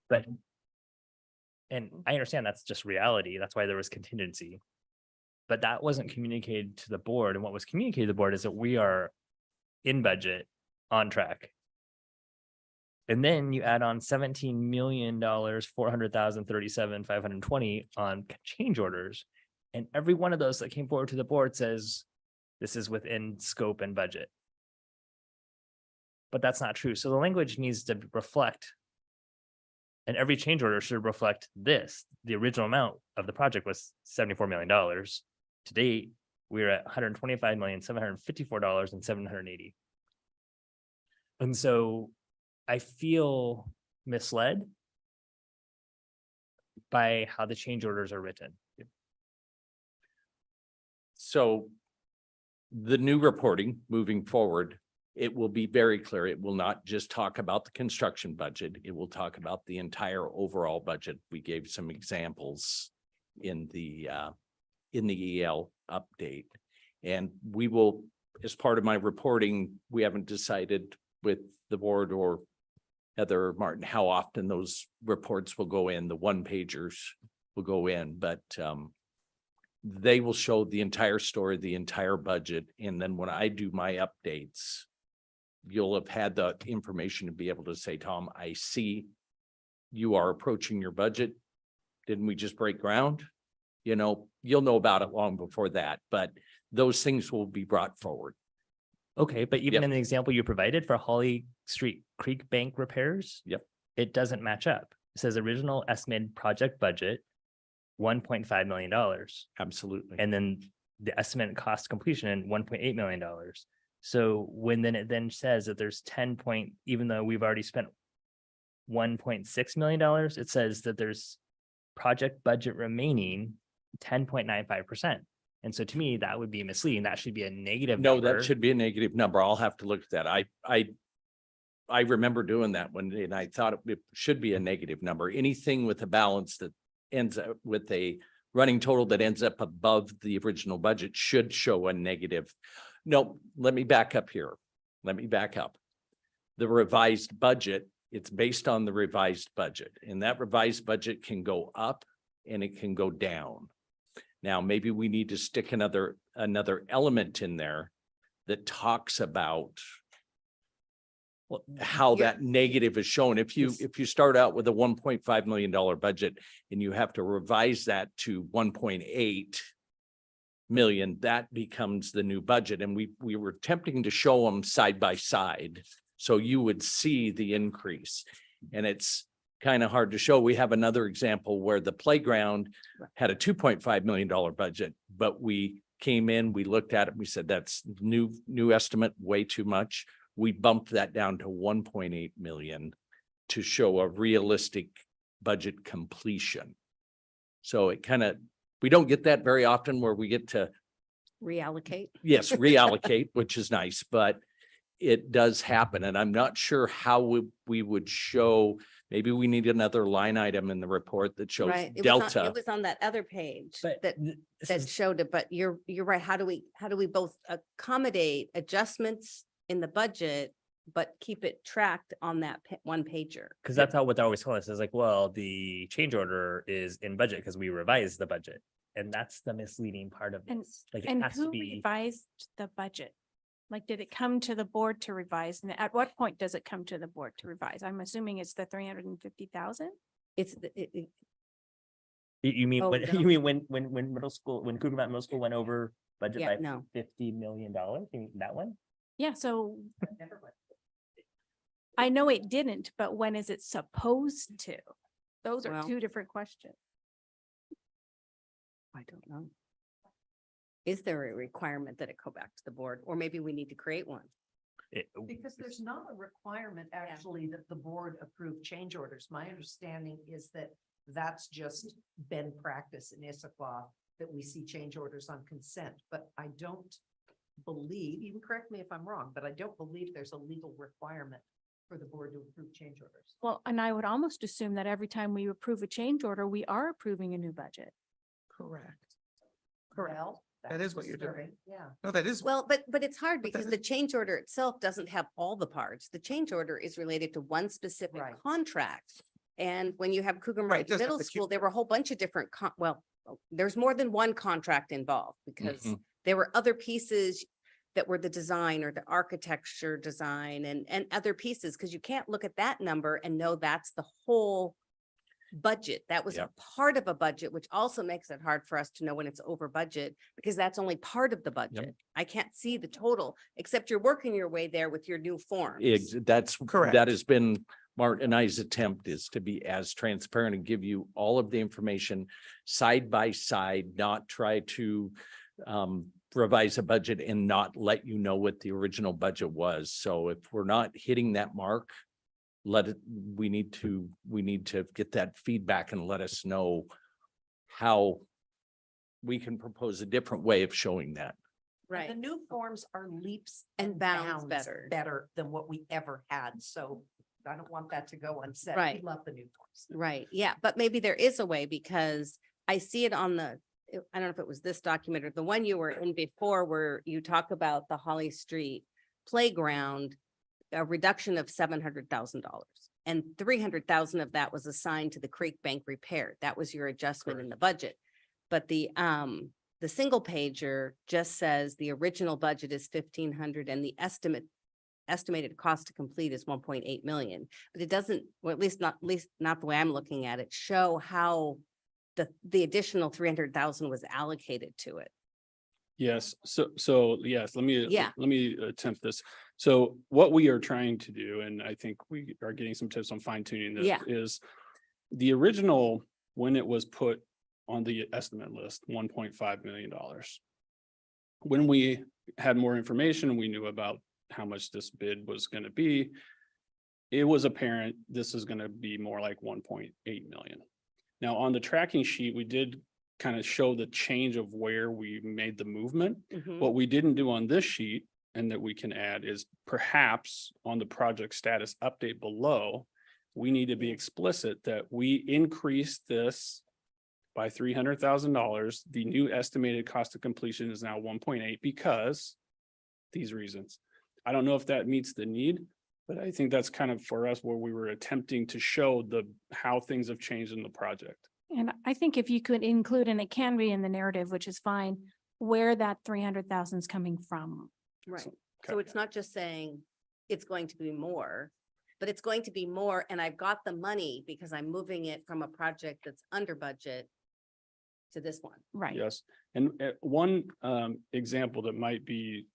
E: But, and I understand that's just reality. That's why there was contingency. But that wasn't communicated to the board. And what was communicated to the board is that we are in budget, on track. And then you add on $17 million, 400,037, 520 on change orders. And every one of those that came forward to the board says this is within scope and budget. But that's not true. So the language needs to reflect, and every change order should reflect this. The original amount of the project was $74 million. To date, we're at $125,754,780. And so I feel misled by how the change orders are written.
Q: So the new reporting moving forward, it will be very clear. It will not just talk about the construction budget. It will talk about the entire overall budget. We gave some examples in the EL update. And we will, as part of my reporting, we haven't decided with the board or Heather or Martin how often those reports will go in. The one pagers will go in, but they will show the entire story, the entire budget. And then when I do my updates, you'll have had the information to be able to say, Tom, I see you are approaching your budget. Didn't we just break ground? You know, you'll know about it long before that, but those things will be brought forward.
E: Okay, but even
Q: Yep.
E: in the example you provided for Holly Street Creek Bank repairs.
Q: Yep.
E: It doesn't match up. It says original estimated project budget, $1.5 million.
Q: Absolutely.
E: And then the estimated cost completion, $1.8 million. So when then it then says that there's even though we've already spent $1.6 million, it says that there's project budget remaining 10.95%. And so to me, that would be misleading. That should be a negative
Q: No,
E: number.
Q: that should be a negative number. I'll have to look at that. I remember doing that one and I thought it should be a negative number. Anything with a balance that ends up with a running total that ends up above the original budget should show a negative. No, let me back up here. Let me back up. The revised budget, it's based on the revised budget, and that revised budget can go up and it can go down. Now, maybe we need to stick another element in there that talks about how that negative is shown. If you start out with a $1.5 million budget and you have to revise that to 1.8 million, that becomes the new budget. And we were attempting to show them side by side So you would see the increase. And it's kind of hard to show. We have another example where the playground had a $2.5 million budget, but we came in, we looked at it, we said, that's new estimate, way too much. We bumped that down to 1.8 million to show a realistic budget completion. So it kind of, we don't get that very often where we get to,
N: Reallocate.
Q: yes, reallocate, which is nice, but it does happen. And I'm not sure how we would show, maybe we need another line item in the report that shows
N: Right.
Q: delta.
N: It was on that other page
E: But
N: that that showed it, but you're right. How do we both accommodate adjustments in the budget, but keep it tracked on that one pager?
E: Because that's how what they always tell us is like, well, the change order is in budget because we revised the budget. And that's the misleading part of
L: And,
E: this. Like it
L: and
E: has to
L: who
E: be.
L: revised the budget? Like, did it come to the board to revise? And at what point does it come to the board to revise? I'm assuming it's the 350,000?
N: It's,
E: You mean
N: Oh,
E: when
N: no.
E: you mean when middle school, when Cougar Mountain Middle School went over budget
N: Yeah,
E: by
N: no.
E: $50 million? You mean that one?
L: Yeah, so I know it didn't, but when is it supposed to? Those are
N: Well-
L: two different questions.
N: I don't know. Is there a requirement that it go back to the board, or maybe we need to create one?
D: Because there's not a requirement actually that the board approve change orders. My understanding is that that's just been practice in Issaquah, that we see change orders on consent, but I don't believe, you can correct me if I'm wrong, but I don't believe there's a legal requirement for the board to approve change orders.
L: Well, and I would almost assume that every time we approve a change order, we are approving a new budget.
A: Correct. Correct.
D: Well,
A: That is
D: that's
A: what you're doing.
D: disturbing. Yeah.
A: No, that is.
N: Well, but it's hard
A: But that
N: because
A: is-
N: the change order itself doesn't have all the parts. The change order is related to one specific
D: Right.
N: contract. And when you have Cougar
A: Right, it
N: Mountain
A: does have
N: Middle
A: the
N: School,
A: Q-
N: there were a whole bunch of different there's more than one contract involved because
Q: Mhm.
N: there were other pieces that were the design or the architecture design and other pieces, because you can't look at that number and know that's the whole budget. That was a
Q: Yep.
N: part of a budget, which also makes it hard for us to know when it's over budget because that's only part of the budget. I can't see the total, except you're working your way there with your new forms.
Q: That's,
A: Correct.
Q: that has been Martin and I's attempt, is to be as transparent and give you all of the information side by side, not try to revise a budget and not let you know what the original budget was. So if we're not hitting that mark, we need to get that feedback and let us know how we can propose a different way of showing that.
N: Right.
D: The new forms are leaps
N: And
D: and
N: bounds
D: bounds
N: better.
D: better than what we ever had. So I don't want that to go unsaid.
N: Right.
D: We love the new forms.
N: Right, yeah, but maybe there is a way because I see it on I don't know if it was this document or the one you were in before where you talk about the Holly Street playground, a reduction of $700,000. And 300,000 of that was assigned to the Creek Bank repair. That was your adjustment in the budget. But the single pager just says the original budget is 1,500 and the estimated cost to complete is 1.8 million. But it doesn't, or at least not the way I'm looking at it, show how the additional 300,000 was allocated to it.
P: Yes, so yes, let me,
N: Yeah.
P: let me attempt this. So what we are trying to do, and I think we are getting some tips on fine tuning this,
N: Yeah.
P: is the original, when it was put on the estimate list, $1.5 million. When we had more information, we knew about how much this bid was going to be. It was apparent this is going to be more like 1.8 million. Now, on the tracking sheet, we did kind of show the change of where we made the movement.
N: Mhm.
P: What we didn't do on this sheet, and that we can add, is perhaps on the project status update below, we need to be explicit that we increased this by $300,000. The new estimated cost of completion is now 1.8 because these reasons. I don't know if that meets the need, but I think that's kind of for us where we were attempting to show how things have changed in the project.
L: And I think if you could include, and it can be in the narrative, which is fine, where that 300,000 is coming from.
N: Right.
P: So-
N: So it's not just saying it's going to be more, but it's going to be more and I've got the money because I'm moving it from a project that's under budget to this one.
L: Right.
P: Yes, and one example that might be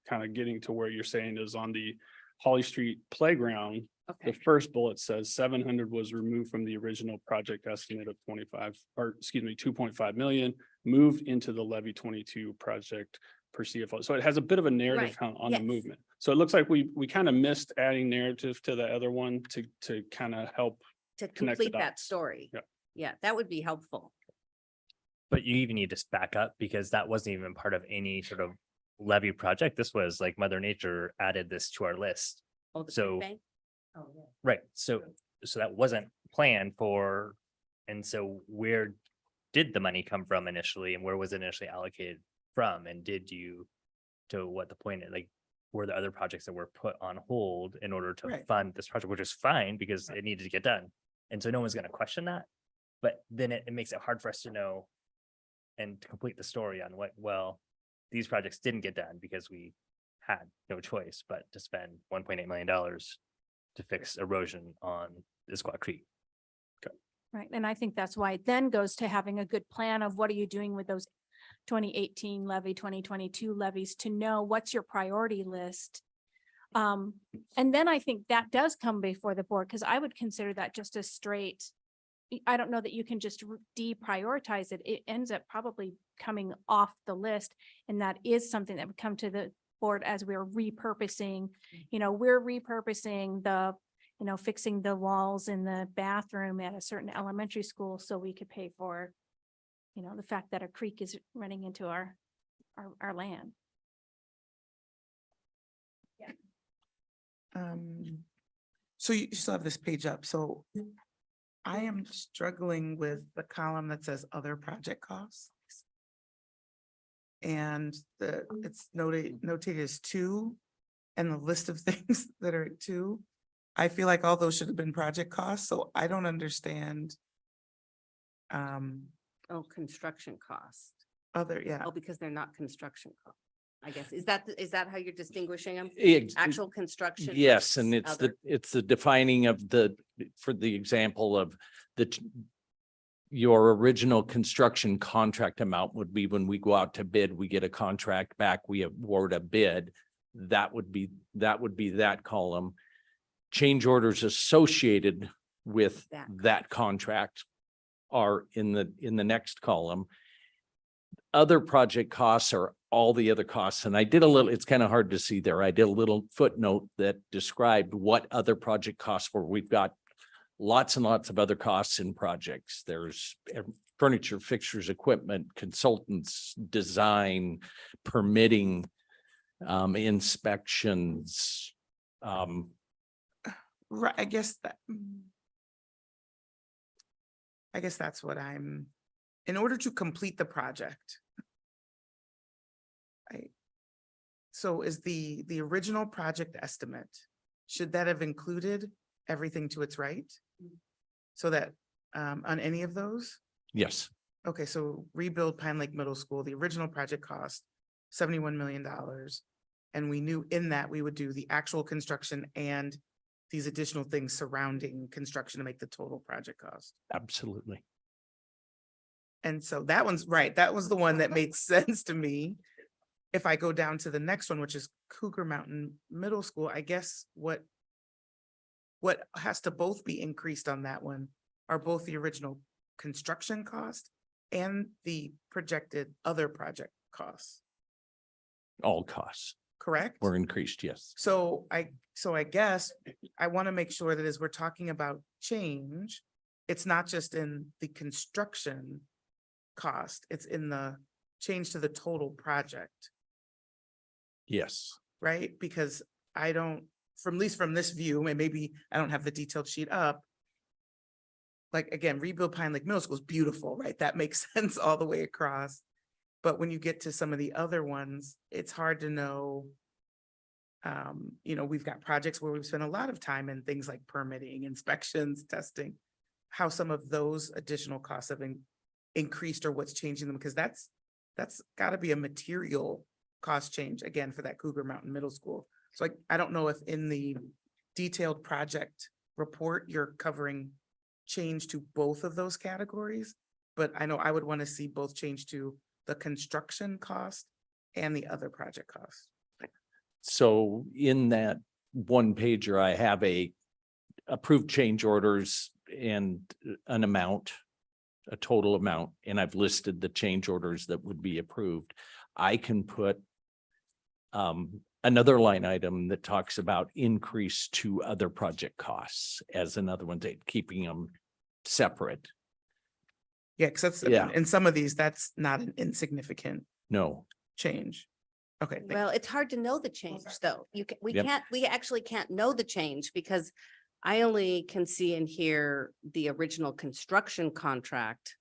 P: kind of getting to where you're saying is on the Holly Street Playground, the
N: Okay,
P: first bullet says 700 was removed from the original project estimate of 25, or excuse me, 2.5 million, moved into the levy 22 project per CFO. So it has a bit of a narrative on the
N: yes.
P: movement. So it looks like we kind of missed adding narrative to the other one to kind of help.
N: to
P: Connect the
N: complete that
P: dots.
N: story.
P: Yeah.
N: Yeah, that would be helpful.
E: But you even need to back up because that wasn't even part of any sort of levy project. This was like Mother Nature added this to our list.
N: Oh, the
E: So-
N: food bank? Oh, yeah.
E: Right, so that wasn't planned for, and so where did the money come from initially and where was it initially allocated from? And did you, to what the point, like, were there other projects that were put on hold in order to
A: Right.
E: fund this project, which is fine because it needed to get done. And so no one's gonna question that, but then it makes it hard for us to know and to complete the story on what, well, these projects didn't get done because we had no choice but to spend $1.8 million to fix erosion on Issaquah Creek.
L: Right, and I think that's why it then goes to having a good plan of what are you doing with those 2018 levy, 2022 levies to know what's your priority list. And then I think that does come before the board, because I would consider that just a straight, I don't know that you can just deprioritize it. It ends up probably coming off the list. And that is something that would come to the board as we're repurposing, we're repurposing the, fixing the walls in the bathroom at a certain elementary school so we could pay for, the fact that a creek is running into our land.
A: So you still have this page up, so I am struggling with the column that says other project costs. And it's notated as 2, and the list of things that are at 2. I feel like all those should have been project costs, so I don't understand.
N: Oh, construction cost.
A: Yeah,
N: Oh, because they're not construction costs. I guess, is that how you're distinguishing them?
Q: Ex-
N: Actual construction?
Q: Yes, and
N: versus other?
Q: it's the defining of for the example of your original construction contract amount would be when we go out to bid, we get a contract back, we award a bid. That would be that column. Change orders associated with that contract are in the next column. Other project costs are all the other costs. And I did it's kind of hard to see there. I did a little footnote that described what other project costs were. We've got lots and lots of other costs in projects. There's furniture, fixtures, equipment, consultants, design, permitting, inspections.
A: right, I guess that's what in order to complete the project. So is the original project estimate, should that have included everything to its right? So that, on any of those?
Q: Yes.
A: Okay, so rebuild Pine Lake Middle School, the original project cost $71 million. And we knew in that we would do the actual construction and these additional things surrounding construction to make the total project cost.
Q: Absolutely.
A: And so that one's right. That was the one that made sense to me. If I go down to the next one, which is Cougar Mountain Middle School, I guess what has to both be increased on that one are both the original construction cost and the projected other project costs,
Q: All costs
A: correct?
Q: were increased, yes.
A: So I guess I want to make sure that as we're talking about change, it's not just in the construction cost, it's in the change to the total project,
Q: Yes.
A: right? Because I don't, at least from this view, and maybe I don't have the detailed sheet up. Like, again, rebuild Pine Lake Middle School is beautiful, right? That makes sense all the way across. But when you get to some of the other ones, it's hard to know. We've got projects where we've spent a lot of time in things like permitting, inspections, testing, how some of those additional costs have increased or what's changing them, because that's got to be a material cost change again for that Cougar Mountain Middle School. So I don't know if in the detailed project report, you're covering change to both of those categories, but I know I would want to see both change to the construction cost and the other project cost.
Q: So in that one pager, I have a approved change orders and an amount, a total amount, and I've listed the change orders that would be approved. I can put another line item that talks about increase to other project costs as another one, keeping them separate.
A: Yeah, because that's, I mean,
Q: Yeah.
A: in some of these, that's not an insignificant
Q: No,
A: change. Okay, thank
N: Well, it's hard to know the change, though.
Q: Yep.
N: We actually can't know the change because I only can see and hear the original construction contract.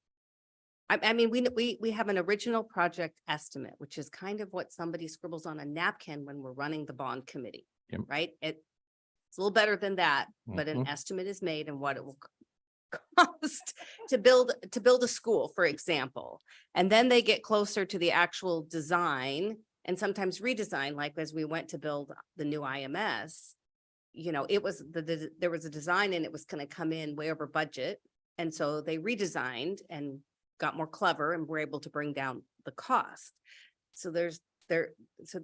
N: I mean, we have an original project estimate, which is kind of what somebody scribbles on a napkin when we're running the bond committee,
Q: Yep.
N: right? It's a little better than that, but an
Q: Mhm.
N: estimate is made and what it will cost to build a school, for example. And then they get closer to the actual design and sometimes redesign, like as we went to build the new IMS. You know, it was there was a design and it was going to come in way over budget. And so they redesigned and got more clever and were able to bring down the cost. So so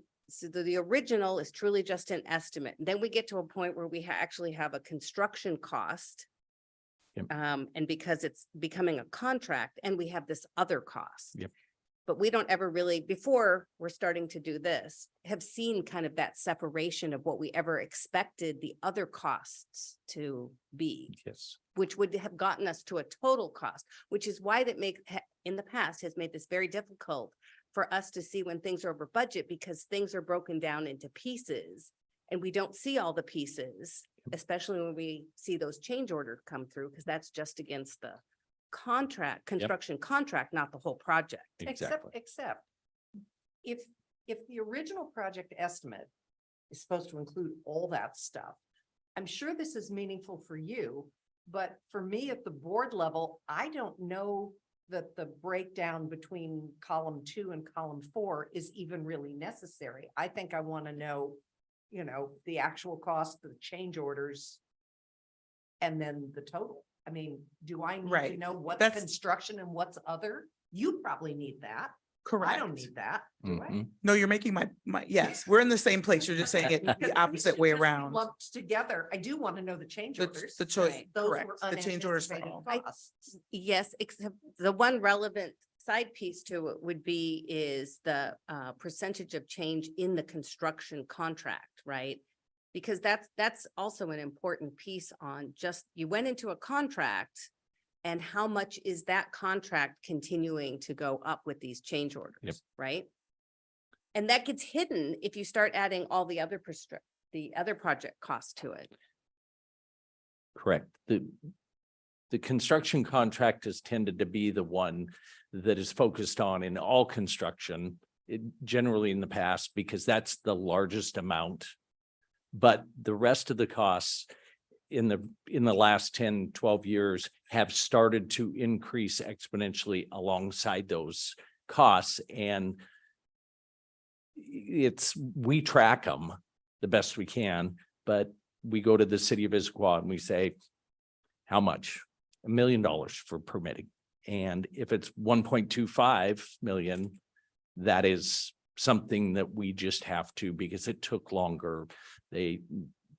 N: the original is truly just an estimate. And then we get to a point where we actually have a construction cost.
Q: Yep.
N: And because it's becoming a contract and we have this other cost.
Q: Yep.
N: But we don't ever really, before we're starting to do this, have seen kind of that separation of what we ever expected the other costs to be,
Q: yes.
N: which would have gotten us to a total cost, which is why in the past has made this very difficult for us to see when things are over budget because things are broken down into pieces and we don't see all the pieces, especially when we see those change orders come through, because that's just against the construction contract, not the whole project.
Q: Exactly.
D: Except if the original project estimate is supposed to include all that stuff, I'm sure this is meaningful for you, but for me at the board level, I don't know that the breakdown between column 2 and column 4 is even really necessary. I think I want to know, you know, the actual cost, the change orders, and then the total. I mean, do I need to
A: Right.
D: know what's
A: That's-
D: construction and what's other? You probably need that.
A: Correct.
D: I don't need that, do I?
Q: Mhm.
A: No, you're making my, yes, we're in the same place. You're just saying it
D: Because
A: the
D: these
A: opposite
D: should
A: way
D: just be
A: around.
D: Lumped together. I do want to know the change
A: The-
D: orders.
A: the choice-
D: Right. Those
A: correct.
D: were
A: The change orders for
D: unanticipated
A: all.
D: costs.
N: Yes, except the one relevant side piece to it would be is the percentage of change in the construction contract, right? Because that's also an important piece on just, you went into a contract and how much is that contract continuing to go up with these change orders, right? And that gets hidden if you start adding all the other project costs to it.
Q: Correct. The construction contract has tended to be the one that is focused on in all construction, generally in the past, because that's the largest amount. But the rest of the costs in the last 10, 12 years have started to increase exponentially alongside those costs. And we track them the best we can, but we go to the city of Issaquah and we say, how much? $1 million for permitting. And if it's 1.25 million, that is something that we just have to, because it took longer.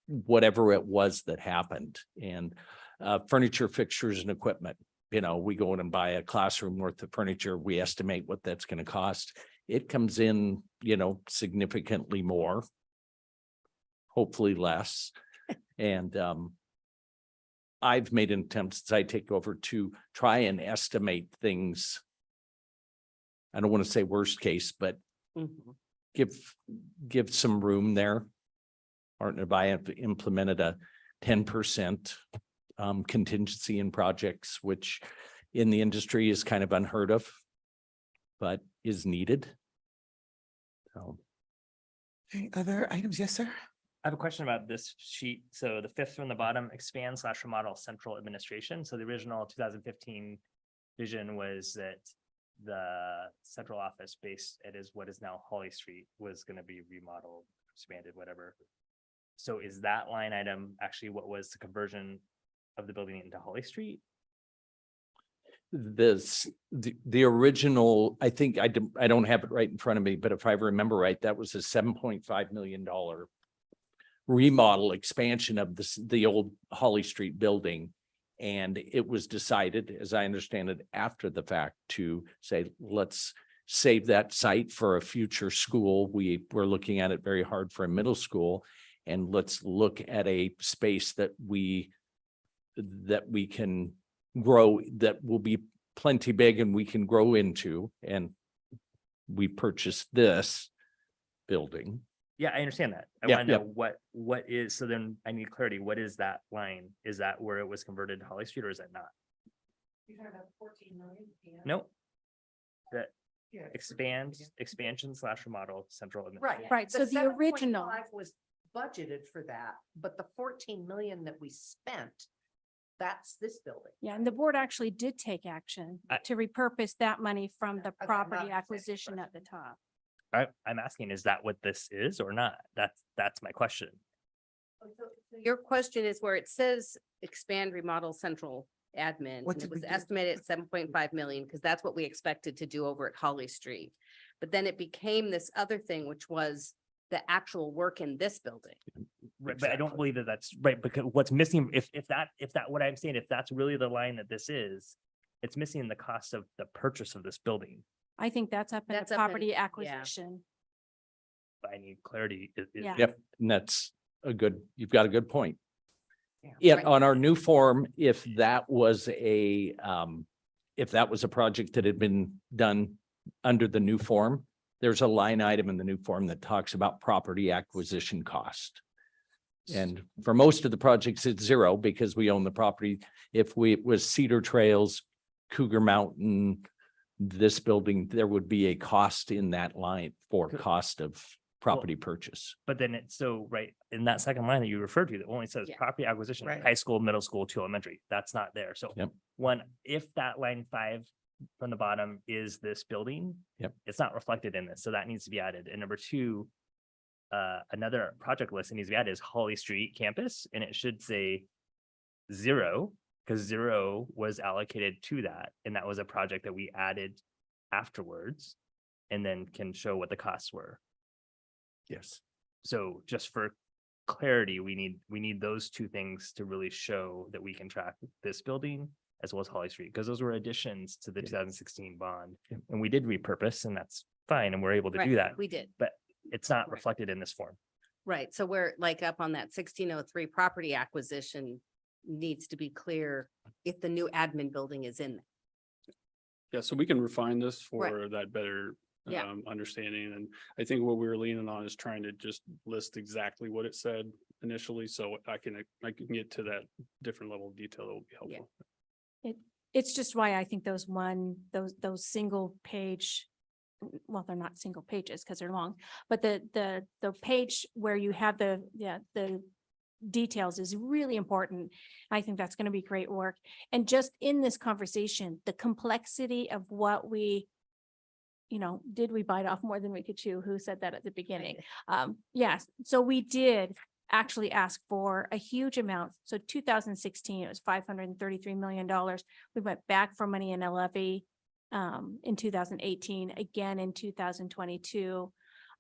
Q: Whatever it was that happened, and furniture, fixtures and equipment, you know, we go in and buy a classroom worth of furniture. We estimate what that's going to cost. It comes in, you know, significantly more, hopefully less. And I've made an attempt since I take over to try and estimate things. I don't want to say worst case, but give some room there. Or if I have implemented a 10% contingency in projects, which in the industry is kind of unheard of, but is needed. So.
A: Any other items? Yes, sir.
E: I have a question about this sheet. So the fifth from the bottom, expand/remodel central administration. So the original 2015 vision was that the central office base, it is what is now Holly Street, was going to be remodeled, expanded, whatever. So is that line item actually what was the conversion of the building into Holly Street?
Q: The original, I think I don't have it right in front of me, but if I remember right, that was a $7.5 million remodel expansion of the old Holly Street building. And it was decided, as I understand it, after the fact to say, let's save that site for a future school. We were looking at it very hard for a middle school. And let's look at a space that we can grow, that will be plenty big and we can grow into. And we purchased this building.
E: Yeah, I understand that. I
Q: Yeah,
E: want to
Q: yeah.
E: know what is, so then I need clarity. What is that line? Is that where it was converted to Holly Street or is that not? No. That expansion / remodel central.
D: Right.
E: administration.
L: Right, so the
D: 7.5
L: original-
D: Was budgeted for that, but the 14 million that we spent, that's this building.
L: Yeah, and the board actually did take action to repurpose that money from the
D: Okay,
L: property
D: not the same
L: acquisition at the top.
E: I'm asking, is that what this is or not? That's my question.
N: Your question is where it says expand remodel central admin.
A: What
N: and
A: did
N: It was
A: we do?
N: estimated at 7.5 million because that's what we expected to do over at Holly Street. But then it became this other thing, which was the actual work in this building.
E: Right, but I don't believe that that's right, because what's missing, if what I'm saying, if that's really the line that this is, it's missing the cost of the purchase of this building.
L: I think that's up in
N: That's
L: the
N: up in-
L: property
N: yeah.
L: acquisition.
E: But I need clarity.
L: Yeah.
Q: Yep, and that's you've got a good point. Yeah,
N: Right.
Q: on our new form, if that was a project that had been done under the new form, there's a line item in the new form that talks about property acquisition cost. And for most of the projects, it's zero because we own the property. If it was Cedar Trails, Cougar Mountain, this building, there would be a cost in that line for cost of property purchase.
E: But then it's so, right, in that second line that you referred to, that only says
N: Yeah.
E: property acquisition,
A: Right.
E: high school, middle school to elementary, that's not there. So
Q: Yep.
E: one, if that line 5 from the bottom is this building.
Q: Yep.
E: It's not reflected in this, so that needs to be added. And number 2, another project list that needs to be added is Holly Street campus, and it should say 0, because 0 was allocated to that, and that was a project that we added afterwards, and then can show what the costs were.
Q: Yes.
E: So just for clarity, we need those two things to really show that we can track this building as well as Holly Street, because those were additions to the 2016 bond.
Q: Yep.
E: And we did repurpose, and that's fine, and we're able to do
N: Right,
E: that,
N: We did.
E: but it's not reflected in this form.
N: Right. So we're like up on that 1603 property acquisition needs to be clear if the new admin building is in there.
P: Yeah, so we can refine this
N: Right.
P: for that better
N: Yeah.
P: understanding. And I think what we were leaning on is trying to just list exactly what it said initially, so I can get to that different level of detail that will be helpful.
L: It's just why I think those single page, well, they're not single pages because they're long, but the page where you have the details is really important. I think that's going to be great work. And just in this conversation, the complexity of what we, did we bite off more than we could chew? Who said that at the beginning? Yes, so we did actually ask for a huge amount. So 2016, it was $533 million. We went back for money in a levy in 2018, again in 2022.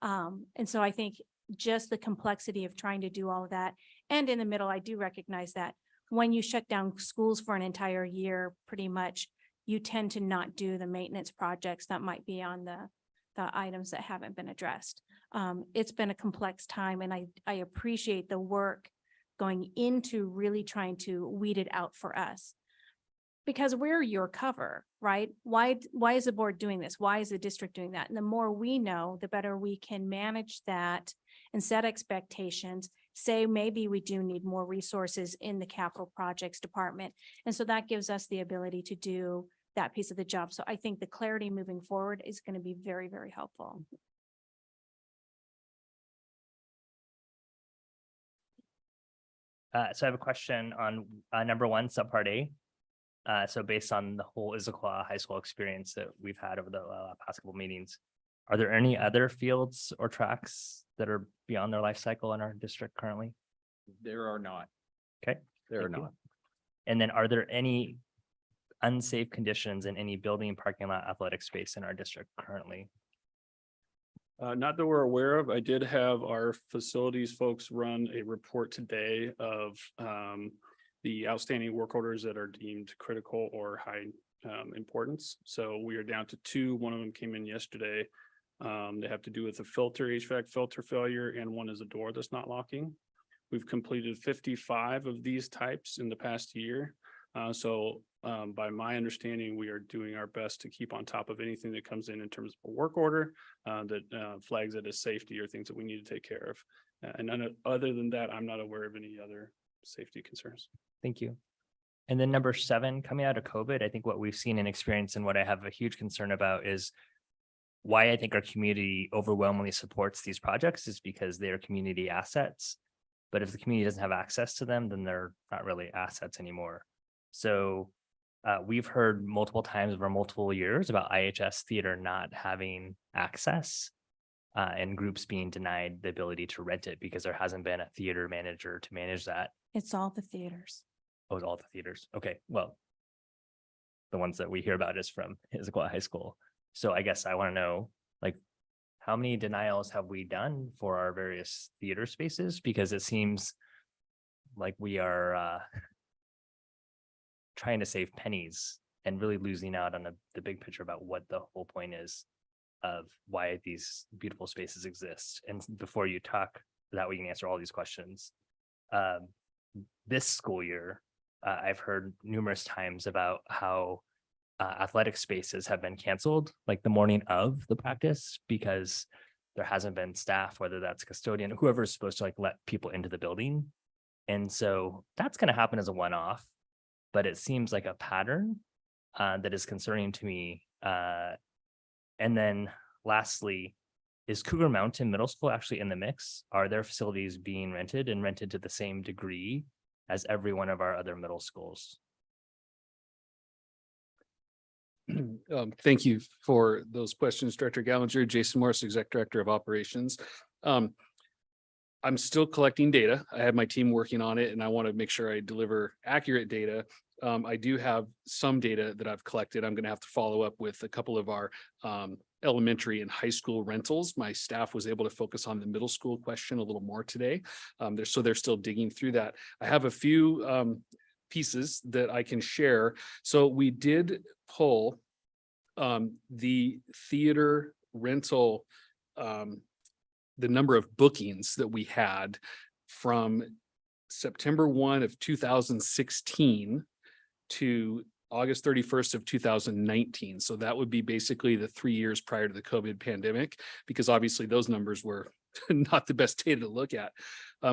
L: And so I think just the complexity of trying to do all of that. And in the middle, I do recognize that when you shut down schools for an entire year, pretty much, you tend to not do the maintenance projects that might be on the items that haven't been addressed. It's been a complex time, and I appreciate the work going into really trying to weed it out for us. Because we're your cover, right? Why is the board doing this? Why is the district doing that? And the more we know, the better we can manage that and set expectations, say maybe we do need more resources in the capital projects department. And so that gives us the ability to do that piece of the job. So I think the clarity moving forward is going to be very, very helpful.
E: So I have a question on number 1, subpart A. So based on the whole Issaquah high school experience that we've had over the past couple meetings, are there any other fields or tracks that are beyond their life cycle in our district currently?
Q: There are not.
E: Okay.
Q: There are
E: Thank you.
Q: not.
E: And then are there any unsafe conditions in any building, parking lot, athletic space in our district currently?
P: Not that we're aware of. I did have our facilities folks run a report today of the outstanding work orders that are deemed critical or high importance. So we are down to 2. One of them came in yesterday. They have to do with a filter, HVAC filter failure, and one is a door that's not locking. We've completed 55 of these types in the past year. By my understanding, we are doing our best to keep on top of anything that comes in terms of a work order that flags it as safety or things that we need to take care of. Other than that, I'm not aware of any other safety concerns.
E: Thank you. And then number 7, coming out of COVID, I think what we've seen and experienced and what I have a huge concern about is why I think our community overwhelmingly supports these projects is because they are community assets. But if the community doesn't have access to them, then they're not really assets anymore. So we've heard multiple times over multiple years about IHS theater not having access and groups being denied the ability to rent it because there hasn't been a theater manager to manage that.
L: It's all the theaters.
E: Oh, it's all the theaters. Okay, well, the ones that we hear about is from Issaquah High School. So I guess I want to know, like, how many denials have we done for our various theater spaces? Because it seems like we are trying to save pennies and really losing out on the big picture about what the whole point is of why these beautiful spaces exist. And before you talk, that way you can answer all these questions. This school year, I've heard numerous times about how athletic spaces have been canceled like the morning of the practice because there hasn't been staff, whether that's custodian, whoever is supposed to like let people into the building. And so that's going to happen as a one-off, but it seems like a pattern that is concerning to me. And then lastly, is Cougar Mountain Middle School actually in the mix? Are their facilities being rented and rented to the same degree as every one of our other middle schools?
P: Thank you for those questions, Director Gallinger. Jason Morris, Exec Director of Operations. I'm still collecting data. I have my team working on it and I want to make sure I deliver accurate data. I do have some data that I've collected. I'm going to have to follow up with a couple of our elementary and high school rentals. My staff was able to focus on the middle school question a little more today. So they're still digging through that. I have a few pieces that I can share. So we did pull the theater rental, the number of bookings that we had from September 1 of 2016 to August 31st of 2019. So that would be basically the 3 years prior to the COVID pandemic, because obviously those numbers were not the best data to look at.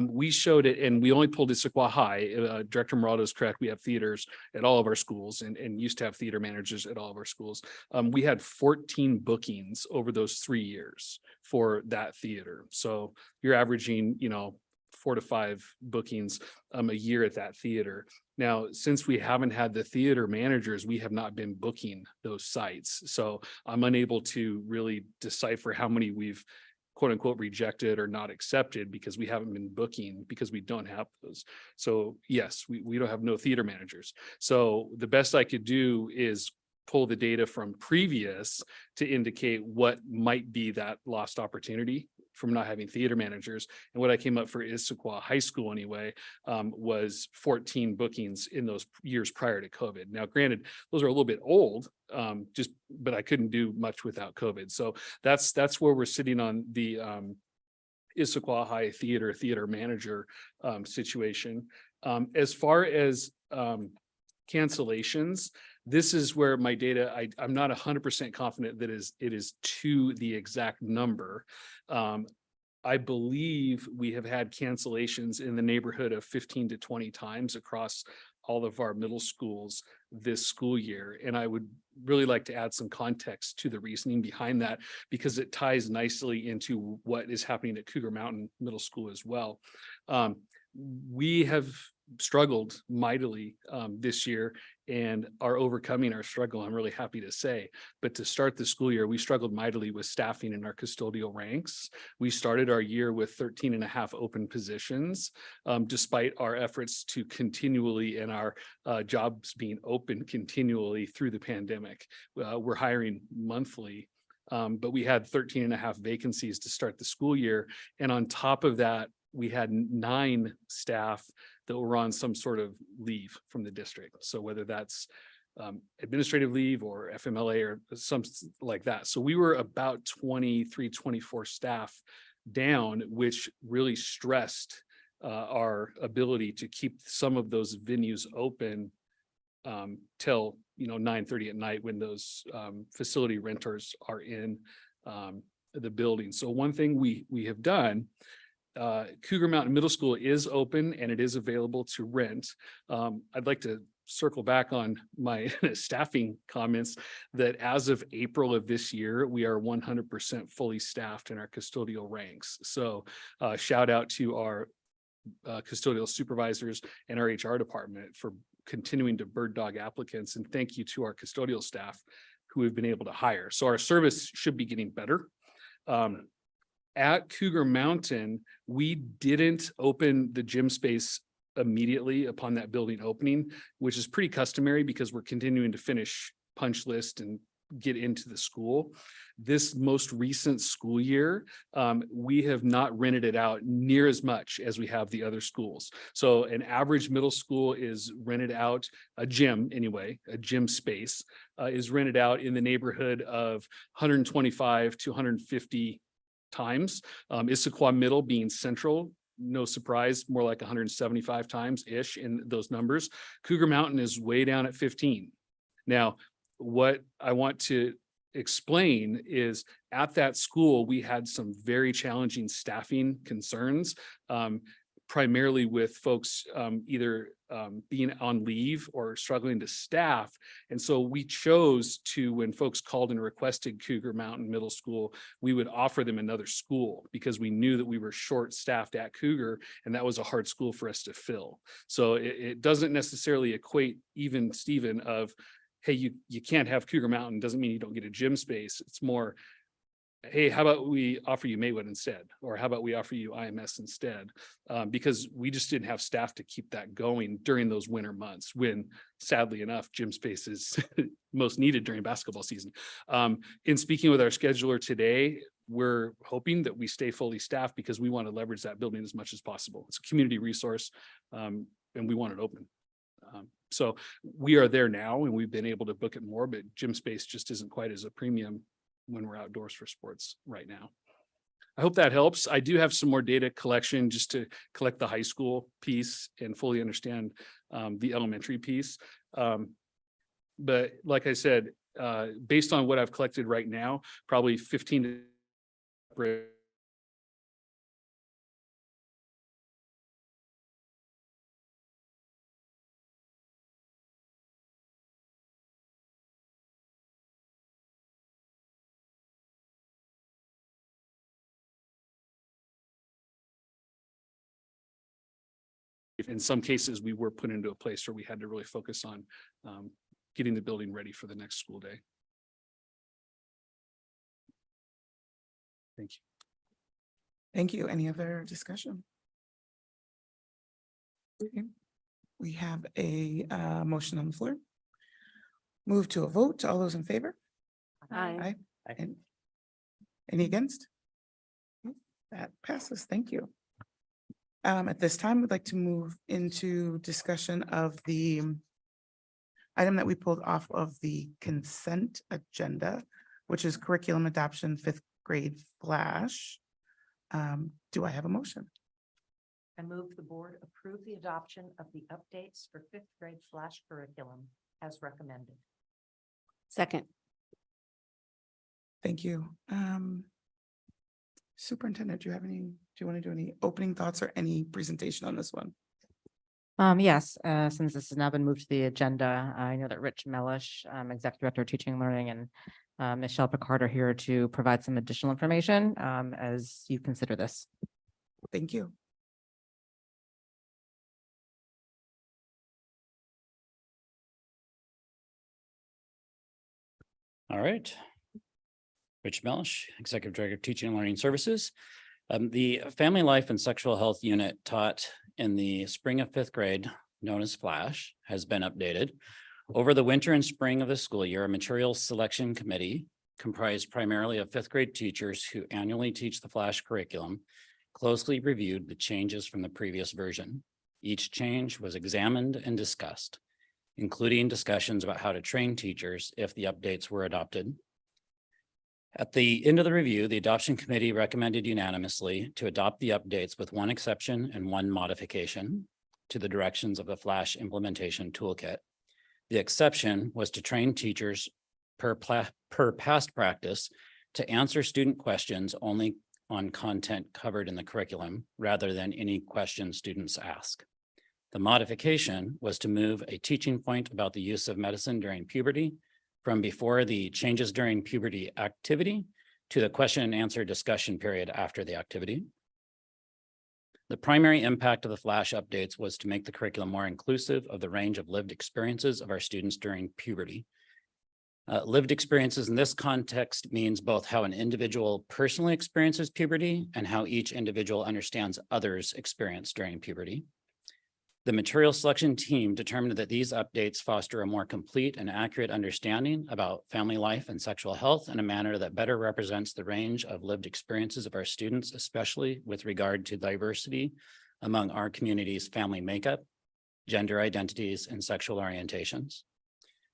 P: We showed it and we only pulled Issaquah High. Director Morado is correct. We have theaters at all of our schools and used to have theater managers at all of our schools. We had 14 bookings over those 3 years for that theater. So you're averaging, 4 to 5 bookings a year at that theater. Now, since we haven't had the theater managers, we have not been booking those sites. So I'm unable to really decipher how many we've quote unquote rejected or not accepted because we haven't been booking because we don't have those. So yes, we don't have no theater managers. So the best I could do is pull the data from previous to indicate what might be that lost opportunity from not having theater managers. And what I came up for Issaquah High School anyway, was 14 bookings in those years prior to COVID. Now, granted, those are a little bit old, but I couldn't do much without COVID. So that's where we're sitting on the Issaquah High theater manager situation. As far as cancellations, this is where my data, I'm not 100% confident that it is to the exact number. I believe we have had cancellations in the neighborhood of 15 to 20 times across all of our middle schools this school year. And I would really like to add some context to the reasoning behind that because it ties nicely into what is happening at Cougar Mountain Middle School as well. We have struggled mightily this year and are overcoming our struggle, I'm really happy to say. But to start the school year, we struggled mightily with staffing in our custodial ranks. We started our year with 13 and a half open positions, despite our efforts to continually and our jobs being open continually through the pandemic. We're hiring monthly but we had 13 and a half vacancies to start the school year. And on top of that, we had 9 staff that were on some sort of leave from the district. So whether that's administrative leave or FMLA or some like that. So we were about 23, 24 staff down, which really stressed our ability to keep some of those venues open till 9:30 at night when those facility renters are in the building. So one thing we have done, Cougar Mountain Middle School is open and it is available to rent. I'd like to circle back on my staffing comments that as of April of this year, we are 100% fully staffed in our custodial ranks. So shout out to our custodial supervisors and our HR department for continuing to bird dog applicants. And thank you to our custodial staff who have been able to hire. So our service should be getting better. At Cougar Mountain, we didn't open the gym space immediately upon that building opening, which is pretty customary because we're continuing to finish punch list and get into the school. This most recent school year, we have not rented it out near as much as we have the other schools. So an average middle school is rented out, a gym anyway, a gym space is rented out in the neighborhood of 125 to 150 times. Issaquah Middle being central, no surprise, more like 175 times ish in those numbers. Cougar Mountain is way down at 15. Now, what I want to explain is at that school, we had some very challenging staffing concerns, primarily with folks either being on leave or struggling to staff. And so we chose to, when folks called and requested Cougar Mountain Middle School, we would offer them another school because we knew that we were short staffed at Cougar and that was a hard school for us to fill. So it doesn't necessarily equate even, Stephen, of, hey, you can't have Cougar Mountain doesn't mean you don't get a gym space. It's more, hey, how about we offer you Maywood instead? Or how about we offer you IMS instead? Because we just didn't have staff to keep that going during those winter months when, sadly enough, gym space is most needed during basketball season. In speaking with our scheduler today, we're hoping that we stay fully staffed because we want to leverage that building as much as possible. It's a community resource and we want it open. So we are there now and we've been able to book it more, but gym space just isn't quite as a premium when we're outdoors for sports right now. I hope that helps. I do have some more data collection just to collect the high school piece and fully understand the elementary piece. But like I said, based on what I've collected right now, probably 15 to in some cases, we were put into a place where we had to really focus on getting the building ready for the next school day. Thank you.
A: Thank you. Any other discussion? Okay. We have a motion on the floor. Move to a vote. All those in favor?
N: Aye.
A: And any against? That passes. Thank you. At this time, we'd like to move into discussion of the item that we pulled off of the consent agenda, which is curriculum adoption, 5th grade flash. Do I have a motion?
D: I move the board approve the adoption of the updates for 5th grade flash curriculum as recommended.
N: Second.
A: Thank you. Superintendent, do you want to do any opening thoughts or any presentation on this one?
G: Yes, since this has now been moved to the agenda, I know that Rich Mellish, Executive Director of Teaching and Learning, and Michelle Picard are here to provide some additional information as you consider this.
A: Thank you.
M: All right. Rich Mellish, Executive Director of Teaching and Learning Services. The Family Life and Sexual Health Unit taught in the spring of 5th grade, known as Flash, has been updated. Over the winter and spring of the school year, a materials selection committee comprised primarily of fifth grade teachers who annually teach the Flash curriculum, closely reviewed the changes from the previous version. Each change was examined and discussed, including discussions about how to train teachers if the updates were adopted. At the end of the review, the adoption committee recommended unanimously to adopt the updates with one exception and one modification to the directions of the Flash implementation toolkit. The exception was to train teachers per past practice to answer student questions only on content covered in the curriculum rather than any questions students ask. The modification was to move a teaching point about the use of medicine during puberty from before the changes during puberty activity to the question and answer discussion period after the activity. The primary impact of the Flash updates was to make the curriculum more inclusive of the range of lived experiences of our students during puberty. Lived experiences in this context means both how an individual personally experiences puberty and how each individual understands others' experience during puberty. The material selection team determined that these updates foster a more complete and accurate understanding about family life and sexual health in a manner that better represents the range of lived experiences of our students, especially with regard to diversity among our community's family makeup, gender identities, and sexual orientations.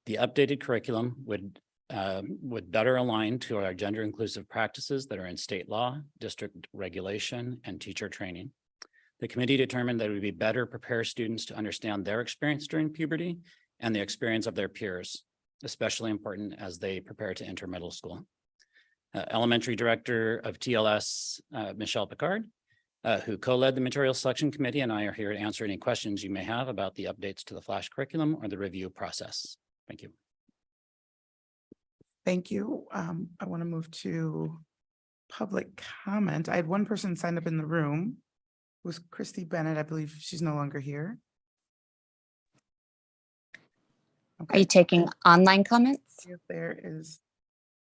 M: The updated curriculum would better align to our gender inclusive practices that are in state law, district regulation, and teacher training. The committee determined that it would be better prepare students to understand their experience during puberty and the experience of their peers, especially important as they prepare to enter middle school. Elementary Director of TLS, Michelle Picard, who co-led the material selection committee, and I are here to answer any questions you may have about the updates to the Flash curriculum or the review process. Thank you.
A: Thank you. I want to move to public comment. I had one person signed up in the room. It was Christy Bennett. I believe she's no longer here.
R: Are you taking online comments?
A: If there is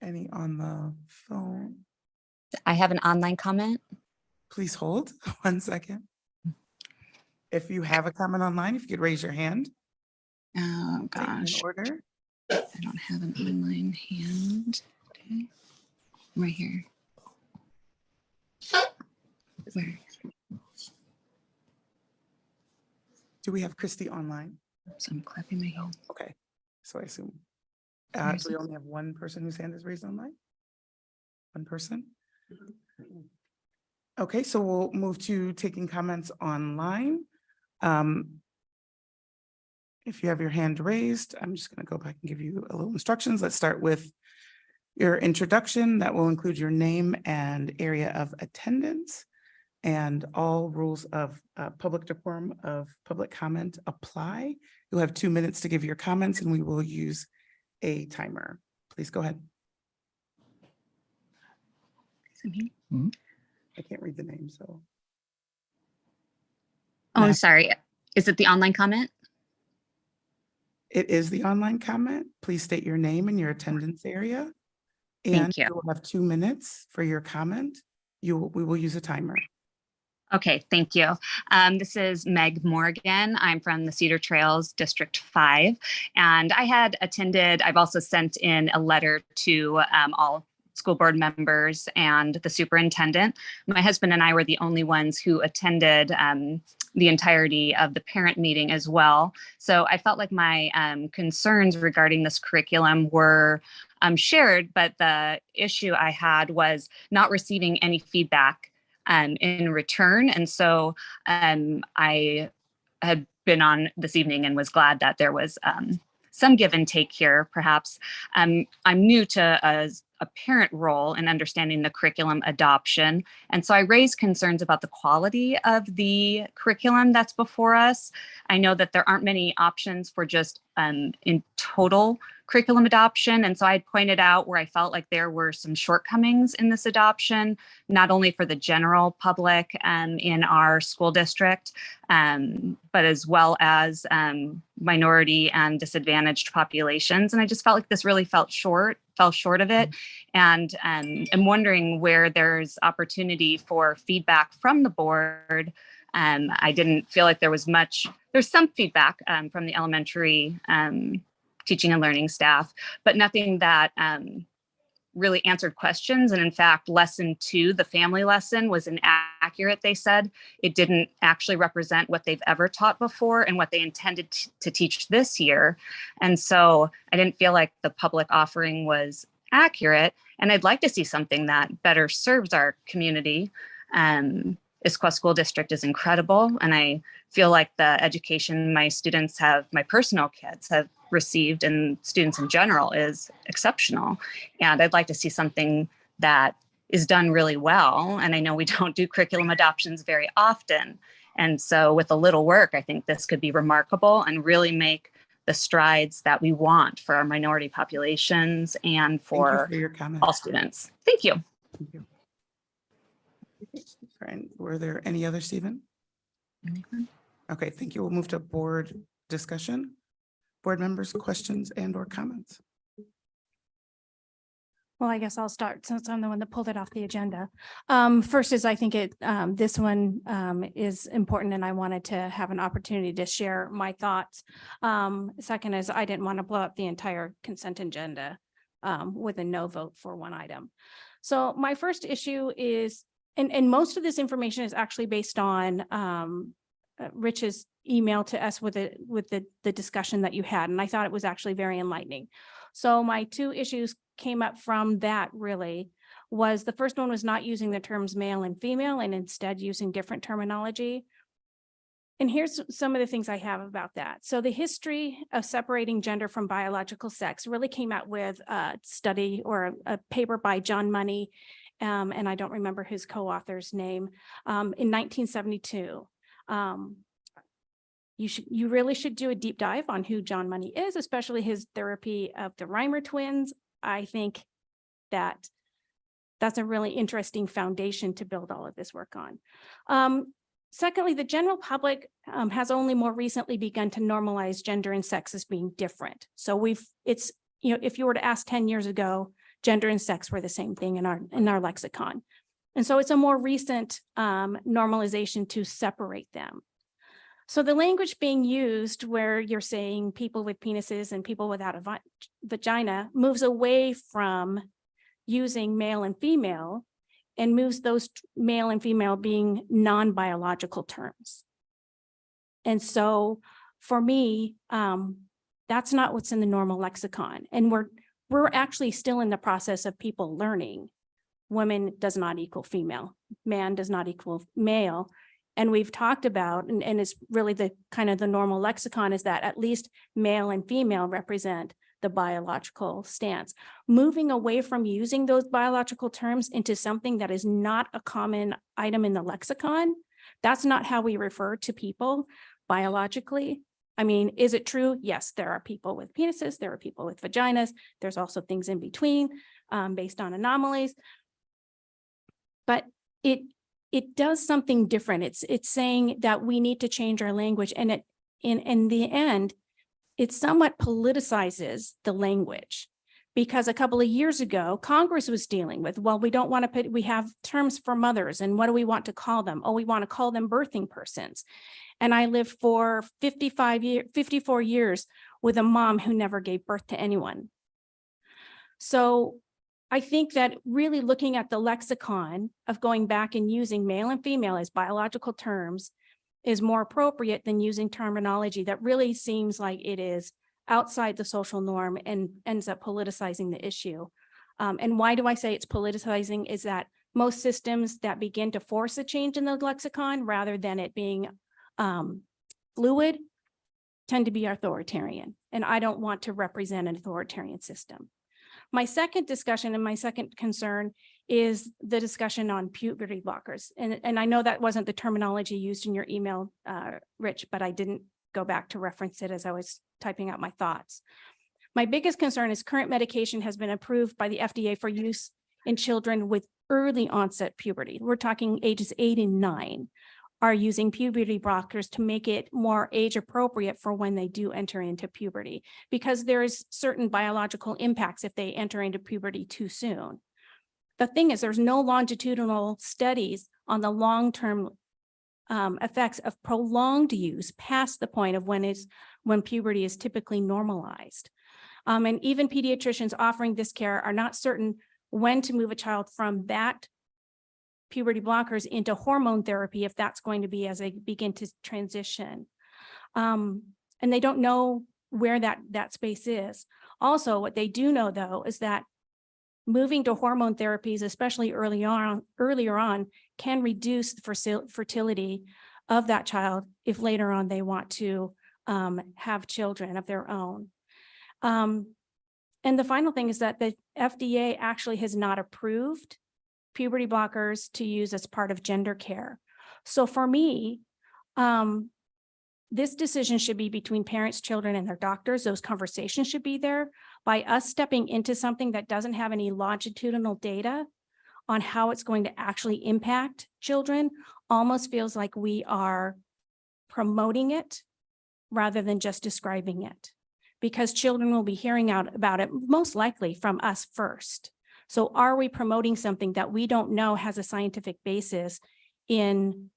A: any on the phone,
R: I have an online comment.
A: please hold 1 second. If you have a comment online, if you could raise your hand.
R: Oh
A: Take them in
R: gosh,
A: order.
R: I don't have an online hand. Okay. Right here. Where?
A: Do we have Christy online?
R: So I'm clapping my hand.
A: Okay, so I assume.
R: Where's
A: Do we
R: it?
A: only have one person whose hand is raised online? One person? Okay, so we'll move to taking comments online. If you have your hand raised, I'm just going to go back and give you a little instructions. Let's start with your introduction. That will include your name and area of attendance. And all rules of public decorum of public comment apply. You'll have 2 minutes to give your comments and we will use a timer. Please go ahead. I can't read the name, so.
R: Oh, I'm sorry. Is it the online comment?
A: It is the online comment. Please state your name and your attendance area. And
R: Thank you.
A: will have 2 minutes for your comment. We will use a timer.
R: Okay, thank you. This is Meg Morgan. I'm from the Cedar Trails District 5. And I had attended, I've also sent in a letter to all school board members and the superintendent. My husband and I were the only ones who attended the entirety of the parent meeting as well. So I felt like my concerns regarding this curriculum were shared, but the issue I had was not receiving any feedback in return. And so I had been on this evening and was glad that there was some give and take here, perhaps. I'm new to a parent role in understanding the curriculum adoption. And so I raised concerns about the quality of the curriculum that's before us. I know that there aren't many options for just in total curriculum adoption. And so I pointed out where I felt like there were some shortcomings in this adoption, not only for the general public in our school district, but as well as minority and disadvantaged populations. And I just felt like this really fell short of it. And I'm wondering where there's opportunity for feedback from the board. I didn't feel like there was much, there's some feedback from the elementary teaching and learning staff, but nothing that really answered questions. And in fact, lesson 2, the family lesson, was inaccurate, they said. It didn't actually represent what they've ever taught before and what they intended to teach this year. And so I didn't feel like the public offering was accurate. And I'd like to see something that better serves our community. Issaquah School District is incredible. And I feel like the education my personal kids have received, and students in general, is exceptional. And I'd like to see something that is done really well. And I know we don't do curriculum adoptions very often. And so with a little work, I think this could be remarkable and really make the strides that we want for our minority populations and for
A: your comment.
R: all students. Thank you.
A: Thank you. And were there any other, Stephen? Okay, thank you. We'll move to board discussion. Board members, questions and or comments?
L: Well, I guess I'll start since I'm the one that pulled it off the agenda. First is I think this one is important and I wanted to have an opportunity to share my thoughts. Second is I didn't want to blow up the entire consent agenda with a no vote for one item. So my first issue is, and most of this information is actually based on Rich's email to us with the discussion that you had, and I thought it was actually very enlightening. So my 2 issues came up from that really was the first one was not using the terms male and female and instead using different terminology. And here's some of the things I have about that. So the history of separating gender from biological sex really came out with a study or a paper by John Money, and I don't remember his co-author's name, in 1972. You really should do a deep dive on who John Money is, especially his therapy of the Reimer twins. I think that's a really interesting foundation to build all of this work on. Secondly, the general public has only more recently begun to normalize gender and sex as being different. So if you were to ask 10 years ago, gender and sex were the same thing in our lexicon. And so it's a more recent normalization to separate them. So the language being used where you're saying people with penises and people without a vagina moves away from using male and female and moves those male and female being non-biological terms. And so for me, that's not what's in the normal lexicon. And we're actually still in the process of people learning woman does not equal female, man does not equal male. And we've talked about, and it's really the kind of the normal lexicon is that at least male and female represent the biological stance. Moving away from using those biological terms into something that is not a common item in the lexicon, that's not how we refer to people biologically. I mean, is it true? Yes, there are people with penises, there are people with vaginas, there's also things in between based on anomalies. But it does something different. It's saying that we need to change our language, and in the end, it somewhat politicizes the language, because a couple of years ago, Congress was dealing with, well, we don't want to we have terms for mothers, and what do we want to call them? Oh, we want to call them birthing persons. And I lived for 54 years with a mom who never gave birth to anyone. So I think that really looking at the lexicon of going back and using male and female as biological terms is more appropriate than using terminology that really seems like it is outside the social norm and ends up politicizing the issue. And why do I say it's politicizing is that most systems that begin to force a change in the lexicon rather than it being fluid tend to be authoritarian. And I don't want to represent an authoritarian system. My second discussion and my second concern is the discussion on puberty blockers. And I know that wasn't the terminology used in your email, Rich, but I didn't go back to reference it as I was typing out my thoughts. My biggest concern is current medication has been approved by the FDA for use in children with early onset puberty. We're talking ages 8 and 9 are using puberty blockers to make it more age appropriate for when they do enter into puberty, because there's certain biological impacts if they enter into puberty too soon. The thing is, there's no longitudinal studies on the long-term effects of prolonged use past the point of when puberty is typically normalized. And even pediatricians offering this care are not certain when to move a child from that puberty blockers into hormone therapy, if that's going to be as they begin to transition. And they don't know where that space is. Also, what they do know though, is that moving to hormone therapies, especially earlier on, can reduce the fertility of that child if later on they want to have children of their own. And the final thing is that the FDA actually has not approved puberty blockers to use as part of gender care. So for me, this decision should be between parents, children, and their doctors. Those conversations should be there. By us stepping into something that doesn't have any longitudinal data on how it's going to actually impact children, almost feels like we are promoting it rather than just describing it, because children will be hearing out about it most likely from us first. So are we promoting something that we don't know has a scientific basis in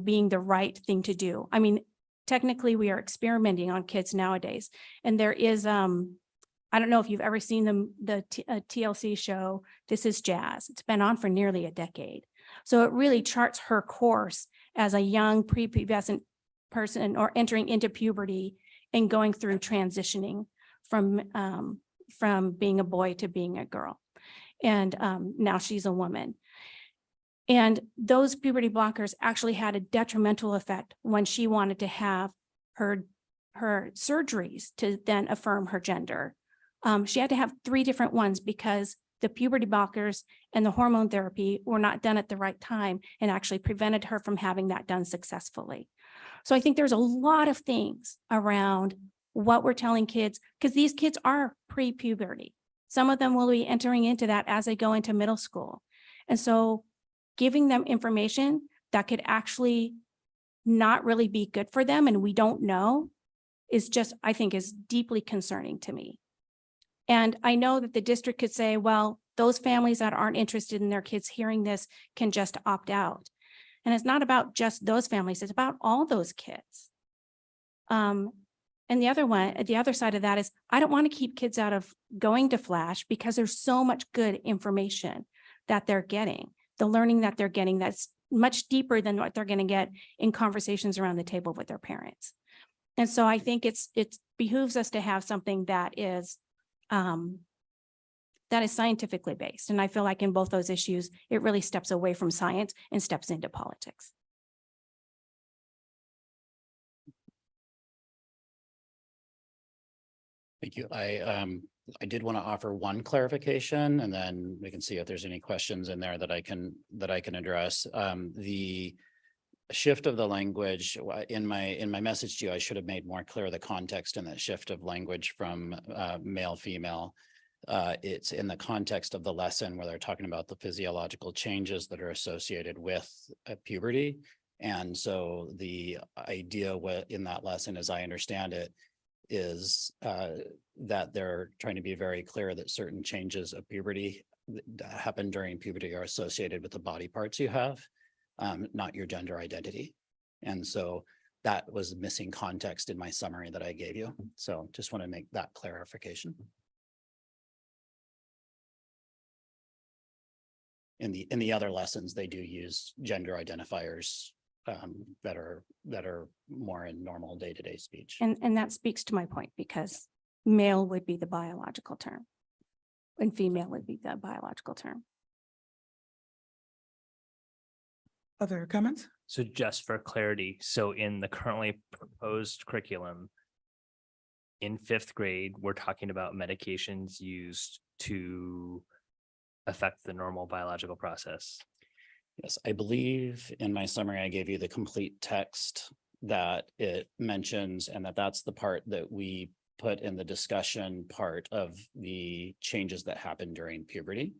L: being the right thing to do? I mean, technically we are experimenting on kids nowadays, and there is, I don't know if you've ever seen the TLC show, This Is Jazz. It's been on for nearly a decade. So it really charts her course as a young prepubescent person or entering into puberty and going through transitioning from being a boy to being a girl. And now she's a woman. And those puberty blockers actually had a detrimental effect when she wanted to have her surgeries to then affirm her gender. She had to have 3 different ones because the puberty blockers and the hormone therapy were not done at the right time and actually prevented her from having that done successfully. So I think there's a lot of things around what we're telling kids, because these kids are pre-puberty. Some of them will be entering into that as they go into middle school. And so giving them information that could actually not really be good for them, and we don't know, is just, I think, is deeply concerning to me. And I know that the district could say, well, those families that aren't interested in their kids hearing this can just opt out. And it's not about just those families, it's about all those kids. And the other side of that is, I don't want to keep kids out of going to Flash because there's so much good information that they're getting, the learning that they're getting that's much deeper than what they're going to get in conversations around the table with their parents. And so I think it behooves us to have something that is scientifically based. And I feel like in both those issues, it really steps away from science and steps into politics.
M: Thank you. I did want to offer one clarification, and then we can see if there's any questions in there that I can address. The shift of the language in my message to you, I should have made more clear the context in that shift of language from male, female. It's in the context of the lesson where they're talking about the physiological changes that are associated with puberty. And so the idea in that lesson, as I understand it, is that they're trying to be very clear that certain changes of puberty that happen during puberty are associated with the body parts you have, not your gender identity. And so that was missing context in my summary that I gave you. So just want to make that clarification. In the other lessons, they do use gender identifiers that are more in normal day-to-day speech.
L: And that speaks to my point, because male would be the biological term and female would be the biological term.
A: Other comments?
E: So just for clarity, so in the currently proposed curriculum, in 5th grade, we're talking about medications used to affect the normal biological process.
M: Yes, I believe in my summary, I gave you the complete text that it mentions, and that's the part that we put in the discussion part of the changes that happen during puberty.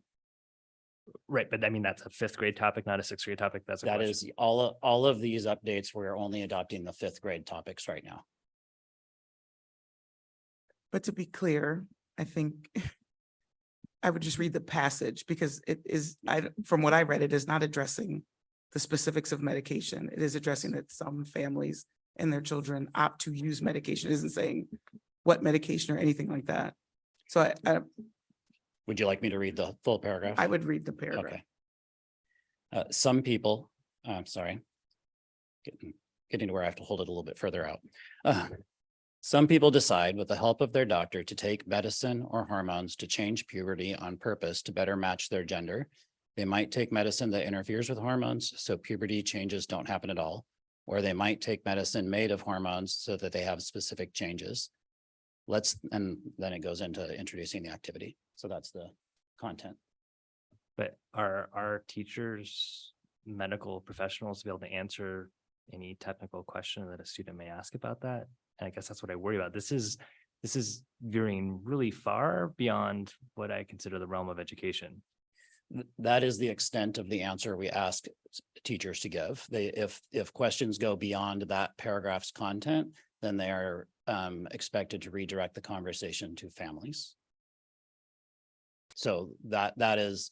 E: Right, but I mean, that's a 5th grade topic, not a 6th grade topic. That's a
M: That
E: question.
M: is all of these updates. We're only adopting the 5th grade topics right now.
A: But to be clear, I think I would just read the passage, because it is, from what I read, it is not addressing the specifics of medication. It is addressing that some families and their children opt to use medication. It isn't saying what medication or anything like that. So
M: Would you like me to read the full paragraph?
A: I would read the paragraph.
M: Okay. Some people, I'm sorry. Getting to where I have to hold it a little bit further out. Some people decide with the help of their doctor to take medicine or hormones to change puberty on purpose to better match their gender. They might take medicine that interferes with hormones, so puberty changes don't happen at all. Or they might take medicine made of hormones so that they have specific changes. And then it goes into introducing the activity. So that's the content.
E: But are our teachers, medical professionals to be able to answer any technical question that a student may ask about that? And I guess that's what I worry about. This is veering really far beyond what I consider the realm of education.
M: That is the extent of the answer we ask teachers to give. If questions go beyond that paragraph's content, then they are expected to redirect the conversation to families. So that is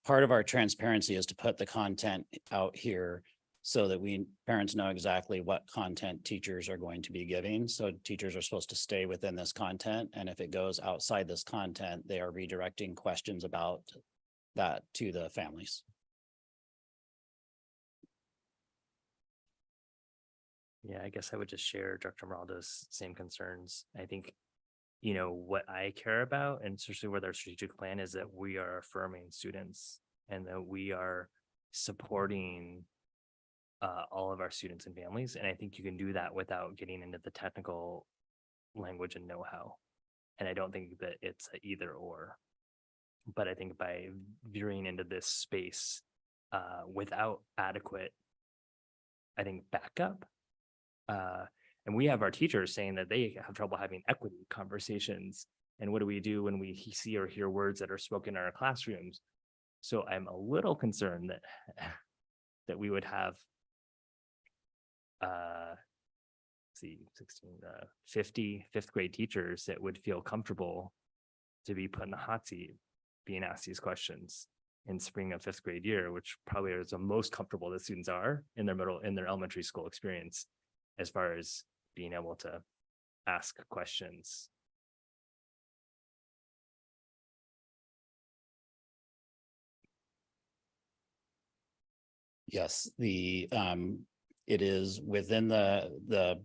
M: part of our transparency, is to put the content out here so that parents know exactly what content teachers are going to be giving. So teachers are supposed to stay within this content. And if it goes outside this content, they are redirecting questions about that to the families.
E: Yeah, I guess I would just share Dr. Maraldo's same concerns. I think, you know, what I care about, and especially with our strategic plan, is that we are affirming students and that we are supporting all of our students and families. And I think you can do that without getting into the technical language and know-how. And I don't think that it's a either or. But I think by veering into this space without adequate, I think, backup, and we have our teachers saying that they have trouble having equity conversations. And what do we do when we see or hear words that are spoken in our classrooms? So I'm a little concerned that we would have 50 fifth grade teachers that would feel comfortable to be put in the hot seat being asked these questions in spring of fifth grade year, which probably is the most comfortable the students are in their elementary school experience, as far as being able to ask questions.
M: Yes, it is within the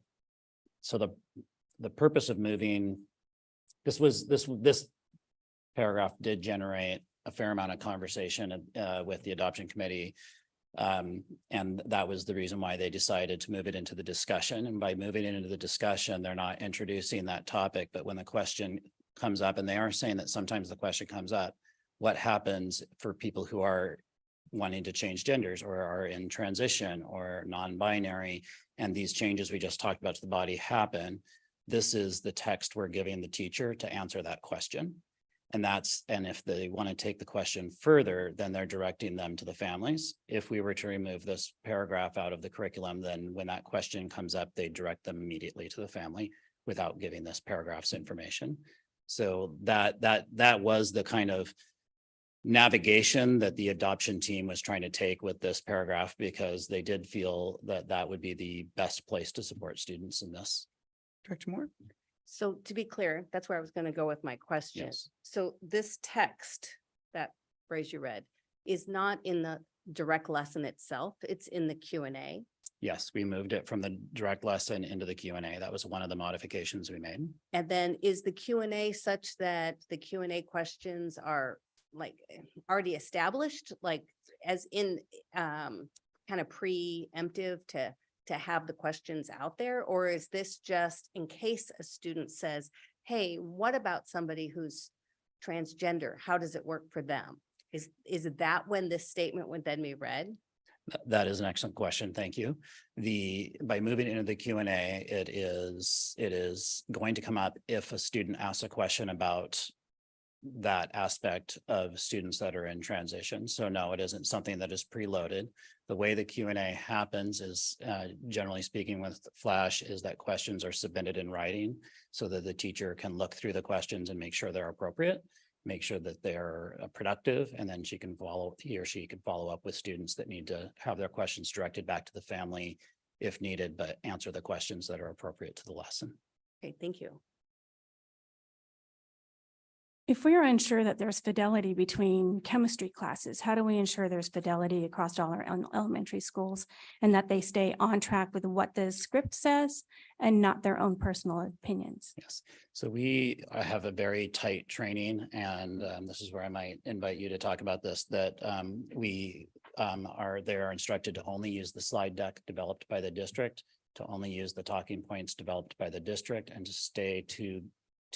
M: purpose of moving. This paragraph did generate a fair amount of conversation with the adoption committee. And that was the reason why they decided to move it into the discussion. And by moving it into the discussion, they're not introducing that topic, but when the question comes up, and they are saying that sometimes the question comes up, what happens for people who are wanting to change genders or are in transition or non-binary, and these changes we just talked about to the body happen, this is the text we're giving the teacher to answer that question. And if they want to take the question further, then they're directing them to the families. If we were to remove this paragraph out of the curriculum, then when that question comes up, they direct them immediately to the family without giving this paragraph's information. So that was the kind of navigation that the adoption team was trying to take with this paragraph, because they did feel that that would be the best place to support students in this.
A: Director Moore?
N: So to be clear, that's where I was going to go with my question.
M: Yes.
N: So this text, that phrase you read, is not in the direct lesson itself. It's in the Q&A.
M: Yes, we moved it from the direct lesson into the Q&A. That was one of the modifications we made.
N: And then is the Q&A such that the Q&A questions are like already established, like as in kind of preemptive to have the questions out there? Or is this just in case a student says, hey, what about somebody who's transgender? How does it work for them? Is that when this statement would then be read?
M: That is an excellent question. Thank you. By moving into the Q&A, it is going to come up if a student asks a question about that aspect of students that are in transition. So no, it isn't something that is preloaded. The way the Q&A happens is, generally speaking with Flash, is that questions are submitted in writing so that the teacher can look through the questions and make sure they're appropriate, make sure that they're productive, and then he or she can follow up with students that need to have their questions directed back to the family if needed, but answer the questions that are appropriate to the lesson.
N: Okay, thank you.
L: If we are unsure that there's fidelity between chemistry classes, how do we ensure there's fidelity across all our elementary schools and that they stay on track with what the script says and not their own personal opinions?
M: Yes, so we have a very tight training, and this is where I might invite you to talk about this, that they're instructed to only use the slide deck developed by the district, to only use the talking points developed by the district, and to stay to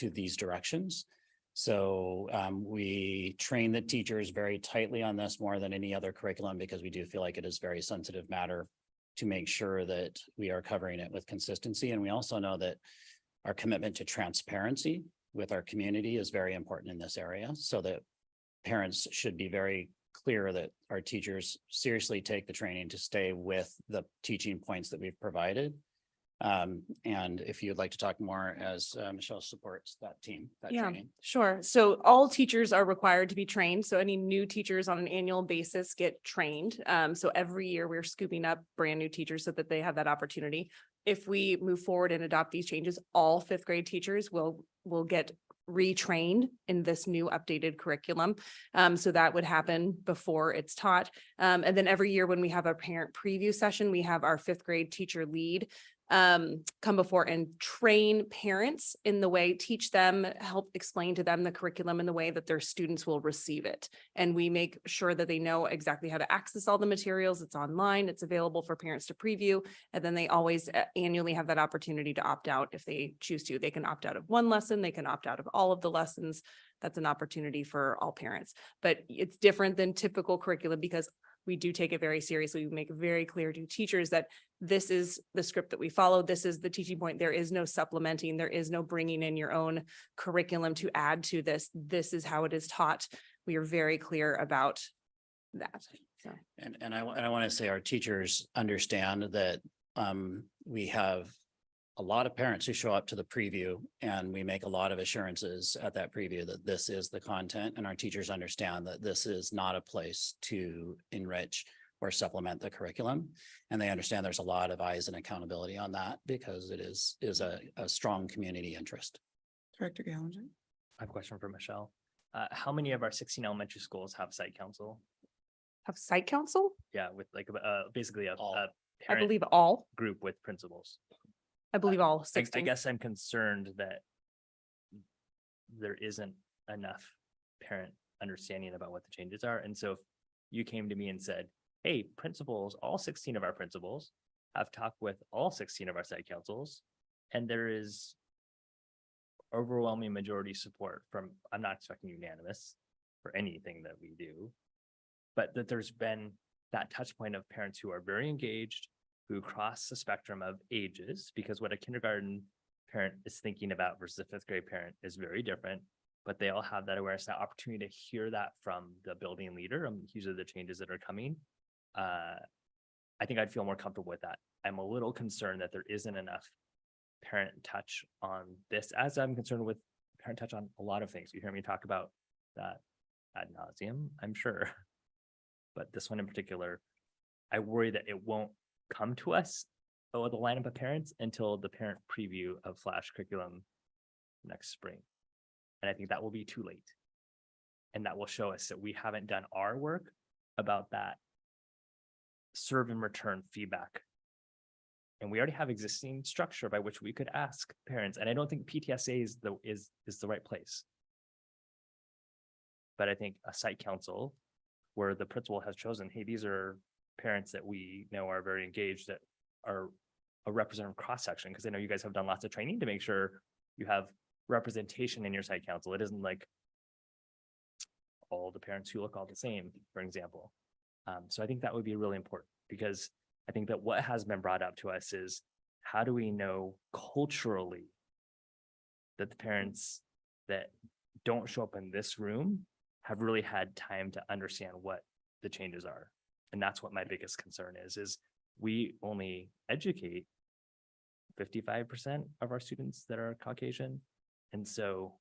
M: these directions. So we train the teachers very tightly on this more than any other curriculum, because we do feel like it is very sensitive matter to make sure that we are covering it with consistency. And we also know that our commitment to transparency with our community is very important in this area, so that parents should be very clear that our teachers seriously take the training to stay with the teaching points that we've provided. And if you'd like to talk more, as Michelle supports that team, that training.
S: Sure. So all teachers are required to be trained. So any new teachers on an annual basis get trained. So every year we're scooping up brand new teachers so that they have that opportunity. If we move forward and adopt these changes, all fifth grade teachers will get retrained in this new updated curriculum. So that would happen before it's taught. And then every year when we have a parent preview session, we have our fifth grade teacher lead come before and train parents in the way, teach them, help explain to them the curriculum in the way that their students will receive it. And we make sure that they know exactly how to access all the materials. It's online, it's available for parents to preview. And then they always annually have that opportunity to opt out if they choose to. They can opt out of one lesson, they can opt out of all of the lessons. That's an opportunity for all parents. But it's different than typical curriculum because we do take it very seriously. We make it very clear to teachers that this is the script that we follow. This is the teaching point. There is no supplementing. There is no bringing in your own curriculum to add to this. This is how it is taught. We are very clear about that. So.
M: And I want to say our teachers understand that we have a lot of parents who show up to the preview, and we make a lot of assurances at that preview that this is the content, and our teachers understand that this is not a place to enrich or supplement the curriculum. And they understand there's a lot of eyes and accountability on that because it is a strong community interest.
A: Director Gallinger.
E: I have a question for Michelle. How many of our 16 elementary schools have site council?
S: Have site council?
E: Yeah, with like basically a
S: I
E: parent
S: believe all.
E: group with principals.
S: I believe all
E: I
S: 16.
E: guess I'm concerned that there isn't enough parent understanding about what the changes are. And so if you came to me and said, hey, principals, all 16 of our principals have talked with all 16 of our site councils, and there is overwhelming majority support from, I'm not expecting unanimous for anything that we do, but that there's been that touch point of parents who are very engaged, who cross the spectrum of ages, because what a kindergarten parent is thinking about versus a fifth grade parent is very different, but they all have that awareness, that opportunity to hear that from the building leader. These are the changes that are coming. I think I'd feel more comfortable with that. I'm a little concerned that there isn't enough parent touch on this, as I'm concerned with parent touch on a lot of things. You hear me talk about that ad nauseum, I'm sure. But this one in particular, I worry that it won't come to us or the lineup of parents until the parent preview of Flash curriculum next spring. And I think that will be too late. And that will show us that we haven't done our work about that serve and return feedback. And we already have existing structure by which we could ask parents. And I don't think PTSA is the right place. But I think a site council where the principal has chosen, hey, these are parents that we know are very engaged, that are a representative cross-section, because I know you guys have done lots of training to make sure you have representation in your site council. It isn't like all the parents who look all the same, for example. So I think that would be really important, because I think that what has been brought up to us is, how do we know culturally that the parents that don't show up in this room have really had time to understand what the changes are? And that's what my biggest concern is we only educate 55% of our students that are Caucasian. And so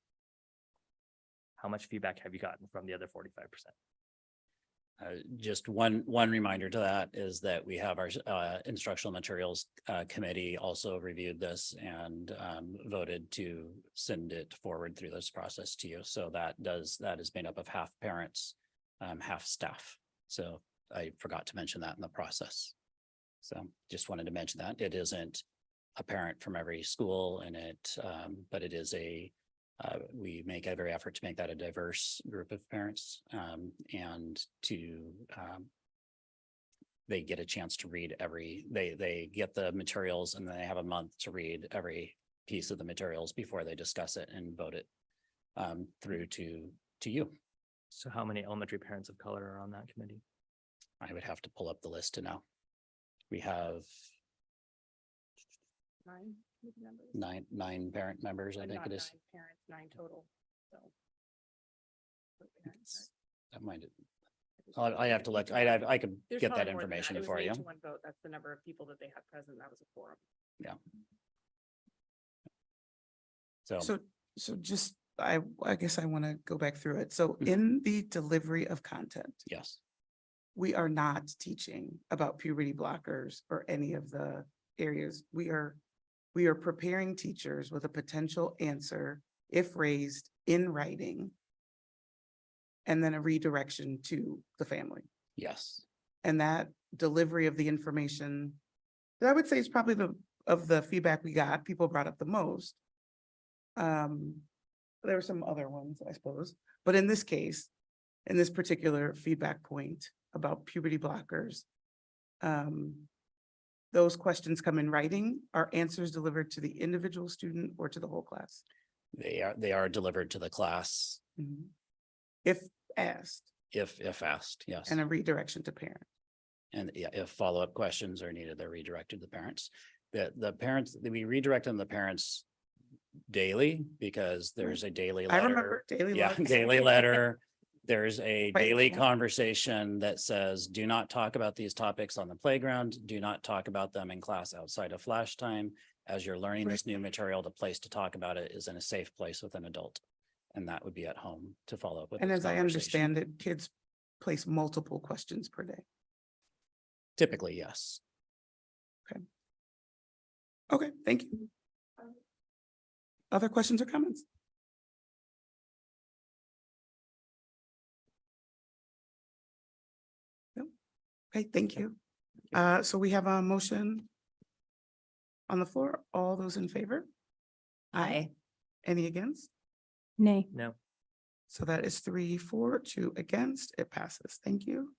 E: how much feedback have you gotten from the other 45%?
M: Just one reminder to that is that we have our instructional materials committee also reviewed this and voted to send it forward through this process to you. So that is made up of half parents, half staff. So I forgot to mention that in the process. So just wanted to mention that it isn't a parent from every school and but it is we make every effort to make that a diverse group of parents and to they get a chance to read they get the materials and they have a month to read every piece of the materials before they discuss it and vote it through to you.
E: So how many elementary parents of color are on that committee?
M: I would have to pull up the list to know. We have 9 parent members, I think it is.
S: Parents, 9 total, so.
M: That might, I have to look, I could
S: There's
M: get that
S: probably more than
M: information
S: It was
M: for
S: an
M: you.
S: 8-to-1 vote. That's the number of people that they had present. That was a quorum.
M: Yeah.
A: So just, I guess I want to go back through it. So
M: Mhm.
A: in the delivery of content,
M: Yes,
A: we are not teaching about puberty blockers or any of the areas. We are preparing teachers with a potential answer if raised in writing, and then a redirection to the family.
M: yes.
A: And that delivery of the information, that I would say is probably of the feedback we got, people brought up the most. There were some other ones, I suppose, but in this case, in this particular feedback point about puberty blockers, those questions come in writing, are answers delivered to the individual student or to the whole class?
M: They are delivered to the class
A: If asked,
M: if asked, yes.
A: and a redirection to parent.
M: And yeah, if follow-up questions are needed, they're redirected to the parents. The parents, we redirect them to the parents daily because there's a daily
A: I
M: letter.
A: remember daily
M: Yeah,
A: logs.
M: daily letter. There's a
A: Quite
M: daily
A: full.
M: conversation that says, do not talk about these topics on the playground. Do not talk about them in class outside of flash time. As you're learning this new material, the place to talk about it is in a safe place with an adult. And that would be at home to follow up with.
A: And
M: this
A: as I
M: conversation.
A: understand it, kids place multiple questions per day.
M: Typically, yes.
A: Okay, thank you. Other questions or comments? No? Okay, thank you. So we have a motion on the floor. All those in favor?
D: Aye.
A: Any against?
L: Nay.
E: No.
A: So that is 3-4, 2 against. It passes. Thank you.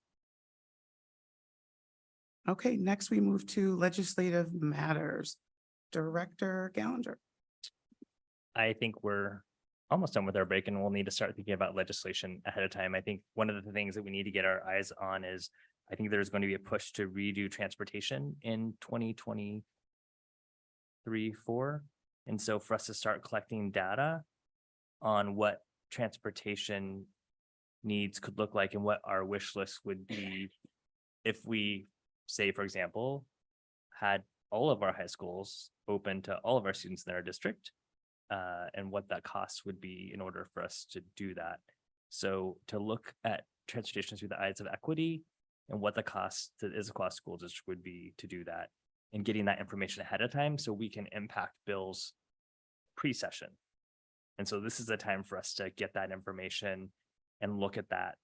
A: Okay, next we move to legislative matters. Director Gallinger.
E: I think we're almost done with our break and we'll need to start thinking about legislation ahead of time. I think one of the things that we need to get our eyes on is, I think there's going to be a push to redo transportation in 2023-4. And so for us to start collecting data on what transportation needs could look like and what our wish list would be if we, say, for example, had all of our high schools open to all of our students in our district, and what that cost would be in order for us to do that. So to look at transportation through the eyes of equity and what the cost to Issaquah School District would be to do that, and getting that information ahead of time so we can impact bills pre-session. And so this is a time for us to get that information and look at that.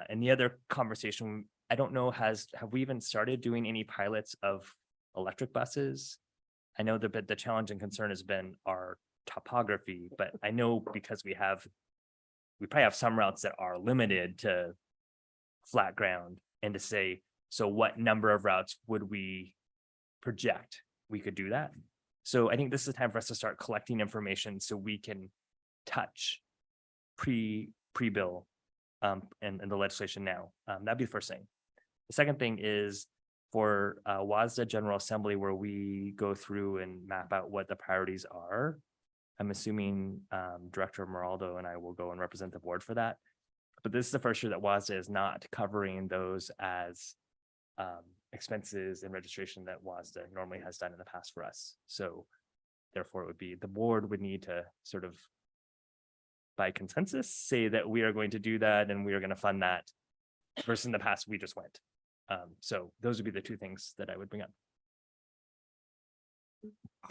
E: And the other conversation, I don't know, have we even started doing any pilots of electric buses? I know the challenge and concern has been our topography, but I know because we probably have some routes that are limited to flat ground, and to say, so what number of routes would we project we could do that? So I think this is the time for us to start collecting information so we can touch pre-bill and the legislation now. That'd be the first thing. The second thing is for WASDA General Assembly, where we go through and map out what the priorities are. I'm assuming Director Meraldo and I will go and represent the board for that. But this is the first year that WASDA is not covering those as expenses and registration that WASDA normally has done in the past for us. So therefore, it would be the board would need to sort of by consensus say that we are going to do that and we are going to fund that. versus in the past, we just went. So those would be the two things that I would bring up.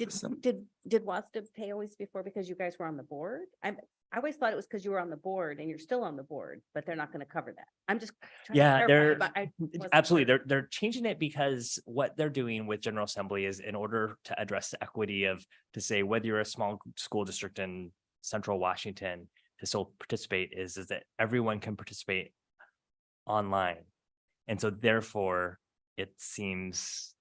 A: Awesome.
N: Did WASDA pay always before because you guys were on the board? I always thought it was because you were on the board and you're still on the board, but they're not going to cover that. I'm just. trying to
E: Yeah,
N: clarify, but I wasn't
E: absolutely.
N: sure.
E: They're changing it because what they're doing with General Assembly is in order to address the equity of, to say whether you're a small school district in central Washington to still participate is that everyone can participate online. And so therefore, it seems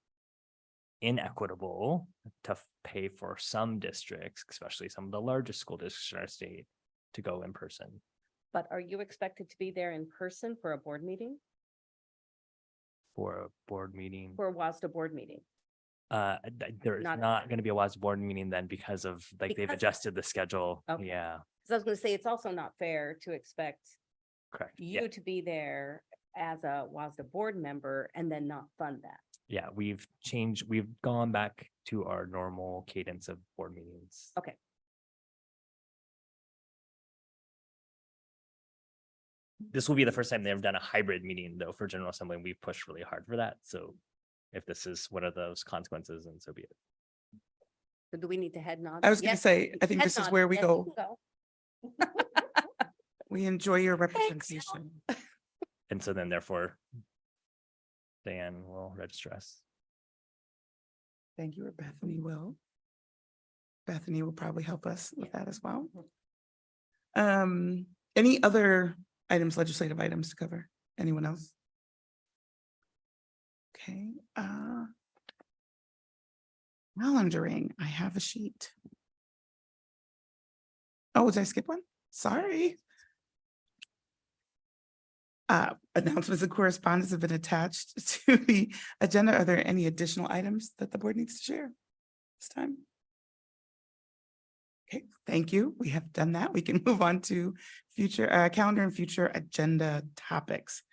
E: inequitable to pay for some districts, especially some of the largest school districts in our state, to go in person.
N: But are you expected to be there in person for a board meeting?
E: For a board meeting.
N: For a WASDA board meeting?
E: There's
N: Not-
E: not going to be a WASD board meeting then because of like they've
N: Because-
E: adjusted the schedule.
N: Okay.
E: Yeah,
N: Because I was going to say, it's also not fair to expect
E: correct. Yeah,
N: you to be there as a WASDA board member and then not fund that.
E: yeah, we've gone back to our normal cadence of board meetings.
N: Okay.
E: This will be the first time they've done a hybrid meeting though for General Assembly, and we've pushed really hard for that. So if this is one of those consequences, and so be it.
N: So do we need to head nod?
A: I was gonna
N: Yes,
A: say, I think
N: head
A: this is
N: nod.
A: where we
N: Yes, you
A: go.
N: can go.
A: We enjoy your representation.
E: And so then therefore, Dan will register us.
A: Thank you, or Bethany will. Bethany will probably help us with that as well. Any other items, legislative items to cover? Anyone else? Okay, calendaring, I have a sheet. Oh, did I skip one? Sorry. Announcements and correspondence have been attached to the agenda. Are there any additional items that the board needs to share this time? Okay, thank you. We have done that. We can move on to future calendar and future agenda topics.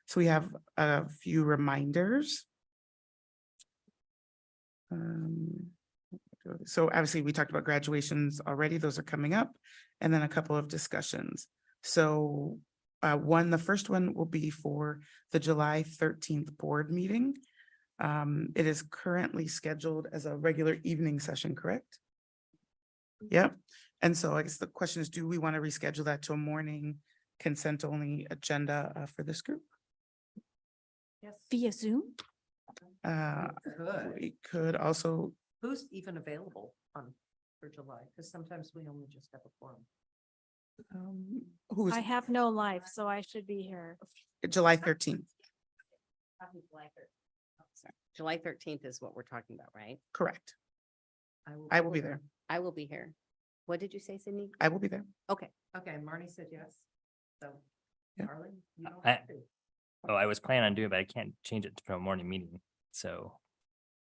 A: So we have a few reminders. So obviously we talked about graduations already. Those are coming up, and then a couple of discussions. So the first one will be for the July 13th board meeting. It is currently scheduled as a regular evening session, correct? Yep. And so I guess the question is, do we want to reschedule that to a morning consent only agenda for this group?
D: Yes.
L: Via Zoom?
D: Could.
A: We could also,
D: Who's even available for July? Because sometimes we only just have a forum.
A: who's
L: I have no life, so I should be here.
A: July 13th,
N: July 13th is what we're talking about, right?
A: correct. I will be there.
N: I will be here. What did you say, Sydney?
A: I will be there.
N: Okay.
D: Okay, Marnie said yes. So,
A: Yeah.
D: Arlen, you don't
E: I-
D: have to.
E: Oh, I was planning on doing it, but I can't change it to a morning meeting. So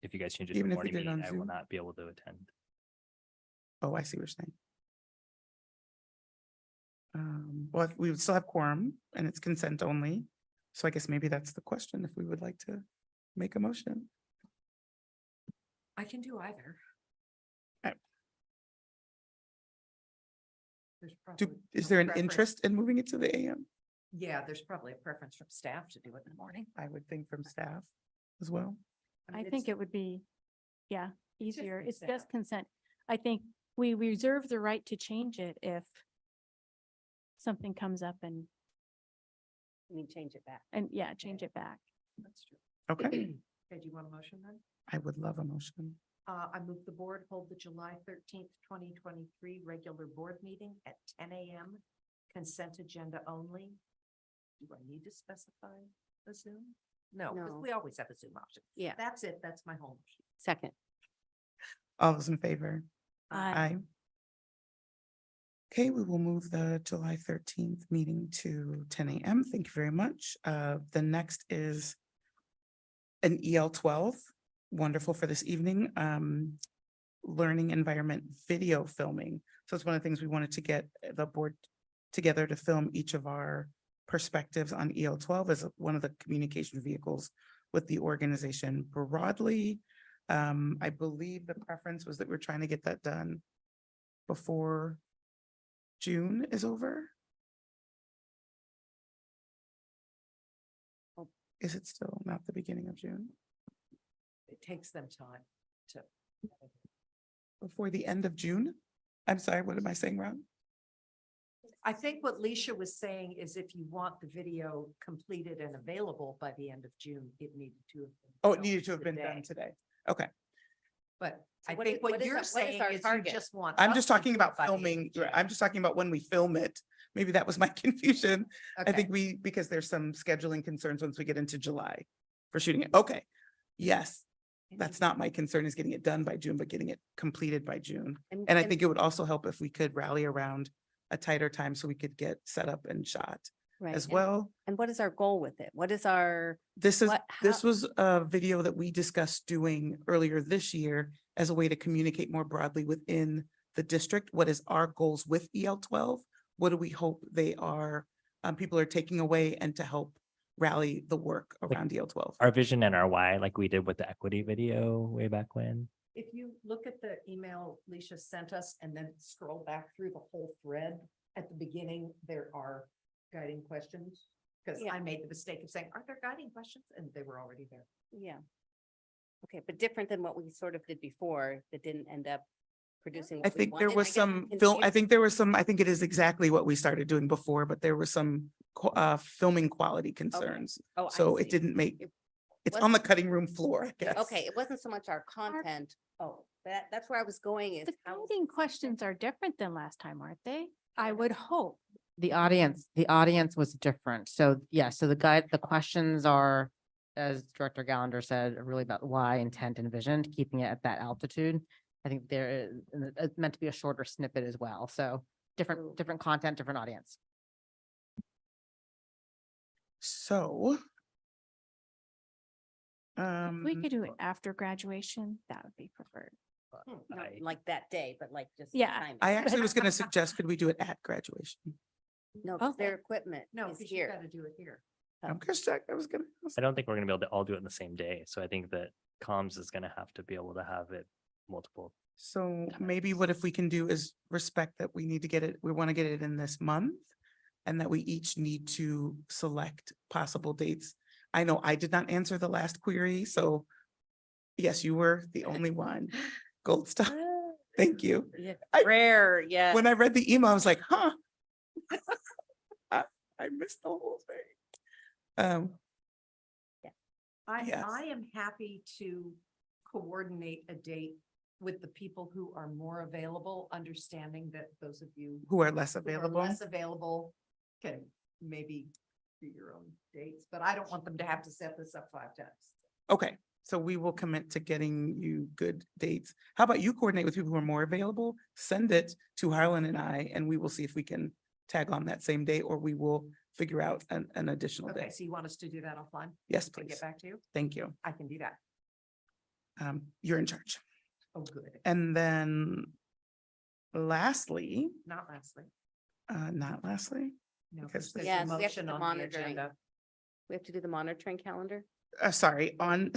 E: if you guys change it to a
A: Even if we
E: morning
A: did it
E: meeting,
A: on
E: I will
A: Zoom?
E: not be able to attend.
A: Oh, I see what you're saying. Well, we would still have quorum and it's consent only. So I guess maybe that's the question, if we would like to make a motion.
D: I can do either.
A: Right.
D: There's probably
A: Is
D: a
A: there an
D: preference-
A: interest in moving it to the AM?
D: Yeah, there's probably a preference from staff to do it in the morning.
A: I would think from staff as well.
L: I think it would be, yeah, easier. It's
D: consent.
L: just consent. I think we reserve the right to change it if something comes up and,
N: Change it back.
L: yeah, change it back.
D: That's true.
A: Okay,
D: Okay, do you want a motion then?
A: I would love a motion.
D: I move the board hold the July 13th, 2023 regular board meeting at 10 a.m. Consent agenda only. Do I need to specify the Zoom? No, because
N: No.
D: we always have a Zoom option.
N: Yeah.
D: That's it. That's my whole motion.
N: Second.
A: All those in favor?
L: Aye.
A: Okay, we will move the July 13th meeting to 10 a.m. Thank you very much. The next is an EL 12, wonderful for this evening. Learning environment video filming. So it's one of the things we wanted to get the board together to film each of our perspectives on EL 12 as one of the communication vehicles with the organization broadly. I believe the preference was that we're trying to get that done before June is over. Is it still not the beginning of June?
D: It takes them time to.
A: Before the end of June? I'm sorry, what am I saying wrong?
D: I think what Leisha was saying is if you want the video completed and available by the end of June, it needed to have. been
A: Oh, it
D: filmed
A: needed to have been done today. Okay.
D: But
N: So
D: I
N: what
D: think
N: is-
D: what
N: what is
D: you're
N: our- what is
D: saying
N: our
D: is you
N: target?
D: just want.
A: I'm
D: us
A: just
D: to
A: talking
D: do it
A: about
D: by the end of
A: filming.
D: June.
A: I'm just talking about when we film it. Maybe that was my confusion. I
D: Okay.
A: think because there's some scheduling concerns once we get into July for shooting it. Okay. Yes. That's not my concern is getting it done by June, but getting it completed by June. And I think it would also help if we could rally around a tighter time so we could get set up and shot
N: Right.
A: as
N: And-
A: well.
N: And what is our goal with it? What is our,
A: This
N: how-
A: was a video that we discussed doing earlier this year as a way to communicate more broadly within the district. What is our goals with EL12? What do we hope they are, people are taking away and to help rally the work around EL12?
E: Our vision and our why, like we did with the equity video way back when.
D: If you look at the email Leisha sent us and then scroll back through the whole thread, at the beginning, there are guiding questions. Because
N: Yeah.
D: I made the mistake of saying, aren't there guiding questions? And they were already there.
N: yeah. Okay, but different than what we sort of did before that didn't end up producing.
A: I
N: what we
A: think there
N: wanted.
A: was
N: I guess
A: some
N: we
A: film, I
N: continue-
A: think there was some, I think it is exactly what we started doing before, but there were some filming quality concerns.
N: Oh, I
A: So it
N: see.
A: didn't make,
N: It
A: it's on the cutting room floor, I guess.
N: Okay, it wasn't so much our content. Oh, that's where I was going is.
L: The
N: how-
L: guiding questions are different than last time, aren't they? I would hope.
G: The audience was different. So yeah, so the questions are, as Director Gallagher said, really about why, intent, and vision, keeping it at that altitude. I think there is, and it's meant to be a shorter snippet as well. So different content, different audience.
A: So.
L: If we could do it after graduation, that would be preferred.
N: Not like that day, but like just.
L: Yeah.
N: timing.
A: I actually was gonna suggest, could we do it at graduation?
N: No, 'cause their equipment
D: No,
N: is
D: because you
N: here.
D: gotta do it here.
A: I'm just check, I was gonna.
E: I don't think we're gonna be able to all do it in the same day. So I think that comms is gonna have to be able to have it multiple.
A: So maybe what if we can do is respect that we need to get it, we want to get it in this month. And that we each need to select possible dates. I know I did not answer the last query, so. Yes, you were the only one. Gold star. Thank you.
N: Yeah,
A: I-
N: rare, yeah.
A: When I read the email, I was like, huh. I missed the whole thing. Yes.
D: I am happy to coordinate a date with the people who are more available, understanding that those of you
A: Who are less
D: who are
A: available?
D: less available can maybe do your own dates, but I don't want them to have to set this up 5 times.
A: Okay, so we will commit to getting you good dates. How about you coordinate with people who are more available? Send it to Harlan and I, and we will see if we can tag on that same day, or we will figure out an additional
D: Okay,
A: day.
D: so you want us to do that offline?
A: Yes,
D: And
A: please.
D: get back to you?
A: Thank you.
D: I can do that.
A: You're in charge.
D: Oh, good.
A: And then lastly,
D: Not lastly.
A: not lastly,
D: No,
A: Because
D: there's a
N: Yes, we have to
D: motion
N: do
D: on the
N: monitoring.
D: agenda.
N: We have to do the monitoring calendar.
A: sorry, on,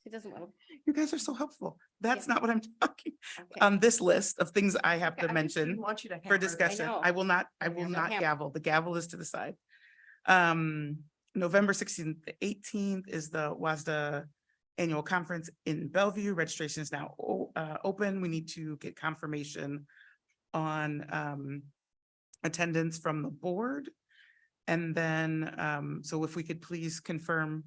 N: She doesn't want
A: you guys are so helpful. That's not what I'm talking.
N: to. Okay.
A: On this list of things I have
D: Okay,
A: to
D: I just didn't
A: mention
D: want you to hammer
A: for
D: it.
A: discussion,
N: know.
A: I will not, I
N: I
A: will
N: know.
A: not
N: Hammer.
A: gavel. The gavel is to the side. November 16th, to 18th is the WASDA annual conference in Bellevue. Registration is now open. We need to get confirmation on attendance from the board. And then, so if we could please confirm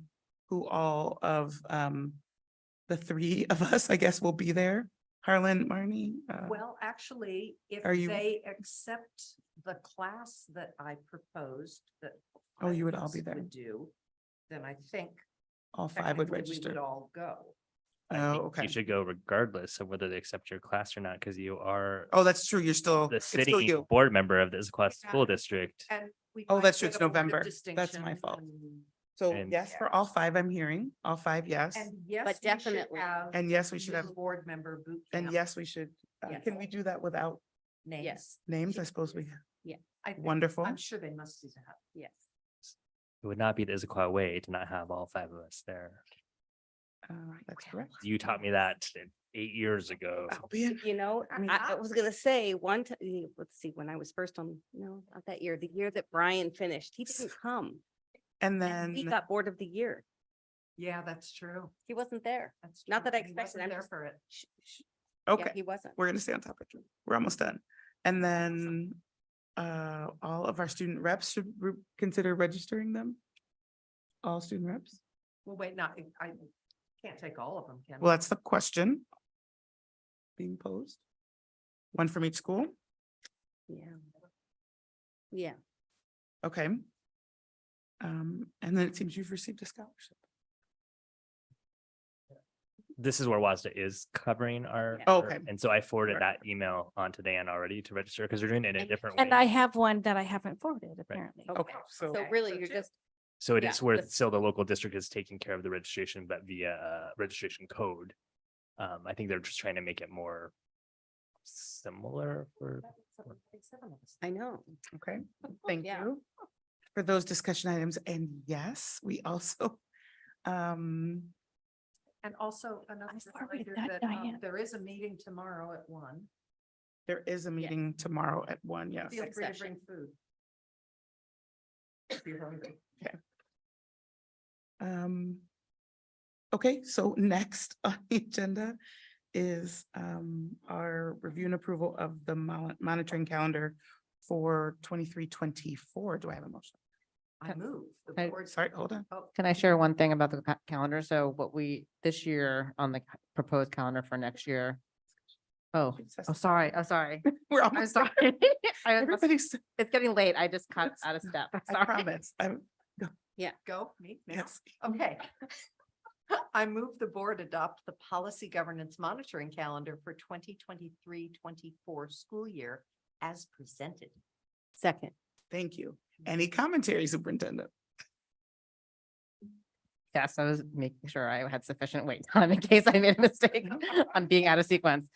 A: who all of the 3 of us, I guess, will be there. Harlan, Marnie?
D: Well, actually, if
A: Are you-
D: they accept the class that I proposed that.
A: Oh, you would
D: five
A: all
D: of
A: be
D: us
A: there.
D: would do, then I think.
A: All 5 would
D: technically we
A: register.
D: all go.
E: I
A: Oh,
E: think
A: okay.
E: You should go regardless of whether they accept your class or not, because you are
A: Oh, that's true. You're still,
E: the
A: it's still
E: sitting
A: you.
E: board member of the Issaquah
D: Yeah.
E: School District.
D: And we
A: Oh,
D: might
A: that's true.
D: get
A: It's
D: a word of
A: November. That's my
D: distinction
A: fault.
D: and-
A: So
E: And-
A: yes, for all 5, I'm hearing, all 5, yes.
D: And yes,
N: But
D: we should
N: definitely.
D: have.
A: And yes, we should
D: new
A: have,
D: Board member boot
A: and
D: camp
A: yes, we should,
D: Yes.
A: can we do that without
D: names.
N: Yes.
A: names? I suppose we,
D: I think-
A: wonderful.
D: I'm sure they must do that.
N: Yes.
E: It would not be the Issaquah way to not have all 5 of us there.
A: That's correct.
E: You taught me that 8 years ago.
A: I'll be in.
N: You know, I was gonna say one time, let's see, when I was first on, no, not that year, the year that Brian finished, he didn't come.
A: And
N: And we
A: then,
N: got board of the year.
D: Yeah, that's true.
N: He wasn't there.
D: That's
N: Not
D: true.
N: that I
D: And he
N: expected,
D: wasn't
N: I'm
D: there
N: just-
D: for it.
N: Yeah,
A: okay,
N: he wasn't.
A: we're gonna stay on topic. We're almost done. And then all of our student reps, should we consider registering them? All student reps?
D: Well, wait, not, I can't take all of them, can I?
A: Well, that's the question being posed. One from each school?
N: Yeah. Yeah.
A: Okay. And then it seems you've received a scholarship.
E: This is where WASDA is covering our.
N: Yeah.
A: Oh,
E: our-
A: okay.
E: And so I forwarded
A: Right.
E: that email on to Dan already to register because we're doing it in a different
L: And
E: way.
L: I have one that I haven't forwarded, apparently.
A: Okay, so
N: So really, you're just,
E: So it
N: yeah,
E: is where
N: that's-
E: still the local district is taking care of the registration, but via registration code. I think they're just trying to make it more similar for.
N: I know.
A: okay, thank
N: Yeah.
A: you for those discussion items. And yes, we also
D: And also another
L: forwarded
D: reminder
L: that,
D: that
L: Diane.
D: there is a meeting tomorrow at 1.
A: there is a meeting tomorrow at 1, yes.
D: Feel free to
N: session.
D: bring food. If you're hungry.
A: Okay, so next on the agenda is our review and approval of the monitoring calendar for 23-24. Do I have a motion?
D: I move. The
G: I-
D: board-
A: Sorry, hold on.
D: Oh,
G: Can I share one thing about the calendar? So what we, this year on the proposed calendar for next year. Oh, sorry.
A: We're
G: I'm
A: almost,
G: sorry.
A: everybody's,
G: It's getting late. I just cut out of step.
A: I
G: Sorry.
A: promise.
D: Go, me? now?
A: Yes.
D: Okay. I move the board adopt the policy governance monitoring calendar for 2023-24 school year as presented.
N: Second.
A: Thank you. Any commentary, Superintendent?
G: Yes, I was making sure I had sufficient wait time in case I made a mistake on being out of sequence.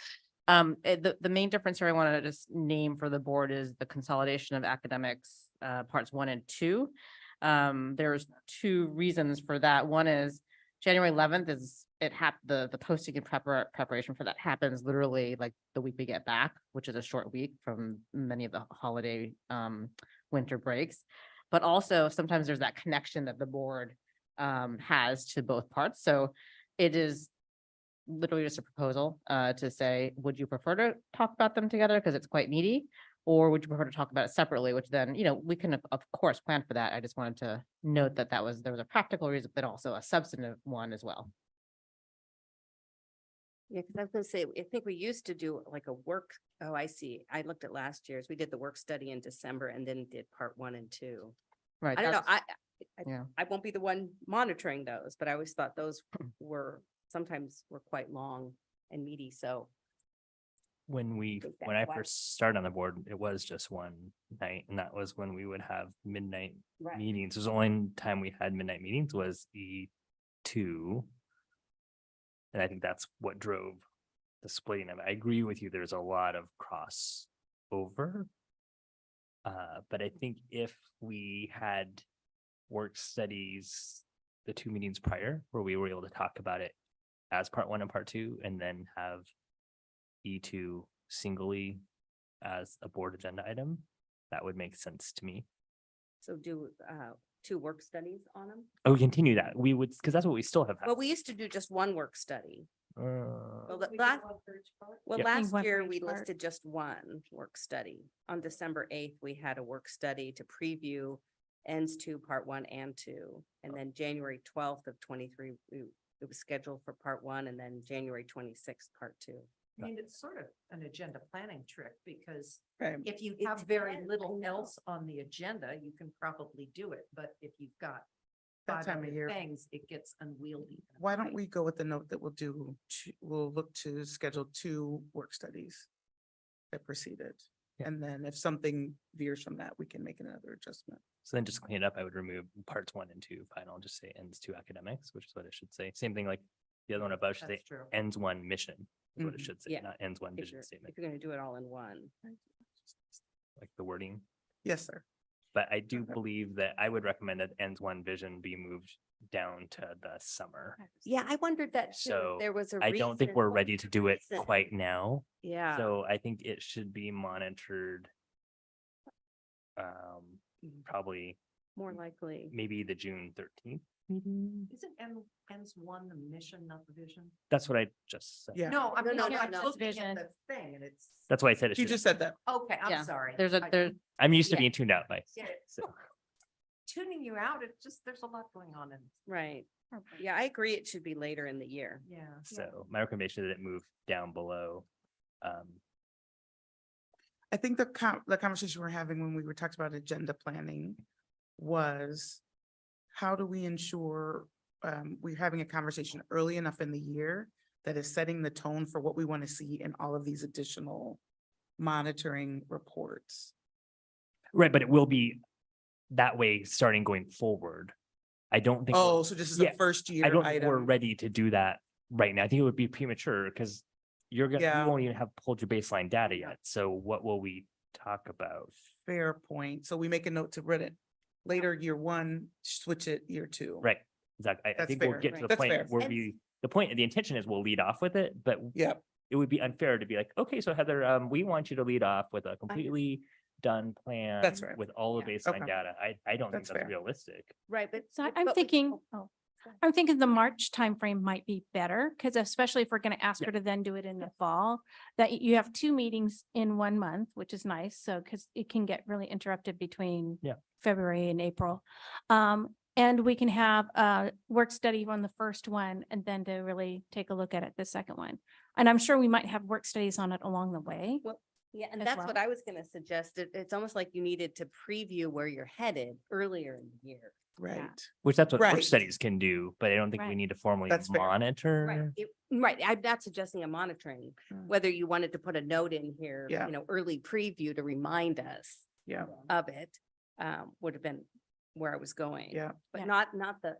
G: The main difference here I wanted to just name for the board is the consolidation of academics, parts 1 and 2. There's 2 reasons for that. One is January 11th is the posting and preparation for that happens literally like the week we get back, which is a short week from many of the holiday winter breaks. But also sometimes there's that connection that the board has to both parts. So it is literally just a proposal to say, would you prefer to talk about them together because it's quite meaty? Or would you prefer to talk about it separately, which then, we can of course plan for that. I just wanted to note that there was a practical reason, but also a substantive one as well.
N: Yeah, because I was gonna say, I think we used to do like a work, oh, I see. I looked at last year's. We did the work study in December and then did part 1 and 2.
G: Right.
N: I don't know,
G: that's-
N: I
G: Yeah.
N: I won't be the one monitoring those, but I always thought those sometimes were quite long and meaty, so.
E: When
N: think
E: when I
N: that's why.
E: first started on the board, it was just one night, and that was when we would have midnight
N: Right.
E: meetings. It was the only time we had midnight meetings was E2. And I think that's what drove the splitting of it. I agree with you, there's a lot of crossover. But I think if we had work studies, the 2 meetings prior, where we were able to talk about it as part 1 and part 2, and then have E2 singly as a board agenda item, that would make sense to me.
N: So do 2 work studies on them?
E: Oh, continue that. We would, because that's what we still have.
N: Well, we used to do just one work study.
E: Uh,
N: Well,
D: We
N: last,
D: did one for each part?
N: well,
E: Yeah.
N: last
L: One for
N: year
L: each
N: we
L: part.
N: listed just one work study. On December 8th, we had a work study to preview ends 2, part 1 and 2. And then January 12th of 23, it was scheduled for part 1 and then January 26th, part 2.
D: I mean, it's sort of an agenda planning trick because
A: Right.
D: if you
N: It
D: have very
N: depends, I
D: little
N: know.
D: else on the agenda, you can probably do it. But if you've got
A: That
D: 5
A: time of
D: other
A: year.
D: things, it gets unwieldy.
A: Why don't we go with the note that we'll look to schedule 2 work studies that preceded.
E: Yeah.
A: And then if something veers from that, we can make another adjustment.
E: So then just clean it up, I would remove parts 1 and 2 final, just say ends 2 academics, which is what it should say. Same thing like the other one above should say
D: That's true.
E: ends 1 mission, is what it
A: Mhm.
E: should say,
N: Yeah.
E: not ends 1
N: If
E: vision
N: you're,
E: statement,
N: if you're gonna do it all in one.
E: like the wording.
A: Yes, sir.
E: But I do believe that I would recommend that ends 1 vision be moved down to the summer.
N: Yeah, I wondered that too.
E: So,
N: There was a
E: I don't think
N: reason-
E: we're ready to do it
N: reason.
E: quite now.
N: Yeah.
E: So I think it should be monitored. Probably
N: more likely.
E: maybe the June 13th meeting.
D: Isn't ends one the mission, not the vision?
E: That's what I just said.
A: Yeah.
D: No, I'm
N: No, no,
D: not,
N: no,
D: I'm
N: no.
D: looking
L: Vision.
D: at the thing and it's,
E: That's why I said it.
A: You
E: should-
A: just said that.
D: okay,
G: Yeah,
D: I'm sorry.
G: There's a, there,
E: I'm used to
N: yeah.
E: being tuned out by.
D: Yeah.
E: So,
D: Tuning you out, it's just, there's a lot going on and,
N: Right. Yeah, I agree. It should be later in the year.
D: yeah.
E: so my recommendation is that it move down below.
A: I think the conversation we're having when we were talking about agenda planning was how do we ensure we're having a conversation early enough in the year that is setting the tone for what we want to see in all of these additional monitoring reports.
E: Right, but it will be that way starting going forward. I don't think. we're-
A: Oh, so this is a
E: yeah,
A: first year
E: I don't think we're
A: item.
E: ready to do that right now. I think it would be premature because you're gonna,
A: Yeah.
E: you won't even have pulled your baseline data yet. So what will we talk about?
A: Fair point. So we make a note to read it later, year one, switch it year two.
E: Right, exactly. I
A: That's
E: think we'll
A: fair.
E: get to the
A: That's fair.
E: point where the point, the intention is we'll lead off with it, but
A: Yep.
E: it would be unfair to be like, okay, so Heather, we want you to lead off with a completely done plan.
A: That's right.
E: With all the
N: Yeah.
E: baseline
A: Okay.
E: data. I don't think
A: That's
E: that's
A: fair.
E: realistic.
N: Right, but.
L: So
N: but
L: I'm
N: we-
L: thinking, I'm thinking the March timeframe might be better, because especially if we're gonna ask
E: Yeah.
L: her to then do it in the fall, that you have 2 meetings in 1 month, which is nice, so, because it can get really interrupted between
E: Yeah.
L: February and April. And we can have a work study on the first one and then to really take a look at it, the second one. And I'm sure we might have work studies on it along the way.
N: Well, yeah, and
L: as
N: that's what
L: well.
N: I was gonna suggest. It's almost like you needed to preview where you're headed earlier in the year.
A: Right.
E: Which that's what work
A: Right.
E: studies can do, but I don't think we
L: Right.
E: need to formally
A: That's fair.
E: monitor.
N: Right, I'm not suggesting a monitoring,
A: Mm.
N: whether you wanted to put a note in here,
A: Yeah.
N: early preview to remind us
A: Yeah.
N: of it, would have been where I was going.
A: Yeah.
N: But
L: Yeah.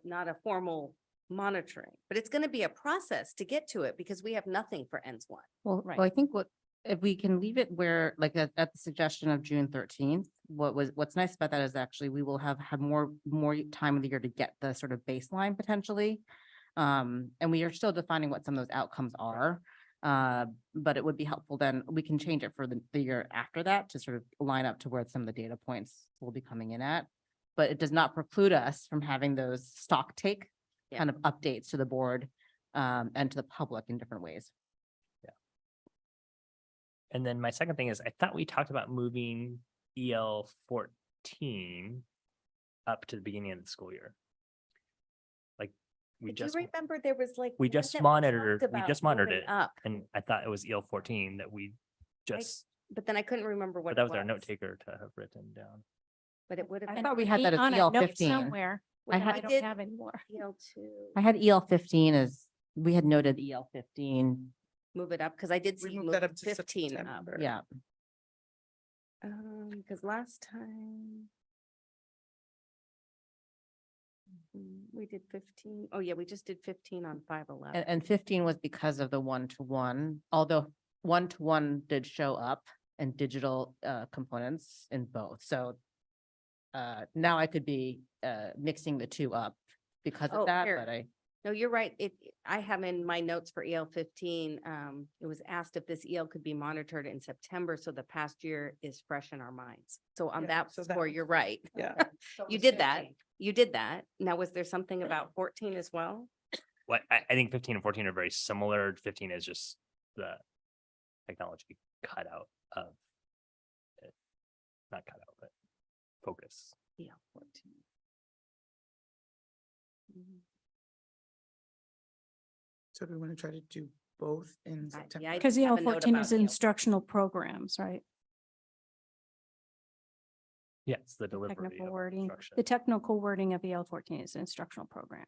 N: not a formal monitoring, but it's gonna be a process to get to it because we have nothing for ends one.
G: well,
L: Right.
G: I think if we can leave it where, like, at the suggestion of June 13th, what's nice about that is actually we will have more time of the year to get the sort of baseline potentially. And we are still defining what some of those outcomes are. But it would be helpful then, we can change it for the year after that to sort of line up to where some of the data points will be coming in at. But it does not preclude us from having those stock take
N: Yeah.
G: kind of updates to the board and to the public in different ways.
E: And then my second thing is, I thought we talked about moving EL 14 up to the beginning of the school year. Like, we
N: But do you
E: just,
N: remember there was like?
E: we
N: one
E: just
N: that
E: monitored,
N: talked
E: we
N: about
E: just monitored
N: moving
E: it.
N: Up,
E: And I thought it was EL 14 that we just,
N: but then I couldn't remember what
E: but
N: it
E: that was our note taker to have written down.
N: But it would have
L: I
N: been.
G: thought we had that as
L: on a
G: EL
L: note
G: 15.
L: somewhere,
G: I
L: which
G: had-
L: I don't
N: did-
L: have anymore.
N: EL2,
G: I had EL 15 as, we had noted EL 15.
N: move it up, because I did
A: We
N: see you
A: moved that
N: move
A: up to
N: 15 up.
A: September.
G: Yeah,
N: Because last time. We did 15. Oh, yeah, we just did 15 on 511.
G: and 15 was because of the 1-to-1, although 1-to-1 did show up and digital components in both. So now I could be mixing the two up because
N: Oh,
G: of that,
N: here.
G: but
N: No, you're right. I have in my notes for EL 15, it was asked if this EL could be monitored in September, so the past year is fresh in our minds. So on
A: Yeah,
N: that
A: so that
N: score,
A: was-
N: you're right.
A: Yeah.
N: You did that. You did that. Now, was there something about 14 as well?
E: What, I think 15 and 14 are very similar. 15 is just the technology cutout of it. Not cutout, but focus.
N: EL 14. Mhm.
A: So do we want to try to do both in
N: I-
A: September?
N: yeah, I
L: Because
N: did have
L: EL
N: a note
L: 14
N: about
L: is
N: EL.
L: instructional programs, right?
E: Yes, the
L: The
E: delivery
L: technical
E: of
L: wording,
E: instruction.
L: the technical wording of EL 14 is instructional program.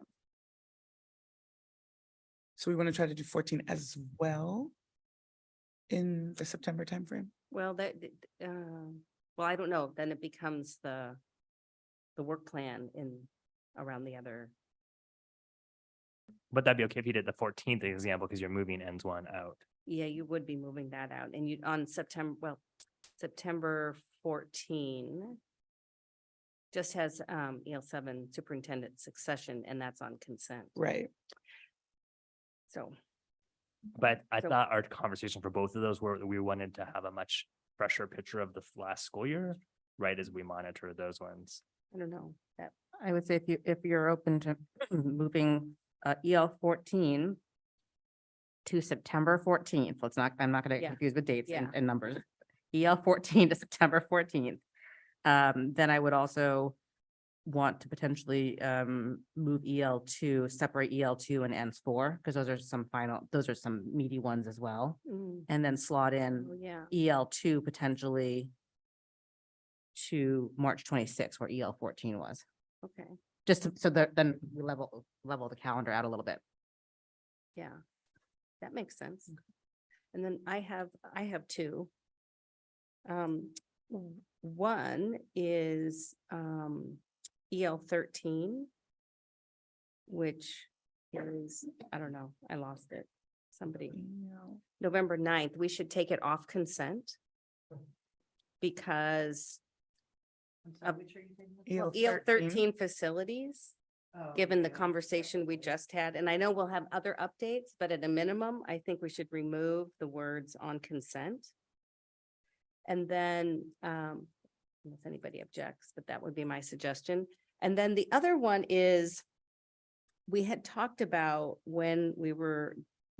A: So we want to try to do 14 as well in the September timeframe?
N: Well, well, I don't know. Then it becomes the work plan around the other.
E: But that'd be okay if you did the 14th example, because you're moving ends one out.
N: Yeah, you would be moving that out and you on September 14 just has EL 7 superintendent succession and that's on consent.
A: Right.
N: So,
E: But I
N: So-
E: thought our conversation for both of those were that we wanted to have a much fresher picture of the last school year, right, as we monitor those ones.
N: I don't know, that,
G: I would say if you're open to moving EL 14 to September 14th, I'm not gonna get
N: Yeah.
G: confused with dates
N: Yeah.
G: and numbers. EL 14 to September 14th. Then I would also want to potentially move EL2, separate EL2 and ENS4, because those are some meaty ones as well. And then slot
N: oh,
G: in
N: yeah,
G: EL2 potentially to March 26th, where EL 14 was.
N: okay,
G: So that then we level the calendar out a little bit.
N: yeah, that makes sense. And then I have two. One is EL 13, which is, I don't know, I lost it. Somebody, November 9th, we should take it off consent because of
A: EL
N: EL 13 facilities, given the conversation we just had. And I know we'll have other updates, but at a minimum, I think we should remove the words on consent. And then, unless anybody objects, but that would be my suggestion. And then the other one is, we had talked about when we were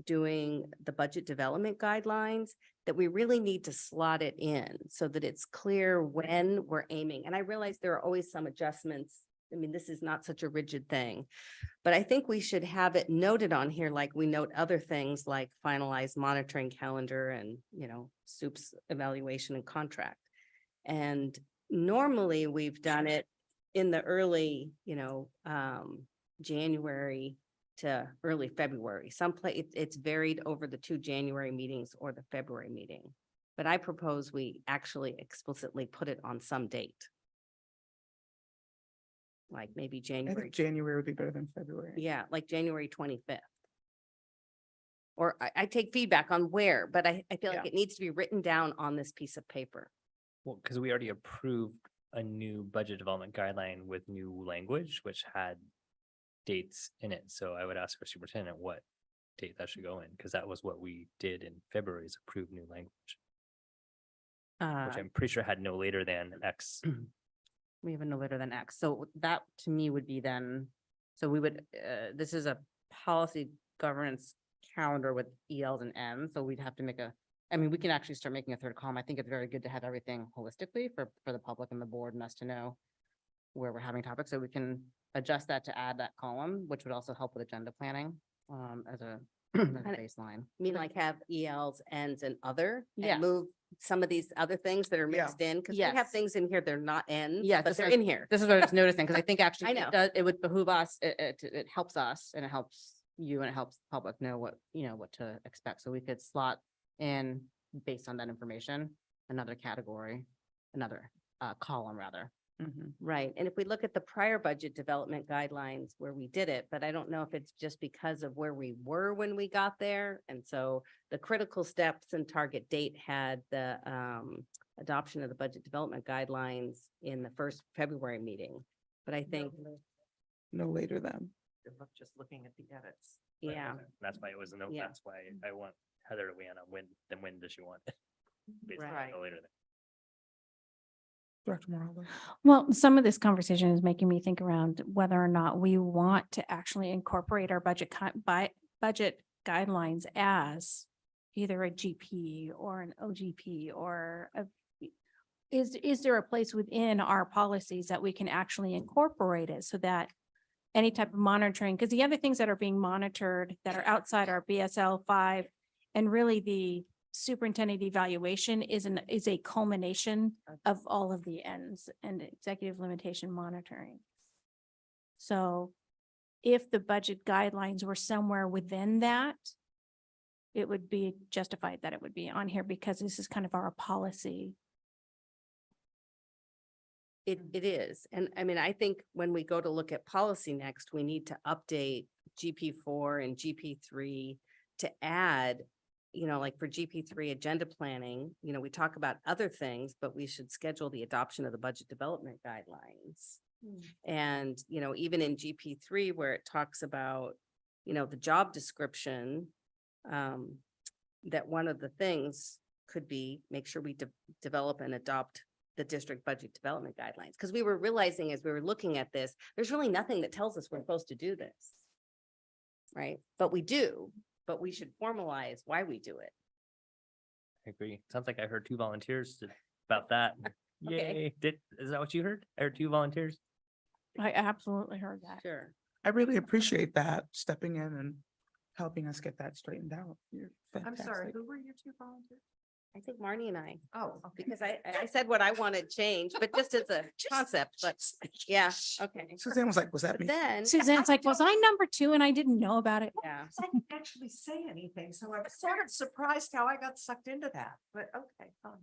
N: doing the budget development guidelines, that we really need to slot it in so that it's clear when we're aiming. And I realize there are always some adjustments. I mean, this is not such a rigid thing, but I think we should have it noted on here, like we note other things like finalized monitoring calendar and, SOUP's evaluation and contract. And normally we've done it in the early, January to early February. It's varied over the 2 January meetings or the February meeting. But I propose we actually explicitly put it on some date. Like maybe
A: I
N: January.
A: think January would be better than February.
N: Yeah, like January 25th. Or I take feedback on where, but I feel like
A: Yeah.
N: it needs to be written down on this piece of paper.
E: Well, because we already approved a new budget development guideline with new language, which had dates in it. So I would ask our superintendent what date that should go in, because that was what we did in February is approve new language, which I'm pretty sure had no later than X.
G: We have a no later than X. So that to me would be then, so we would, this is a policy governance calendar with ELs and Ms. So we'd have to we can actually start making a third column. I think it's very good to have everything holistically for the public and the board and us to know where we're having topics. So we can adjust that to add that column, which would also help with agenda planning as a baseline.
N: I mean, like have ELs, Ns and other,
G: Yeah.
N: and move some of these other things that are
A: Yeah.
N: mixed in, because we have
G: Yes.
N: things in here, they're not Ns,
G: Yeah,
N: but
G: this
N: they're
G: is-
N: in here.
G: This is what I was noticing, because I think actually
N: I know.
G: it would behoove us, it helps us and it helps you and it helps the public know what to expect. So we could slot in based on that information, another category, another column rather.
A: Mhm.
N: Right, and if we look at the prior budget development guidelines where we did it, but I don't know if it's just because of where we were when we got there. And so the critical steps and target date had the adoption of the budget development guidelines in the first February meeting. But I think,
A: No later than.
E: Just looking at the edits.
N: yeah,
E: That's why it was a no.
N: Yeah.
E: That's why I want Heather to weigh in on when does she want it? Basically,
N: Right.
E: no later than.
A: Dr. Morales.
L: Well, some of this conversation is making me think around whether or not we want to actually incorporate our budget guidelines as either a GP or an OGP or is there a place within our policies that we can actually incorporate it so that any type of monitoring, because the other things that are being monitored that are outside our BSL 5 and really the superintendent evaluation is a culmination of all of the ends and executive limitation monitoring. So if the budget guidelines were somewhere within that, it would be justified that it would be on here because this is kind of our policy.
N: it is. And I mean, I think when we go to look at policy next, we need to update GP4 and GP3 to add, like for GP3 agenda planning, we talk about other things, but we should schedule the adoption of the budget development guidelines. And, even in GP3 where it talks about, the job description, that one of the things could be make sure we develop and adopt the district budget development guidelines, because we were realizing as we were looking at this, there's really nothing that tells us we're supposed to do this. Right? But we do, but we should formalize why we do it.
E: I agree. Sounds like I heard 2 volunteers about that.
N: Okay.
E: Yay. Is that what you heard? I heard 2 volunteers.
L: I absolutely heard that.
N: Sure.
A: I really appreciate that, stepping in and helping us get that straightened out. You're
D: I'm sorry,
A: fantastic.
D: who were your 2 volunteers?
N: I think Marnie and I,
D: Oh,
N: because I said what I wanted changed, but just as a concept, but yeah, okay.
A: Suzanne was like, was that
N: But
A: me?
N: then,
L: Suzanne's like, was I number 2 and I didn't know about it?
N: yeah,
D: I didn't actually say anything, so I was sort of surprised how I got sucked into that, but okay, fine.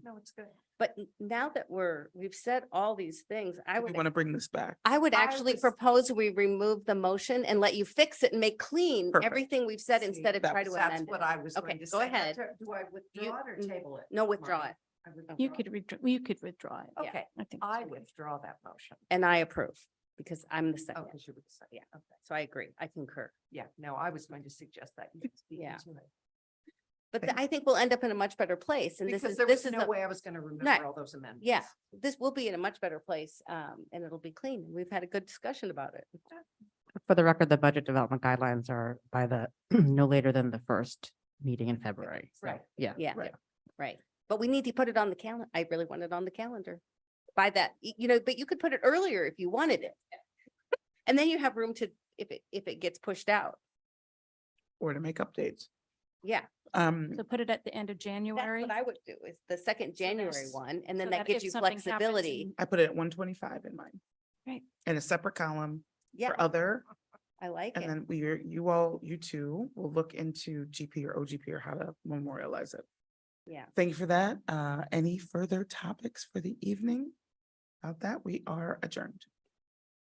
D: No, it's good.
N: but now that we've said all these things, I
A: We
N: would,
A: want to bring this back.
N: I would
D: I
N: actually
D: was-
N: propose we remove the motion and let you fix it and make clean
A: Perfect.
N: everything we've said
D: See,
N: instead of
A: that
N: try to
D: That's
N: amend
D: what
N: it.
D: I was
N: Okay,
D: going to say.
N: go ahead.
D: Do I withdraw it or table it?
N: No, withdraw
D: Marnie?
N: it.
D: I would
L: You
D: withdraw
L: could, you could withdraw it.
N: Yeah.
D: Okay,
L: I think.
D: I withdraw that motion.
N: And I approve because I'm the
D: Oh,
N: second.
D: because you were the second.
N: Yeah.
D: Okay.
N: So I agree. I concur.
D: Yeah, no, I was going to suggest that. you speak
N: Yeah.
D: into it.
N: But I think we'll end up in a much better place. And
D: Because
N: this
D: there was
N: is
D: no
N: the-
D: way I was going to remember
N: Right.
D: all those amendments.
N: Yeah, this will be in a much better place, and it'll be clean. We've had a good discussion about it.
G: For the record, the budget development guidelines are by the no later than the first meeting in February. So,
D: Right.
G: Yeah.
N: Yeah,
A: Right.
N: right. But we need to put it on the calendar. I really want it on the calendar. By that, you know, but you could put it earlier if you wanted it. And then you have room to, if it gets pushed out.
A: Or to make updates.
N: Yeah,
L: So put it at the end of
N: that's
L: January.
N: what I would do is the second January
L: there's-
N: one, and then
L: so
N: that
L: that
N: gives
L: if
N: you
L: something happens
N: flexibility.
L: in-
A: I put it at 125 in mine.
L: Right.
A: In a separate column
N: Yeah,
A: for other,
N: I like
A: and
N: it.
A: then you two will look into GP or OGP or how to memorialize it.
N: Yeah.
A: Thank you for that. Any further topics for the evening? About that, we are adjourned.